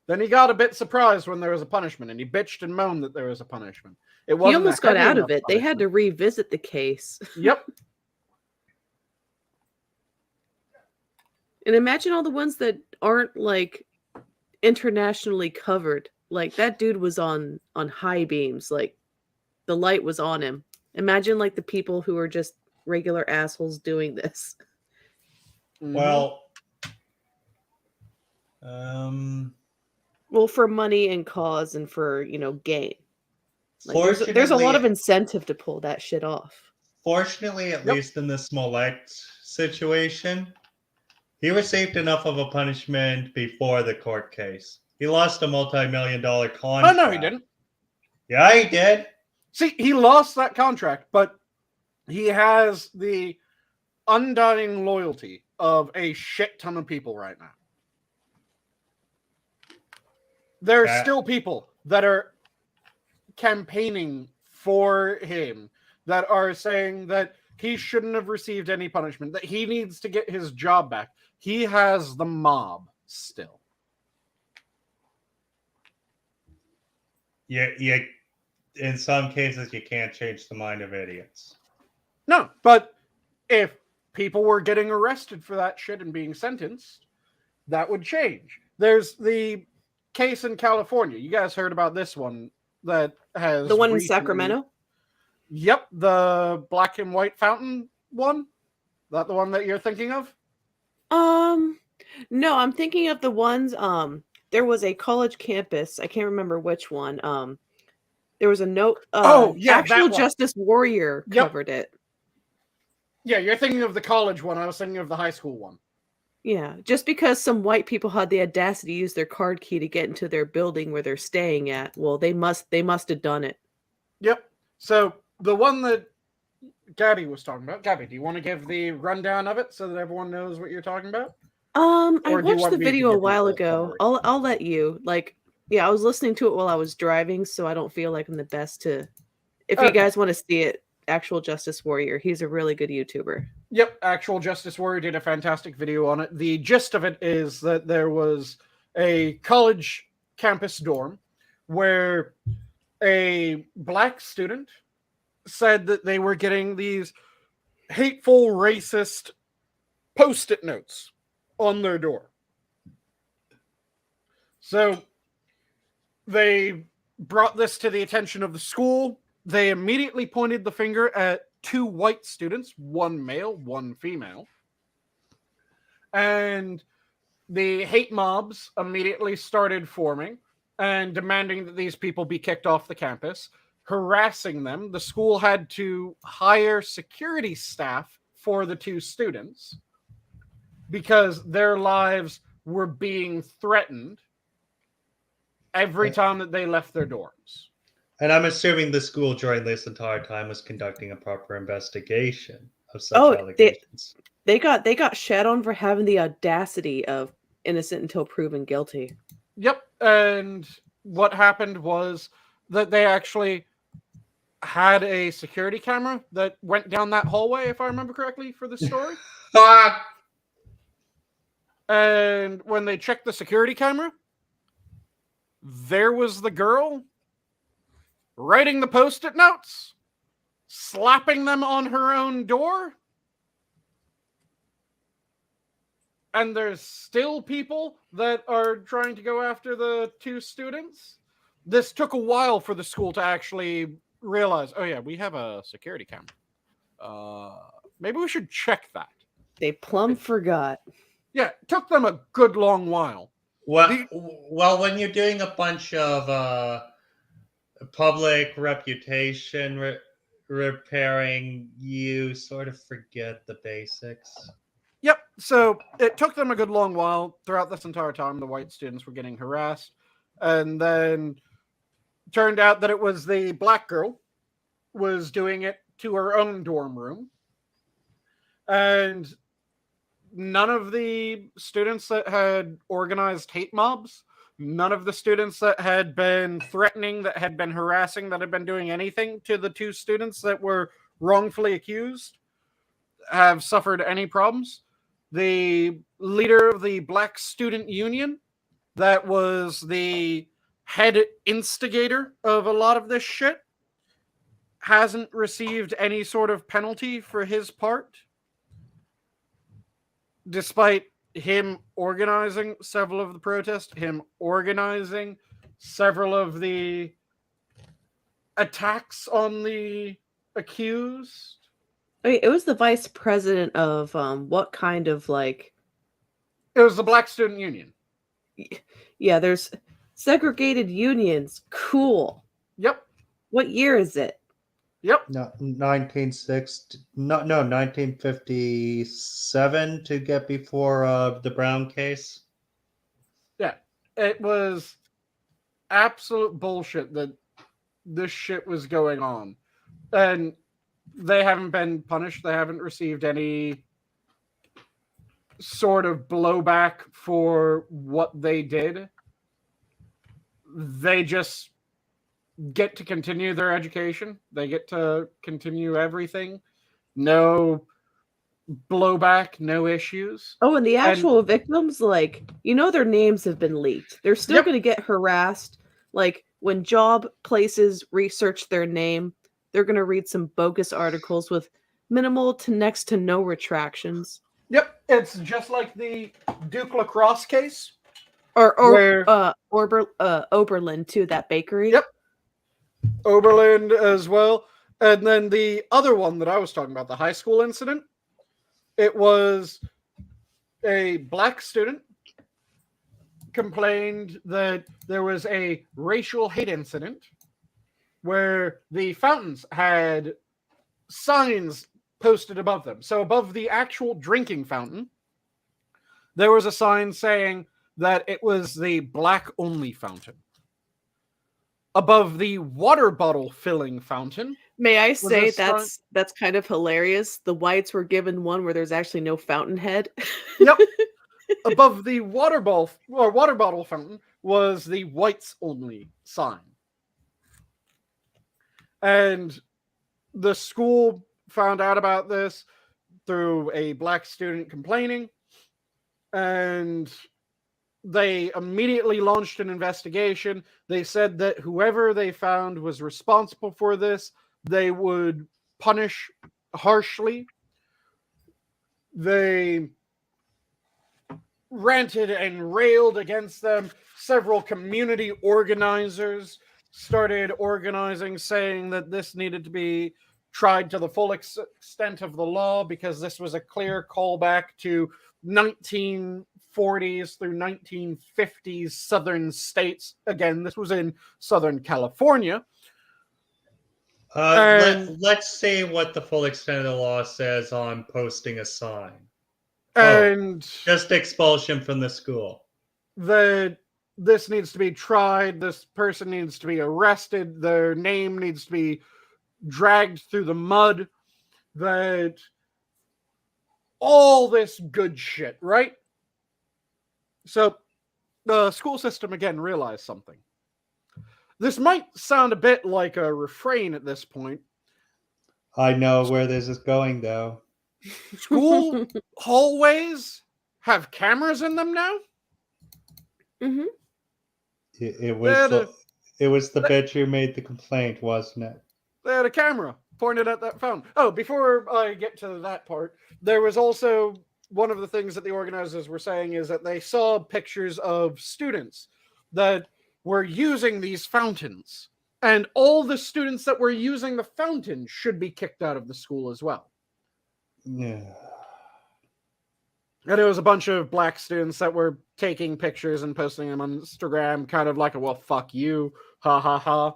Then he got a bit surprised when there was a punishment, and he bitched and moaned that there was a punishment. It wasn't. He almost got out of it. They had to revisit the case. Yep. And imagine all the ones that aren't, like, internationally covered. Like, that dude was on high beams. Like, the light was on him. Imagine, like, the people who are just regular assholes doing this. Well, well, for money and cause and for, you know, gain. Like, there's a lot of incentive to pull that shit off. Fortunately, at least in the Smollett situation, he received enough of a punishment before the court case. He lost a multi-million-dollar contract. Oh, no, he didn't. Yeah, he did. See, he lost that contract, but he has the undying loyalty of a shit ton of people right now. There are still people that are campaigning for him, that are saying that he shouldn't have received any punishment, that he needs to get his job back. He has the mob still. Yeah, in some cases, you can't change the mind of idiots. No, but if people were getting arrested for that shit and being sentenced, that would change. There's the case in California. You guys heard about this one that has... the one in Sacramento? Yep, the black and white fountain one. Is that the one that you're thinking of? No, I'm thinking of the ones, there was a college campus, I can't remember which one. There was a note, Actual Justice Warrior covered it. Yeah, you're thinking of the college one. I was thinking of the high school one. Yeah, just because some white people had the audacity to use their card key to get into their building where they're staying at, well, they must have done it. Yep. So the one that Gabby was talking about. Gabby, do you want to give the rundown of it so that everyone knows what you're talking about? I watched the video a while ago. I'll let you. Like, yeah, I was listening to it while I was driving, so I don't feel like I'm the best to... If you guys want to see it, Actual Justice Warrior, he's a really good YouTuber. Yep, Actual Justice Warrior did a fantastic video on it. The gist of it is that there was a college campus dorm where a black student said that they were getting these hateful, racist Post-it notes on their door. So they brought this to the attention of the school. They immediately pointed the finger at 2 white students, 1 male, 1 female. And the hate mobs immediately started forming and demanding that these people be kicked off the campus, harassing them. The school had to hire security staff for the 2 students because their lives were being threatened every time that they left their dorms. And I'm assuming the school during this entire time was conducting a proper investigation of such allegations. They got shat on for having the audacity of innocent until proven guilty. Yep, and what happened was that they actually had a security camera that went down that hallway, if I remember correctly, for the story. And when they checked the security camera, there was the girl writing the post-it notes, slapping them on her own door. And there's still people that are trying to go after the 2 students. This took a while for the school to actually realize, oh yeah, we have a security camera. Maybe we should check that. They plumb forgot. Yeah, it took them a good long while. Well, when you're doing a bunch of public reputation repairing, you sort of forget the basics. Yep, so it took them a good long while. Throughout this entire time, the white students were getting harassed. And then turned out that it was the black girl was doing it to her own dorm room. And none of the students that had organized hate mobs, none of the students that had been threatening, that had been harassing, that had been doing anything to the 2 students that were wrongfully accused have suffered any problems. The leader of the Black Student Union, that was the head instigator of a lot of this shit, hasn't received any sort of penalty for his part, despite him organizing several of the protests, him organizing several of the attacks on the accused. It was the vice president of what kind of like? It was the Black Student Union. Yeah, there's segregated unions. Cool. Yep. What year is it? Yep. No, 1957 to get before the Brown case. Yeah, it was absolute bullshit that this shit was going on. And they haven't been punished. They haven't received any sort of blowback for what they did. They just get to continue their education. They get to continue everything. No blowback, no issues. Oh, and the actual victims, like, their names have been leaked. They're still going to get harassed. Like, when job places research their name, they're going to read some bogus articles with minimal to next to no retractions. Yep, it's just like the Duke Lacrosse case. Or Oberlin, too, that bakery. Yep. Oberlin as well. And then the other one that I was talking about, the high school incident, it was a black student complained that there was a racial hate incident where the fountains had signs posted above them. So above the actual drinking fountain, there was a sign saying that it was the black-only fountain. Above the water bottle filling fountain, may I say that's kind of hilarious. The whites were given one where there's actually no fountainhead. Yep. Above the water bottle fountain was the whites only sign. And the school found out about this through a black student complaining, and they immediately launched an investigation. They said that whoever they found was responsible for this, they would punish harshly. They ranted and railed against them. Several community organizers started organizing, saying that this needed to be tried to the full extent of the law because this was a clear callback to 1940s through 1950s southern states. Again, this was in Southern California. Let's see what the full extent of the law says on posting a sign. And just expulsion from the school. This needs to be tried. This person needs to be arrested. Their name needs to be dragged through the mud. That all this good shit, right? So the school system again realized something. This might sound a bit like a refrain at this point. I know where this is going, though. School hallways have cameras in them now? Mm-hmm. It was the bitch who made the complaint, wasn't it? They had a camera pointed at that fountain. Oh, before I get to that part, there was also one of the things that the organizers were saying is that they saw pictures of students that were using these fountains. And all the students that were using the fountain should be kicked out of the school as well. Yeah. And it was a bunch of black students that were taking pictures and posting them on Instagram, kind of like a, well, fuck you, ha ha ha.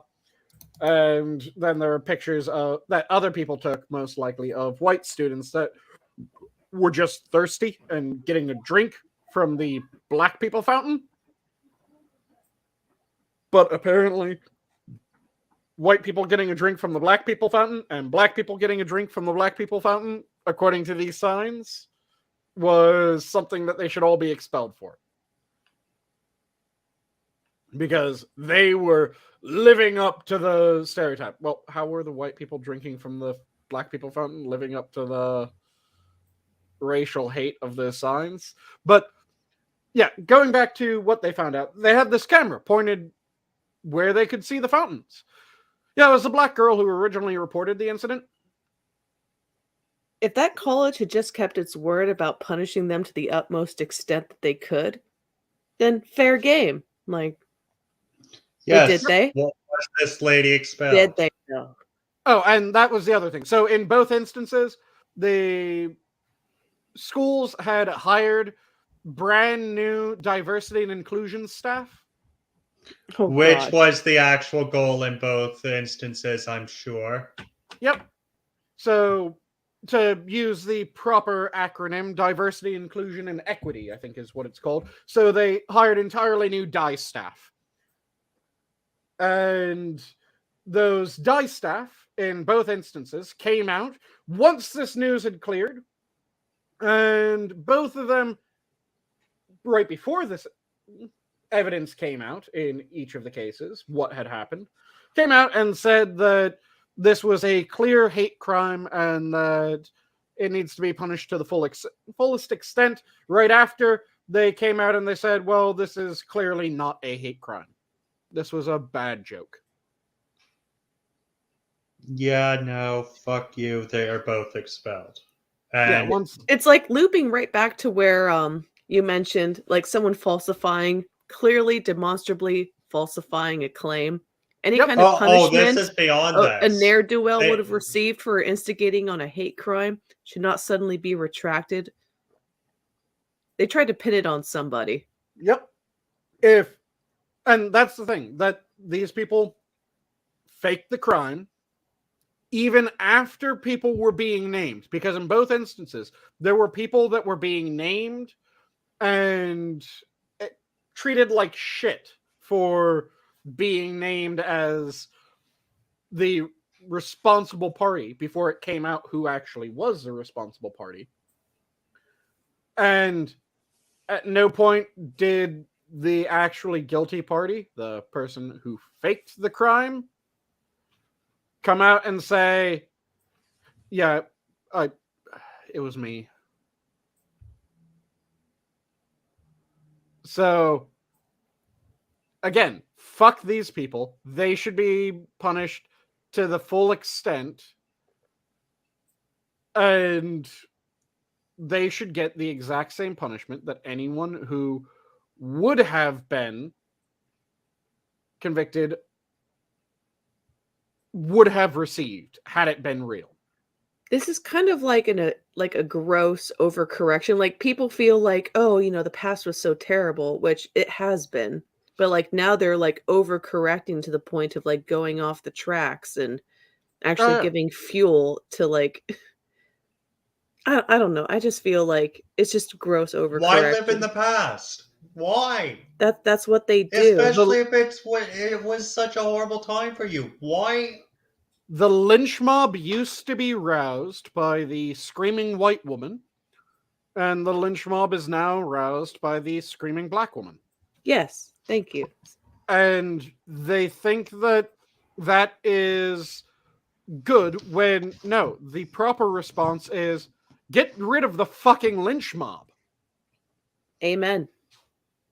And then there are pictures that other people took, most likely, of white students that were just thirsty and getting a drink from the black people fountain. But apparently, white people getting a drink from the black people fountain and black people getting a drink from the black people fountain, according to these signs, was something that they should all be expelled for. Because they were living up to the stereotype. Well, how were the white people drinking from the black people fountain? Living up to the racial hate of the signs. But yeah, going back to what they found out, they had this camera pointed where they could see the fountains. Yeah, it was the black girl who originally reported the incident. If that college had just kept its word about punishing them to the utmost extent that they could, then fair game. Like, Yes. did they? What was this lady expelled? Did they? No. Oh, and that was the other thing. So in both instances, the schools had hired brand new diversity and inclusion staff. Oh, Which God. was the actual goal in both instances, I'm sure. Yep. So to use the proper acronym, diversity, inclusion, and equity, I think is what it's called. So they hired entirely new DIE staff. And those DIE staff, in both instances, came out once this news had cleared. And both of them, right before this evidence came out in each of the cases, what had happened, came out and said that this was a clear hate crime and that it needs to be punished to the fullest extent. Right after, they came out and they said, well, this is clearly not a hate crime. This was a bad joke. Yeah, no, fuck you. They are both expelled. And It's like looping right back to where you mentioned like someone falsifying, clearly demonstrably falsifying a claim. Any kind of punishment this is beyond a this. ne'er-do-well would have received for instigating on a hate crime should not suddenly be retracted. They tried to pin it on somebody. Yep. And that's the thing, that these people faked the crime even after people were being named. Because in both instances, there were people that were being named and treated like shit for being named as the responsible party before it came out who actually was the responsible party. And at no point did the actually guilty party, the person who faked the crime, come out and say, yeah, it was me. So, again, fuck these people. They should be punished to the full extent. And they should get the exact same punishment that anyone who would have been convicted would have received had it been real. This is kind of like a gross overcorrection. Like people feel like, oh, you know, the past was so terrible, which it has been. But like now they're like overcorrecting to the point of like going off the tracks and actually giving fuel to like I don't know. I just feel like it's just gross overcorrection. Why live in the past? Why? That's what they do. Especially if it was such a horrible time for you. Why? The lynch mob used to be roused by the screaming white woman, and the lynch mob is now roused by the screaming black woman. Yes, thank you. And they think that that is good when, no, the proper response is get rid of the fucking lynch mob. Amen.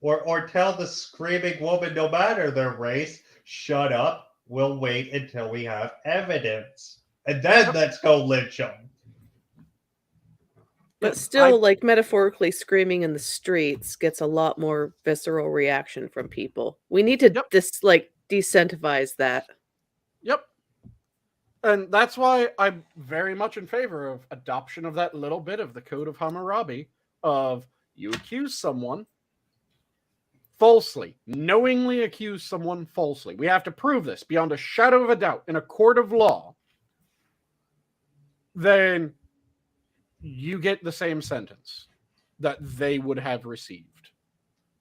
Or tell the screaming woman, no matter their race, shut up. We'll wait until we have evidence. And then let's go lynch them. But still, like, metaphorically screaming in the streets gets a lot more visceral reaction from people. We need to desensitize that. Yep. And that's why I'm very much in favor of adoption of that little bit of the Code of Hammurabi of you accuse someone falsely, knowingly accuse someone falsely. We have to prove this beyond a shadow of a doubt in a court of law. Then you get the same sentence that they would have received.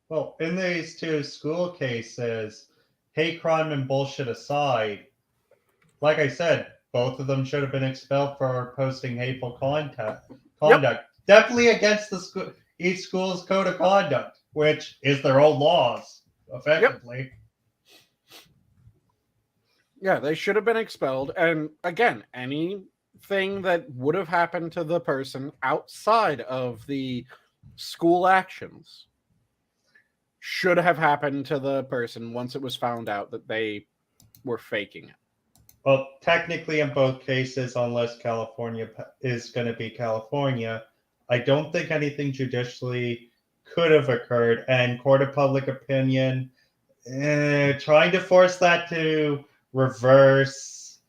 Well, in these two school cases, hate crime and bullshit aside, like I said, both of them should have been expelled for posting hateful conduct. Yep. Definitely against the each school's code of conduct, which is their own laws, effectively. Yeah, they should have been expelled. And again, anything that would have happened to the person outside of the school actions should have happened to the person once it was found out that they were faking it. Well, technically in both cases, unless California is going to be California, I don't think anything judicially could have occurred. And court of public opinion, trying to force that to reverse.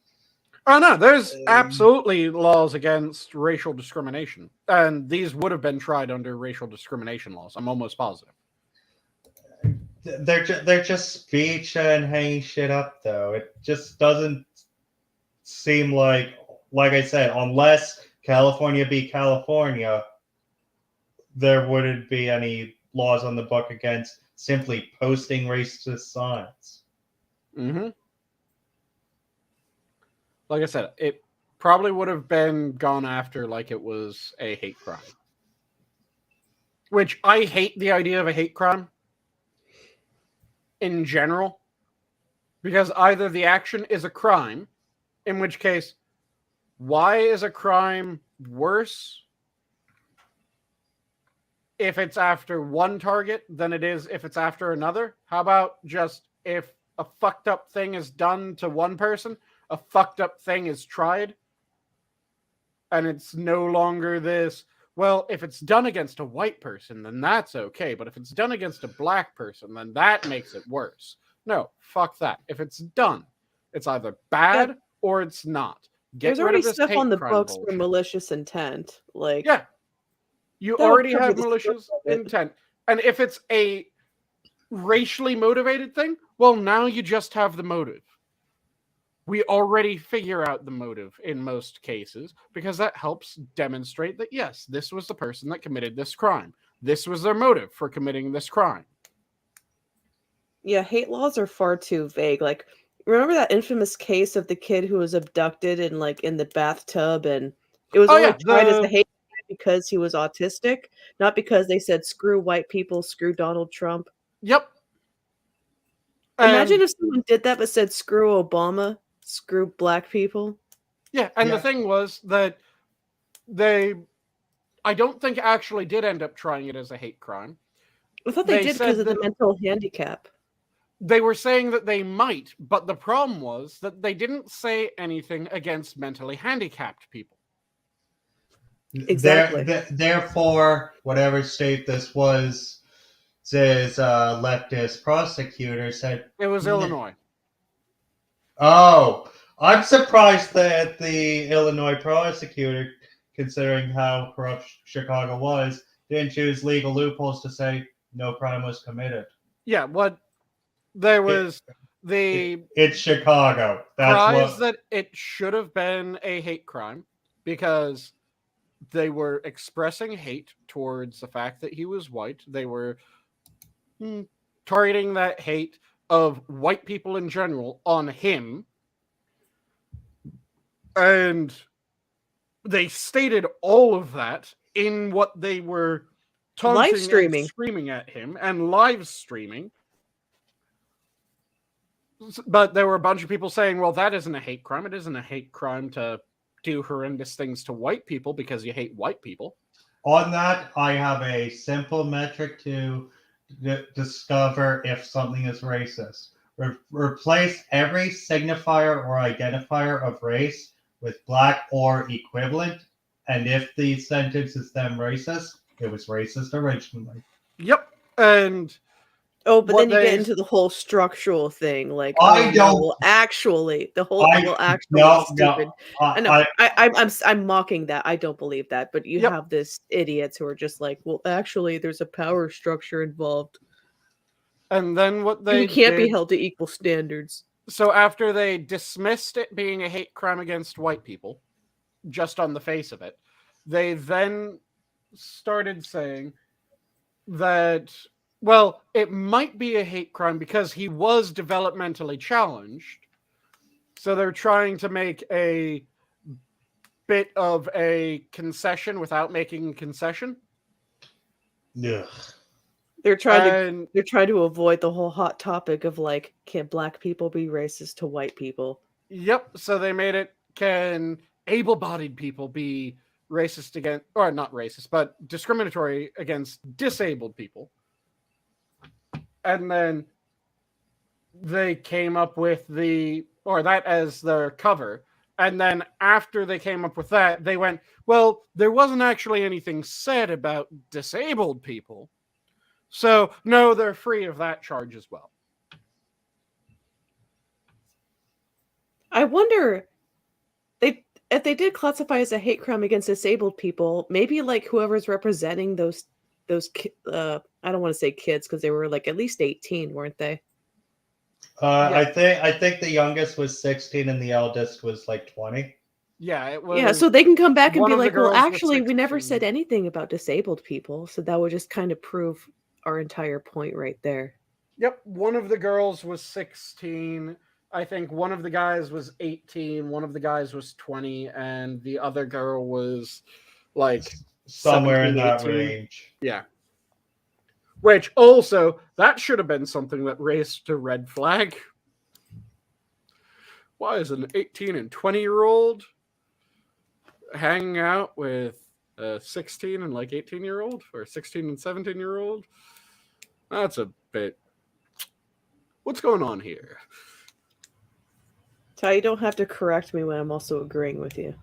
Oh, no, there's absolutely laws against racial discrimination. And these would have been tried under racial discrimination laws. I'm almost positive. They're just speech and hanging shit up, though. It just doesn't seem like I said, unless California be California, there wouldn't be any laws on the book against simply posting racist signs. Mm-hmm. Like I said, it probably would have been gone after like it was a hate crime. Which I hate the idea of a hate crime in general. Because either the action is a crime, in which case, why is a crime worse if it's after one target than it is if it's after another? How about just if a fucked up thing is done to one person, a fucked up thing is tried, and it's no longer this, well, if it's done against a white person, then that's okay, but if it's done against a black person, then that makes it worse. No, fuck that. If it's done, it's either bad or it's not. There's already stuff on the books for malicious intent. Like, yeah, you already have malicious intent. And if it's a racially motivated thing, well, now you just have the motive. We already figure out the motive in most cases because that helps demonstrate that, yes, this was the person that committed this crime. This was their motive for committing this crime. Yeah, hate laws are far too vague. Like, remember that infamous case of the kid who was abducted and like in the bathtub, and it was only tried as a hate crime because he was autistic, not because they said screw white people, screw Donald Trump. Yep. Imagine if someone did that but said screw Obama, screw black people. Yeah, and the thing was that I don't think actually did end up trying it as a hate crime. I thought they did because of the mental handicap. They were saying that they might, but the problem was that they didn't say anything against mentally handicapped people. Exactly. Therefore, whatever state this was, his leftist prosecutor said... It was Illinois. Oh, I'm surprised that the Illinois prosecutor, considering how corrupt Chicago was, didn't choose legal loopholes to say no crime was committed. Yeah, what... There was it's Chicago. That's that it should have been a hate crime because they were expressing hate towards the fact that he was white. They were targeting that hate of white people in general on him. And they stated all of that in what they were taunting and screaming at him and live streaming. But there were a bunch of people saying, well, that isn't a hate crime. It isn't a hate crime to do horrendous things to white people because you hate white people. On that, I have a simple metric to discover if something is racist. Replace every signifier or identifier of race with black or equivalent, and if the sentence is then racist, it was racist originally. Yep. And Oh, but what then you get they- into the whole structural thing, like I oh, no, don't- well, actually, the whole I- well, actually, no, is stupid. I know. I, I'm mocking that. I don't believe that, but you Yep. have this idiots who are just like, well, actually, there's a power structure involved. And then what they You can't be did- held to equal standards. So after they dismissed it being a hate crime against white people, just on the face of it, they then started saying that, well, it might be a hate crime because he was developmentally challenged. So they're trying to make a bit of a concession without making a concession. ugh. They're trying to And they're trying to avoid the whole hot topic of like, can black people be racist to white people? yep, so they made it, can able-bodied people be racist against, or not racist, but discriminatory against disabled people? And then they came up with that as their cover. And then after they came up with that, they went, well, there wasn't actually anything said about disabled people. So, no, they're free of that charge as well. I wonder if they did classify as a hate crime against disabled people, maybe like whoever's representing those I don't want to say kids because they were like at least 18, weren't they? I think the youngest was 16 and the eldest was like 20. Yeah, it was. Yeah, so they can come back and one be of the like, well, girls was actually, we never 16. said anything about disabled people. So that would just kind of prove our entire point right there. Yep, one of the girls was 16. I think one of the guys was 18, one of the guys was 20, and the other girl was like Somewhere in 17, that 18. range. Yeah. Which also, that should have been something that raised a red flag. Why is an 18 and 20-year-old hanging out with a 16 and like 18-year-old or 16 and 17-year-old? That's a bit... What's going on here? Ty, you don't have to correct me when I'm also agreeing with you.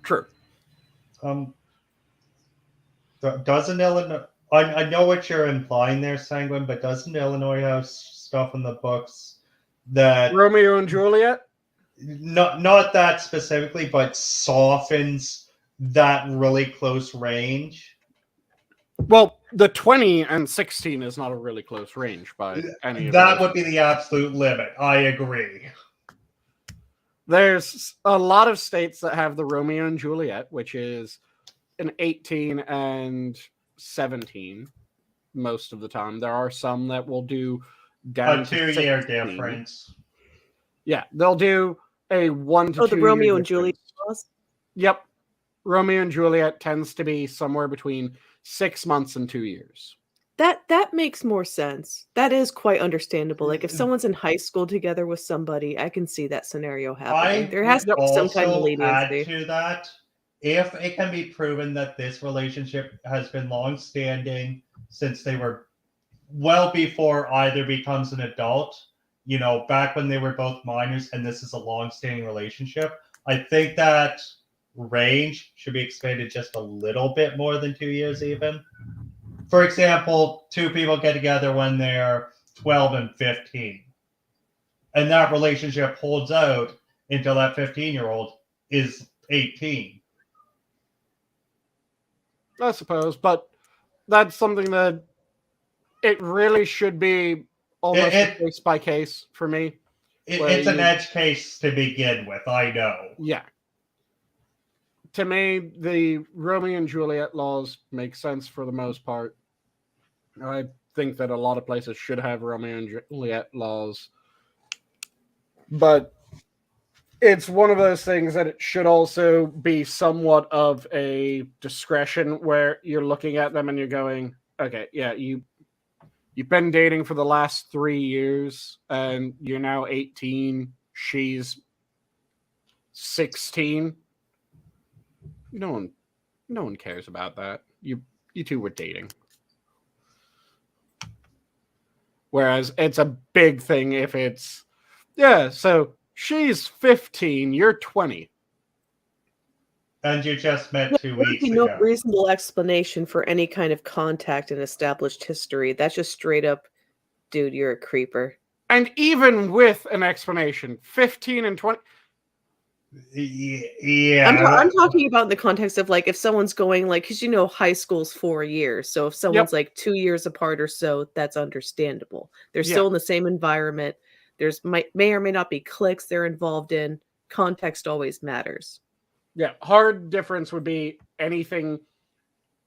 True. Doesn't Illinois? I know what you're implying there, Sanguine, but doesn't Illinois have stuff in the books that Romeo and Juliet? not that specifically, but softens that really close range? Well, the 20 and 16 is not a really close range by any of That those. would be the absolute limit. I agree. There's a lot of states that have the Romeo and Juliet, which is an 18 and 17 most of the time. There are some that will do down A to 2-year 16. difference. Yeah, they'll do a 1 to 2 Oh, the year Romeo and difference. Juliet laws? Yep. Romeo and Juliet tends to be somewhere between 6 months and 2 years. That makes more sense. That is quite understandable. Like if someone's in high school together with somebody, I can see that scenario happening. There has to be some kind of also add leniency. to that, if it can be proven that this relationship has been long-standing since they were well before either becomes an adult, back when they were both minors, and this is a long-standing relationship, I think that range should be expanded just a little bit more than 2 years even. For example, two people get together when they're 12 and 15. And that relationship holds out until that 15-year-old is 18. I suppose, but that's something that it really should be almost case by case for me. It's an edge case to begin with, I know. Yeah. To me, the Romeo and Juliet laws make sense for the most part. I think that a lot of places should have Romeo and Juliet laws. But it's one of those things that it should also be somewhat of a discretion where you're looking at them and you're going, okay, yeah, you've been dating for the last 3 years and you're now 18. She's 16. No one cares about that. You two were dating. Whereas it's a big thing if it's, yeah, so she's 15, you're 20. And you just met 2 There would weeks be no ago. reasonable explanation for any kind of contact in established history. That's just straight up, dude, you're a creeper. And even with an explanation, 15 and 20. Yeah. I'm talking about in the context of like if someone's going like, because high school's 4 years. So if someone's like 2 years apart or so, that's understandable. They're still in the same environment. There's may or may not be cliques they're involved in. Context always matters. Yeah, hard difference would be anything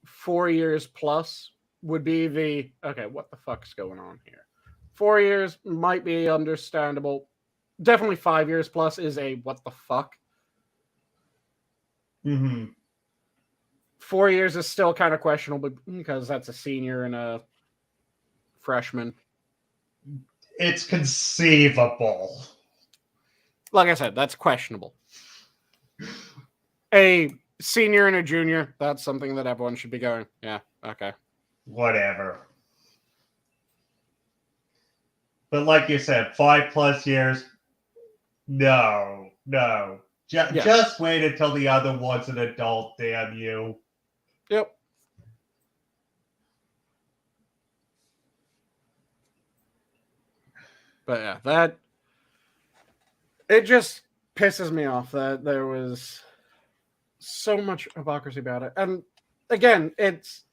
4 years plus would be the, okay, what the fuck's going on here? 4 years might be understandable. Definitely 5 years plus is a what the fuck. Mm-hmm. 4 years is still kind of questionable because that's a senior and a freshman. It's conceivable. Like I said, that's questionable. A senior and a junior, that's something that everyone should be going, yeah, okay. Whatever. But like you said, 5+ years, no. Just wait until the other one's an adult, damn you. Yep. But yeah, it just pisses me off that there was so much hypocrisy about it. And again, it's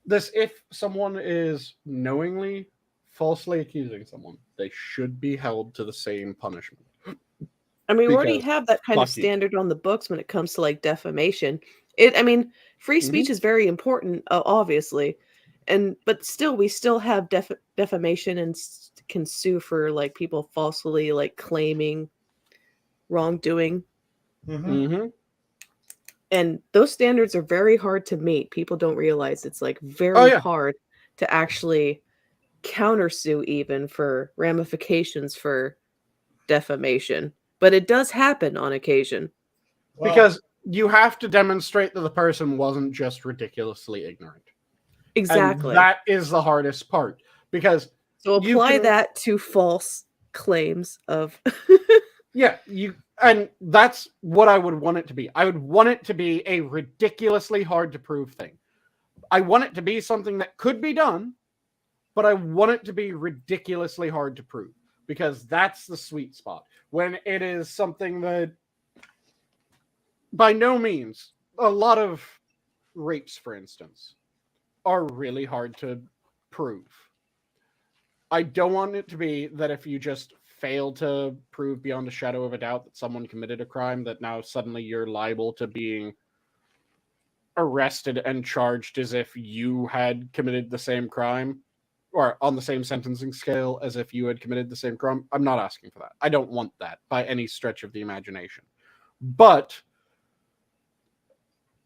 this, if someone is knowingly falsely accusing someone, they should be held to the same punishment. I mean, we already have that kind of standard on the books when it comes to like defamation. Free speech is very important, obviously, but still, we still have defamation and can sue for like people falsely like claiming wrongdoing. Mm-hmm. And those standards are very hard to meet. People don't realize it's like very hard to actually countersue even for ramifications for defamation. But it does happen on occasion. Because you have to demonstrate that the person wasn't just ridiculously ignorant. Exactly. And that is the hardest part. Because so apply that to false claims of and that's what I would want it to be. I would want it to be a ridiculously hard to prove thing. I want it to be something that could be done, but I want it to be ridiculously hard to prove. Because that's the sweet spot. When it is something that, by no means, a lot of rapes, for instance, are really hard to prove. I don't want it to be that if you just fail to prove beyond a shadow of a doubt that someone committed a crime, that now suddenly you're liable to being arrested and charged as if you had committed the same crime. Or on the same sentencing scale as if you had committed the same crime. I'm not asking for that. I don't want that by any stretch of the imagination. But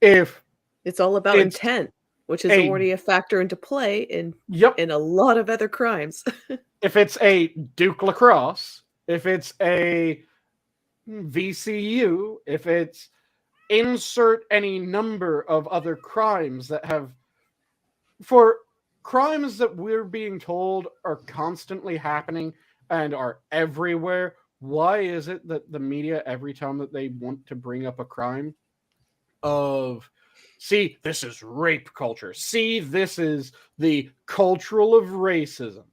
if it's all about intent, which is already a factor into play in a lot of other crimes. If it's a Duke Lacrosse, if it's a VCU, if it's insert any number of other crimes that have, for crimes that we're being told are constantly happening and are everywhere, why is it that the media, every time that they want to bring up a crime of, see, this is rape culture, see, this is the cultural of racism,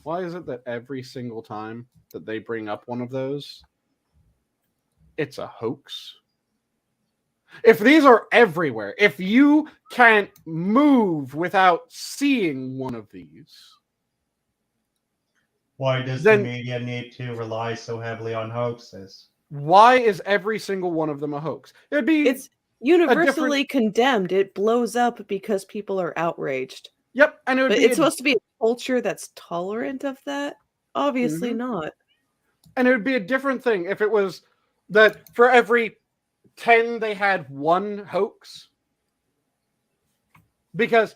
why is it that every single time that they bring up one of those, it's a hoax? If these are everywhere, if you can't move without seeing one of these, why does the media need to rely so heavily on hoaxes? Why is every single one of them a hoax? It's universally condemned. It blows up because people are outraged. Yep, and it's supposed to be a culture that's tolerant of that. Obviously not. And it would be a different thing if it was that for every 10 they had one hoax, because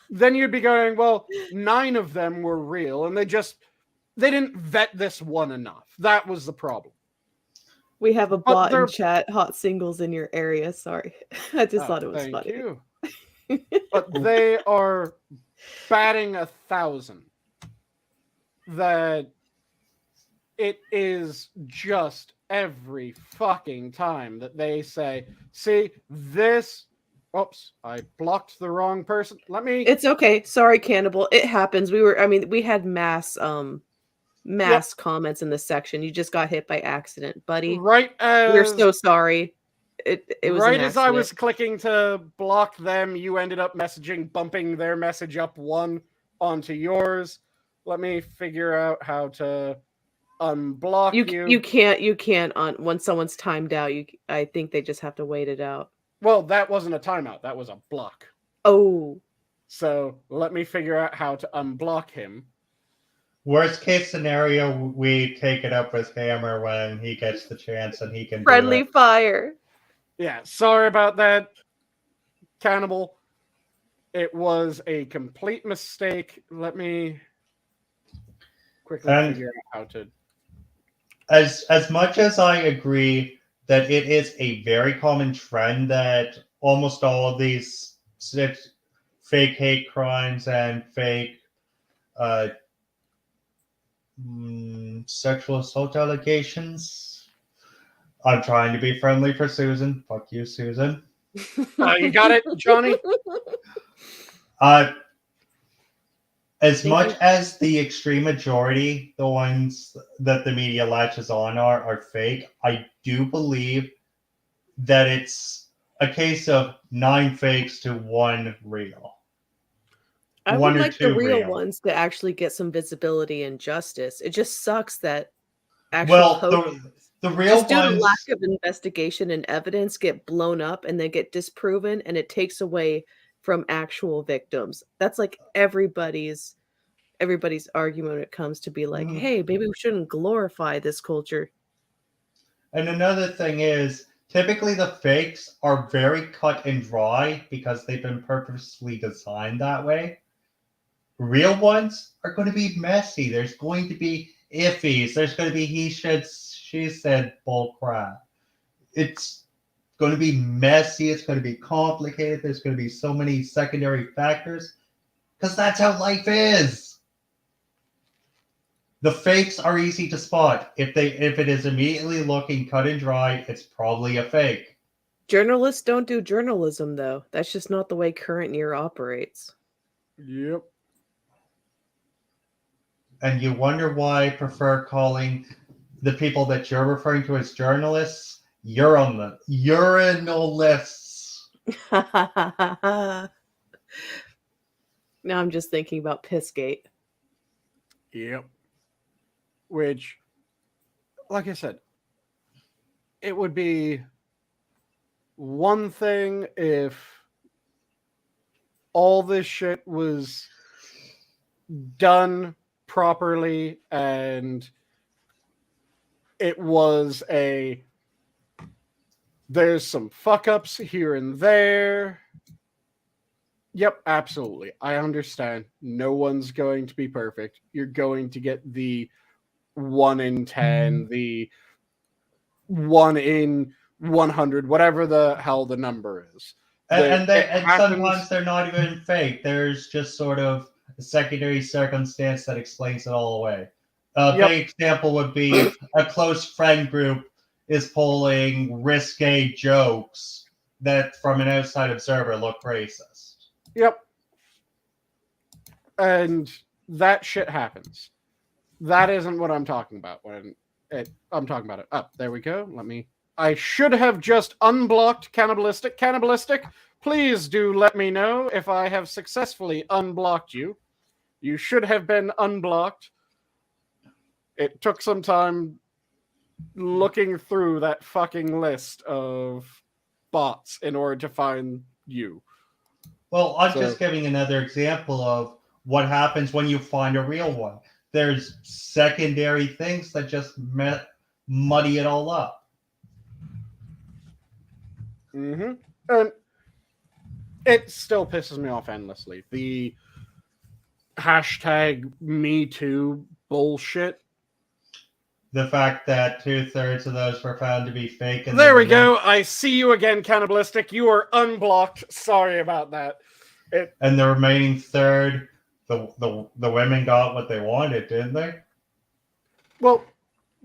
then you'd be going, well, 9 of them were real and they didn't vet this one enough. That was the problem. We have a bot in chat, hot singles in your area. Sorry. I just thought it was funny. You. But they are batting 1,000 that it is just every fucking time that they say, see, this... Oops, I blocked the wrong person. Let me... It's okay. Sorry, Cannibal. It happens. We had mass comments in this section. You just got hit by accident, buddy. Right We're as... so sorry. It was right an as I was accident. clicking to block them, you ended up bumping their message up one onto yours. Let me figure out how to unblock you. You can't on when someone's timed out. I think they just have to wait it out. Well, that wasn't a timeout. That was a block. Oh. So let me figure out how to unblock him. Worst case scenario, we take it up with Hammer when he gets the chance and he can Friendly do it. fire. Yeah, sorry about that, Cannibal. It was a complete mistake. Let me quickly figure out how to... As much as I agree that it is a very common trend that almost all of these fake hate crimes and fake sexual assault allegations. I'm trying to be friendly for Susan. Fuck you, Susan. You got it, Johnny? As much as the extreme majority, the ones that the media latches on are fake, I do believe that it's a case of 9 fakes to 1 real. I One would or like the 2 real real. ones to actually get some visibility and justice. It just sucks that actual the real just due to ones, lack of investigation and evidence get blown up and they get disproven, and it takes away from actual victims. That's like everybody's argument when it comes to be like, hey, maybe we shouldn't glorify this culture. And another thing is, typically the fakes are very cut and dry because they've been purposely designed that way. Real ones are going to be messy. There's going to be iffies. There's going to be he said, she said bull crap. It's going to be messy. It's going to be complicated. There's going to be so many secondary factors because that's how life is. The fakes are easy to spot. If it is immediately looking cut and dry, it's probably a fake. Journalists don't do journalism, though. That's just not the way current year operates. Yep. And you wonder why I prefer calling the people that you're referring to as journalists urinalists. Now I'm just thinking about Pissgate. Yep. Which, like I said, it would be one thing if all this shit was done properly and it was there's some fuck ups here and there. Yep, absolutely. I understand. No one's going to be perfect. You're going to get the 1 in 10, the 1 in 100, whatever the hell the number is. And sometimes they're not even fake. There's just sort of a secondary circumstance that explains it all away. A big example would be a close friend group is pulling risque jokes that from an outside observer look racist. Yep. And that shit happens. That isn't what I'm talking about I'm talking about it. Up, there we go. I should have just unblocked Cannibalistic. Cannibalistic, please do let me know if I have successfully unblocked you. You should have been unblocked. It took some time looking through that fucking list of bots in order to find you. Well, I'm just giving another example of what happens when you find a real one. There's secondary things that just muddy it all up. Mm-hmm. And it still pisses me off endlessly. The hashtag #MeToo bullshit. The fact that 2/3 of those were found to be fake. And there we go. I see you again, Cannibalistic. You are unblocked. Sorry about that. And the remaining third the women got what they wanted, didn't they? Well,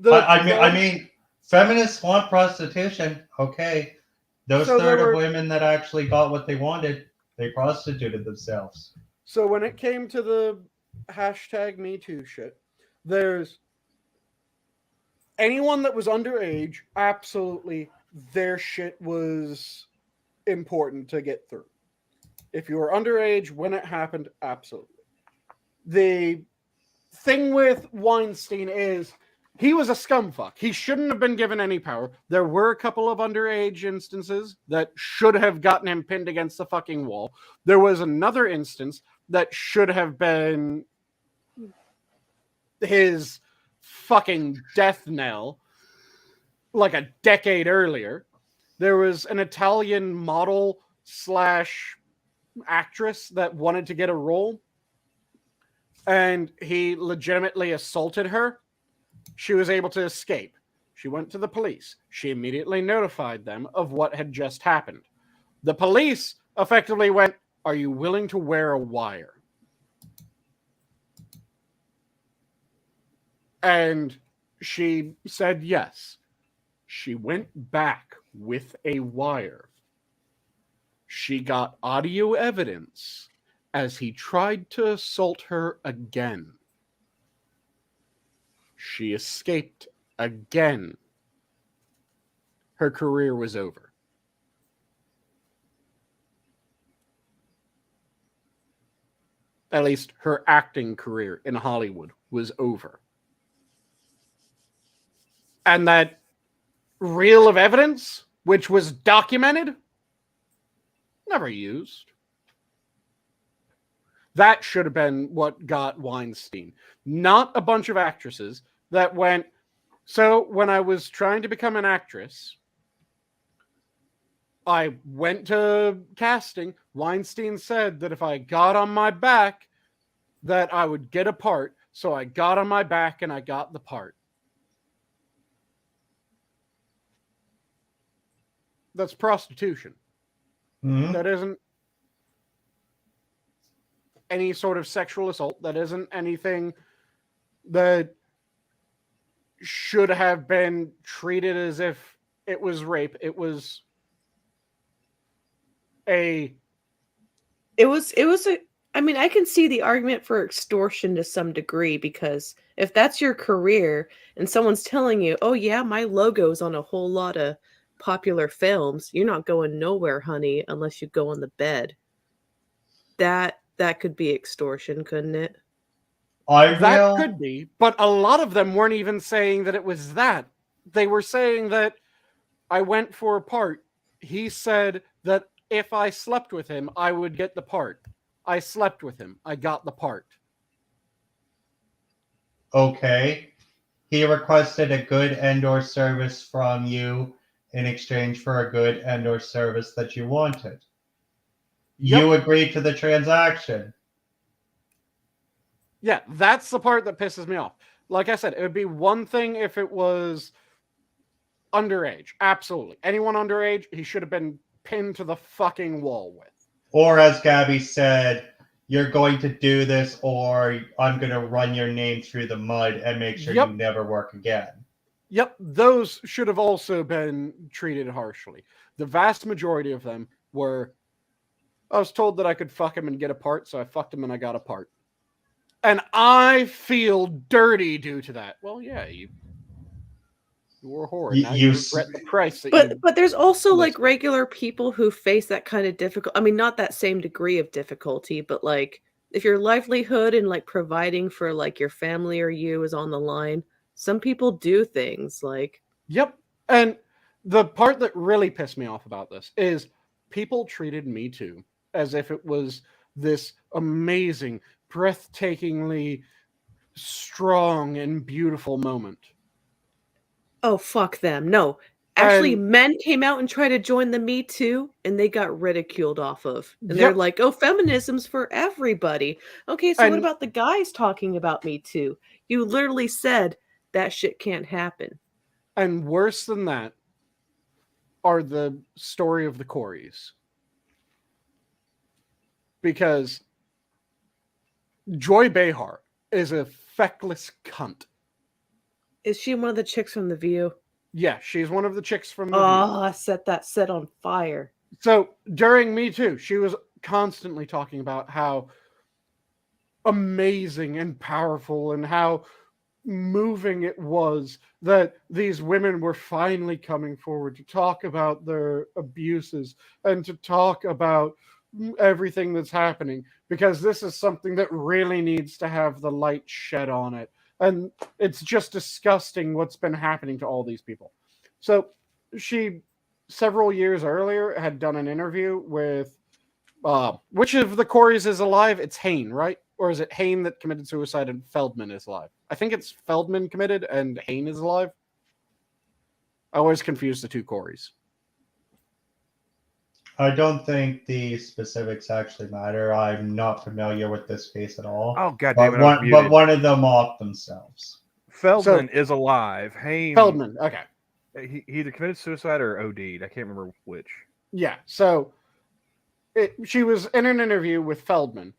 I mean, feminists want prostitution. Okay, those So there third of were- women that actually got what they wanted, they prostituted themselves. So when it came to the hashtag Me Too shit, there's anyone that was underage, absolutely their shit was important to get through. If you were underage when it happened, absolutely. The thing with Weinstein is he was a scumfuck. He shouldn't have been given any power. There were a couple of underage instances that should have gotten him pinned against the fucking wall. There was another instance that should have been his fucking death knell like a decade earlier. There was an Italian model / actress that wanted to get a role, and he legitimately assaulted her. She was able to escape. She went to the police. She immediately notified them of what had just happened. The police effectively went, "Are you willing to wear a wire?" And she said yes. She went back with a wire. She got audio evidence as he tried to assault her again. She escaped again. Her career was over. At least her acting career in Hollywood was over. And that reel of evidence, which was documented, never used. That should have been what got Weinstein. Not a bunch of actresses that went, so when I was trying to become an actress, I went to casting. Weinstein said that if I got on my back, that I would get a part. So I got on my back and I got the part. That's prostitution. Mm-hmm. That isn't any sort of sexual assault. That isn't anything that should have been treated as if it was rape. It was a I mean, I can see the argument for extortion to some degree, because if that's your career and someone's telling you, "Oh yeah, my logo's on a whole lot of popular films," you're not going nowhere, honey, unless you go on the bed. That could be extortion, couldn't it? That could be, but a lot of them weren't even saying that it was that. They were saying that I went for a part. He said that if I slept with him, I would get the part. I slept with him. I got the part. Okay. He requested a good and/or service from you in exchange for a good and/or service that you wanted. Yep. You agreed to the transaction. Yeah, that's the part that pisses me off. Like I said, it would be one thing if it was underage. Absolutely. Anyone underage, he should have been pinned to the fucking wall with. Or as Gabby said, you're going to do this or I'm going to run your name through the mud and make sure you never work again. Yep, those should have also been treated harshly. The vast majority of them were, I was told that I could fuck him and get a part, so I fucked him and I got a part. And I feel dirty due to that. Well, yeah, you were a whore. Now you regret the price that but there's also like regular people who face that kind of difficult. I mean, not that same degree of difficulty, but like if your livelihood and like providing for like your family or you is on the line, some people do things like. Yep. And the part that really pissed me off about this is people treated Me Too as if it was this amazing, breathtakingly strong and beautiful moment. Oh, fuck them. No. Actually, men came out and tried to join the Me Too, and they got ridiculed off of. And they're like, oh, feminism's for everybody. Okay, so what about the guys talking about Me Too? You literally said that shit can't happen. And worse than that are the story of the Coreys. Because Joy Behar is a feckless cunt. Is she one of the chicks from The View? Yeah, she's one of the chicks from The View. I set that set on fire. So during Me Too, she was constantly talking about how amazing and powerful and how moving it was that these women were finally coming forward to talk about their abuses and to talk about everything that's happening, because this is something that really needs to have the light shed on it. And it's just disgusting what's been happening to all these people. So she, several years earlier, had done an interview with which of the Coreys is alive? It's Hain, right? Or is it Hain that committed suicide and Feldman is alive? I think it's Feldman committed and Hain is alive. I always confuse the two Coreys. I don't think the specifics actually matter. I'm not familiar with this case at all. Oh, God but damn it, but one of them off themselves. Feldman is alive. Hain. Feldman, okay. He either committed suicide or OD'd. I can't remember which. Yeah, so she was in an interview with Feldman,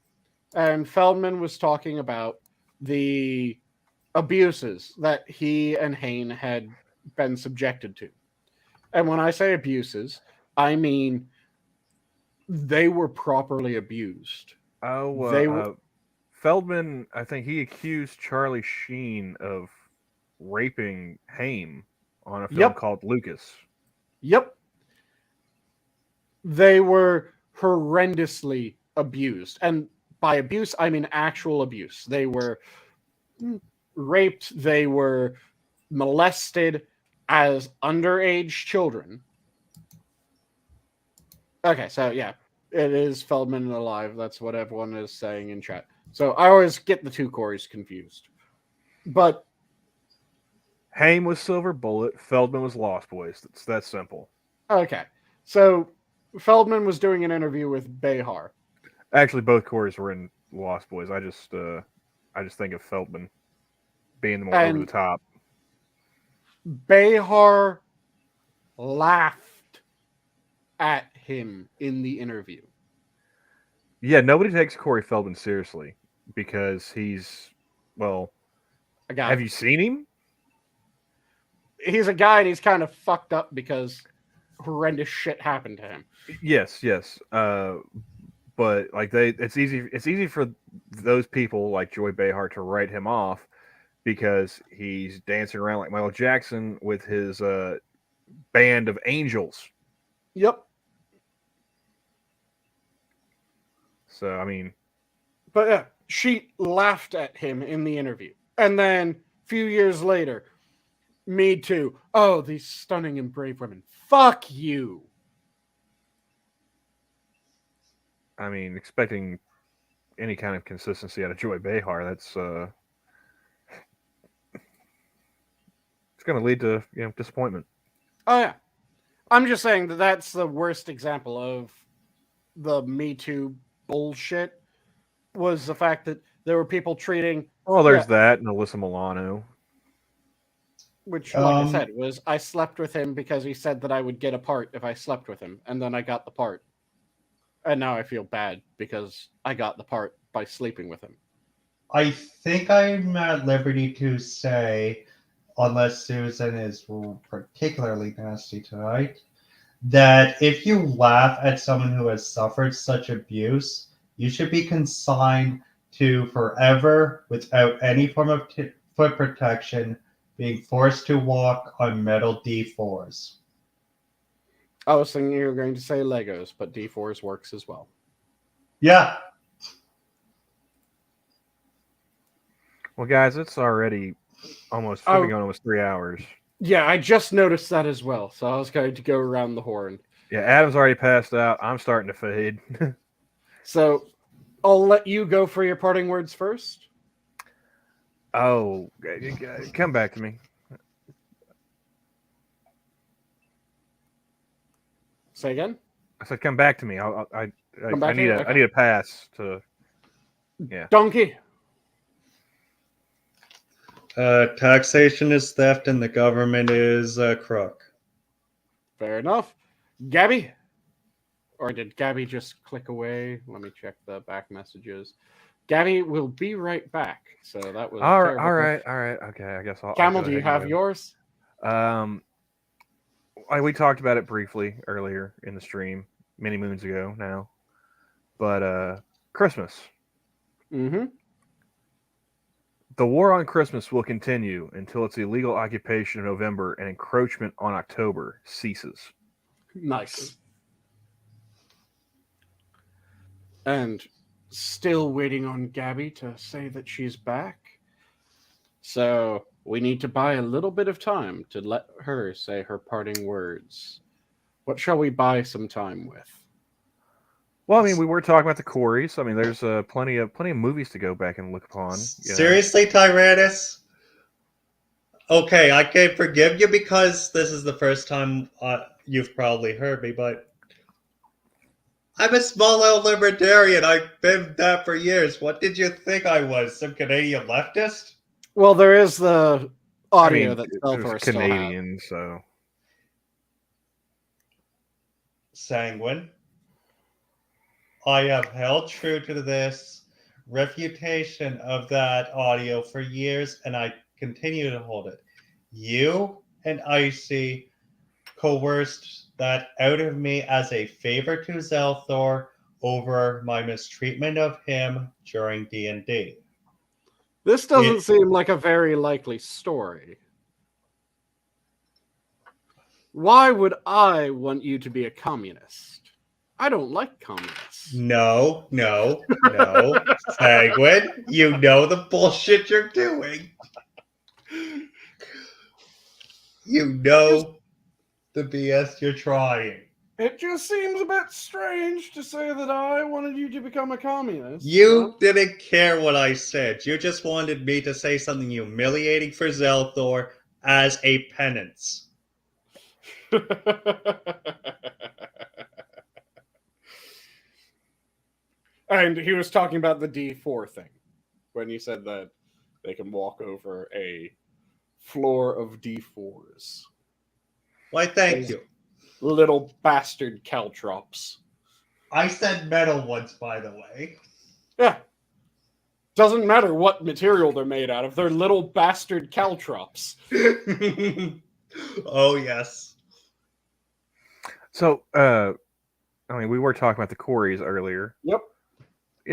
and Feldman was talking about the abuses that he and Hain had been subjected to. And when I say abuses, I mean they were properly abused. Feldman, I think he accused Charlie Sheen of raping Hain on a film called Lucas. Yep. They were horrendously abused. And by abuse, I mean actual abuse. They were raped. They were molested as underage children. Okay, so yeah, it is Feldman alive. That's what everyone is saying in chat. So I always get the two Coreys confused. But Hain was Silver Bullet. Feldman was Lost Boys. It's that simple. Okay, so Feldman was doing an interview with Behar. Actually, both Coreys were in Lost Boys. I just think of Feldman being the more over the top. Behar laughed at him in the interview. Yeah, nobody takes Corey Feldman seriously because he's, well, a guy. Have you seen him? He's a guy and he's kind of fucked up because horrendous shit happened to him. Yes. But like it's easy for those people like Joy Behar to write him off because he's dancing around like Michael Jackson with his band of angels. Yep. So I mean, but yeah, she laughed at him in the interview, and then a few years later, Me Too. Oh, these stunning and brave women. Fuck you. I mean, expecting any kind of consistency out of Joy Behar, that's it's going to lead to disappointment. Oh yeah, I'm just saying that that's the worst example of the Me Too bullshit. Was the fact that there were people treating. Oh, there's that, and Alyssa Milano. Which, like I said, was I slept with him because he said that I would get a part if I slept with him, and then I got the part. And now I feel bad because I got the part by sleeping with him. I think I'm at liberty to say, unless Susan is particularly nasty tonight, that if you laugh at someone who has suffered such abuse, you should be consigned to forever without any form of foot protection, being forced to walk on metal D4s. I was thinking you were going to say Legos, but D4s works as well. Yeah. Well, guys, it's already almost 3 hours. Yeah, I just noticed that as well, so I was going to go around the horn. Yeah, Adam's already passed out. I'm starting to fade. So I'll let you go for your parting words first. Oh, come back to me. Say again? I said, come back to me. I need a pass to. Yeah. Donkey. Taxation is theft and the government is a crook. Fair enough. Gabby? Or did Gabby just click away? Let me check the back messages. Gabby will be right back. So that was all terrible. right. Okay, I guess I'll. Camel, go do you ahead and have go. yours? We talked about it briefly earlier in the stream, many moons ago now. But Christmas. Mm-hmm. The war on Christmas will continue until its illegal occupation in November and encroachment on October ceases. Nice. And still waiting on Gabby to say that she's back. So we need to buy a little bit of time to let her say her parting words. What shall we buy some time with? Well, I mean, we were talking about the Corys. I mean, there's plenty of movies to go back and look upon. Seriously, Tyrannus? Okay, I can forgive you because this is the first time you've probably heard me, but I'm a small L libertarian. I've been that for years. What did you think I was? Some Canadian leftist? Well, there is the audio that it THUR was still has. Canadian, so Sanguine. I have held true to this refutation of that audio for years, and I continue to hold it. You and Icy coerced that out of me as a favor to Zelthor over my mistreatment of him during D&D. This doesn't seem like a very likely story. Why would I want you to be a communist? I don't like communists. No. Sanguine, you know the bullshit you're doing. You know the BS you're trying. It just seems a bit strange to say that I wanted you to become a communist. You didn't care what I said. You just wanted me to say something humiliating for Zelthor as a penance. And he was talking about the D4 thing when he said that they can walk over a floor of D4s. Why, thank you. Little bastard caltrops. I said metal once, by the way. Yeah. Doesn't matter what material they're made out of. They're little bastard caltrops. Oh, yes. So, I mean, we were talking about the Corys earlier. Yep.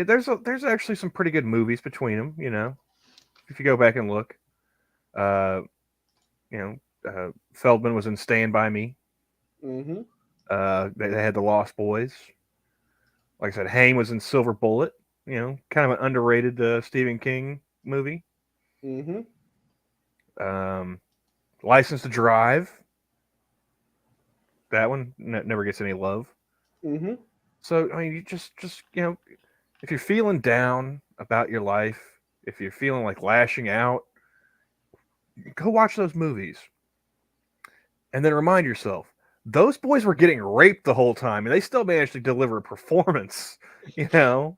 There's actually some pretty good movies between them, you know. If you go back and look, Feldman was in Stand By Me. Mm-hmm. They had the Lost Boys. Like I said, Hain was in Silver Bullet. You know, kind of an underrated Stephen King movie. Mm-hmm. License to Drive. That one never gets any love. Mm-hmm. So I mean, you just if you're feeling down about your life, if you're feeling like lashing out, go watch those movies, and then remind yourself those boys were getting raped the whole time, and they still managed to deliver a performance. You know,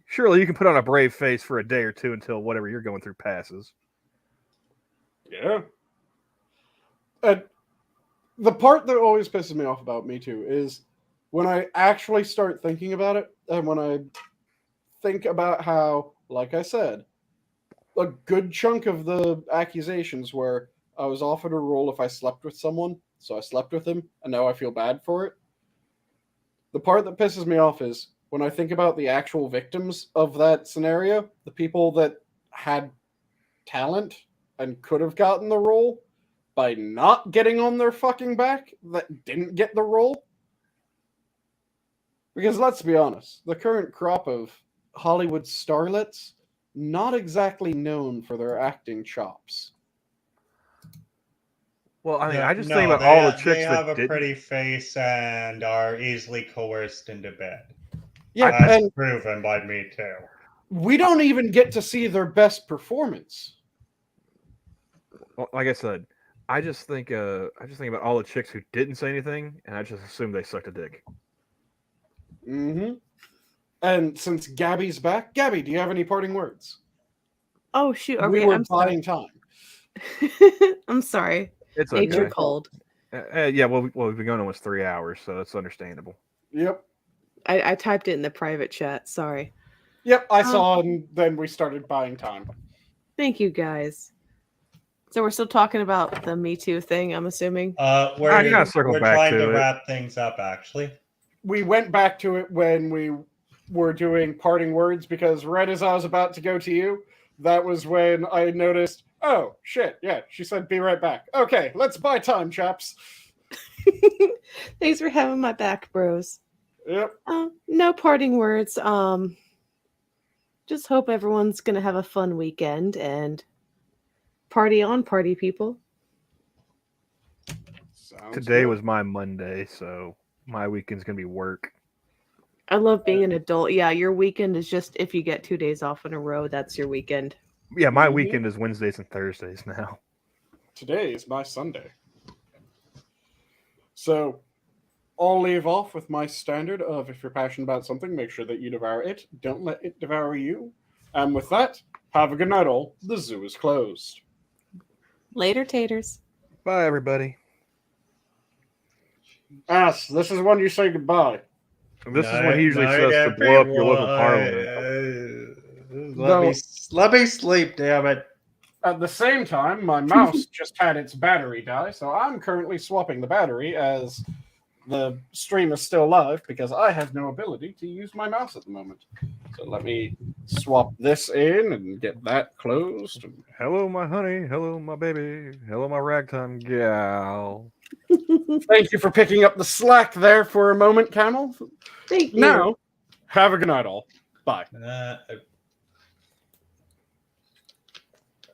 surely you can put on a brave face for a day or two until whatever you're going through passes. Yeah. And the part that always pisses me off about Me Too is when I actually start thinking about it, and when I think about how, like I said, a good chunk of the accusations were I was offered a role if I slept with someone, so I slept with him, and now I feel bad for it. The part that pisses me off is when I think about the actual victims of that scenario, the people that had talent and could have gotten the role by not getting on their fucking back that didn't get the role. Because let's be honest, the current crop of Hollywood starlets, not exactly known for their acting chops. Well, I mean, I just think about all the chicks they that have a didn't. pretty face and are easily coerced into bed. Yeah, That's and proven by Me Too. we don't even get to see their best performance. Well, like I said, I just think about all the chicks who didn't say anything, and I just assume they sucked a dick. Mm-hmm. And since Gabby's back, Gabby, do you have any parting words? Oh shoot! Okay, We were I'm buying sorry. time. I'm sorry. It's Nature okay. cold. Yeah, well, we've been going almost 3 hours, so that's understandable. Yep. I typed it in the private chat. Sorry. Yep, I saw, and then we started buying time. Thank you, guys. So we're still talking about the Me Too thing, I'm assuming. We're circle back trying to to it. wrap things up, actually. We went back to it when we were doing parting words, because right as I was about to go to you, that was when I noticed, oh, shit, yeah, she said be right back. Okay, let's buy time, chaps. Thanks for having my back, bros. Yep. No parting words. Just hope everyone's gonna have a fun weekend and party on, party people. Today was my Monday, so my weekend's gonna be work. I love being an adult. Yeah, your weekend is just if you get 2 days off in a row, that's your weekend. Yeah, my weekend is Wednesdays and Thursdays now. Today is my Sunday. So I'll leave off with my standard of if you're passionate about something, make sure that you devour it. Don't let it devour you. And with that, have a good night, all. The zoo is closed. Later, taters. Bye, everybody. Ass, this is when you say goodbye. This is when he usually says to blow up your local parliament. Let me sleep, damn it. At the same time, my mouse just had its battery die, so I'm currently swapping the battery as the stream is still live because I have no ability to use my mouse at the moment. So let me swap this in and get that closed. Hello, my honey. Hello, my baby. Hello, my ragtime gal. Thank you for picking up the slack there for a moment, Camel. Thank you. Now, have a good night, all. Bye.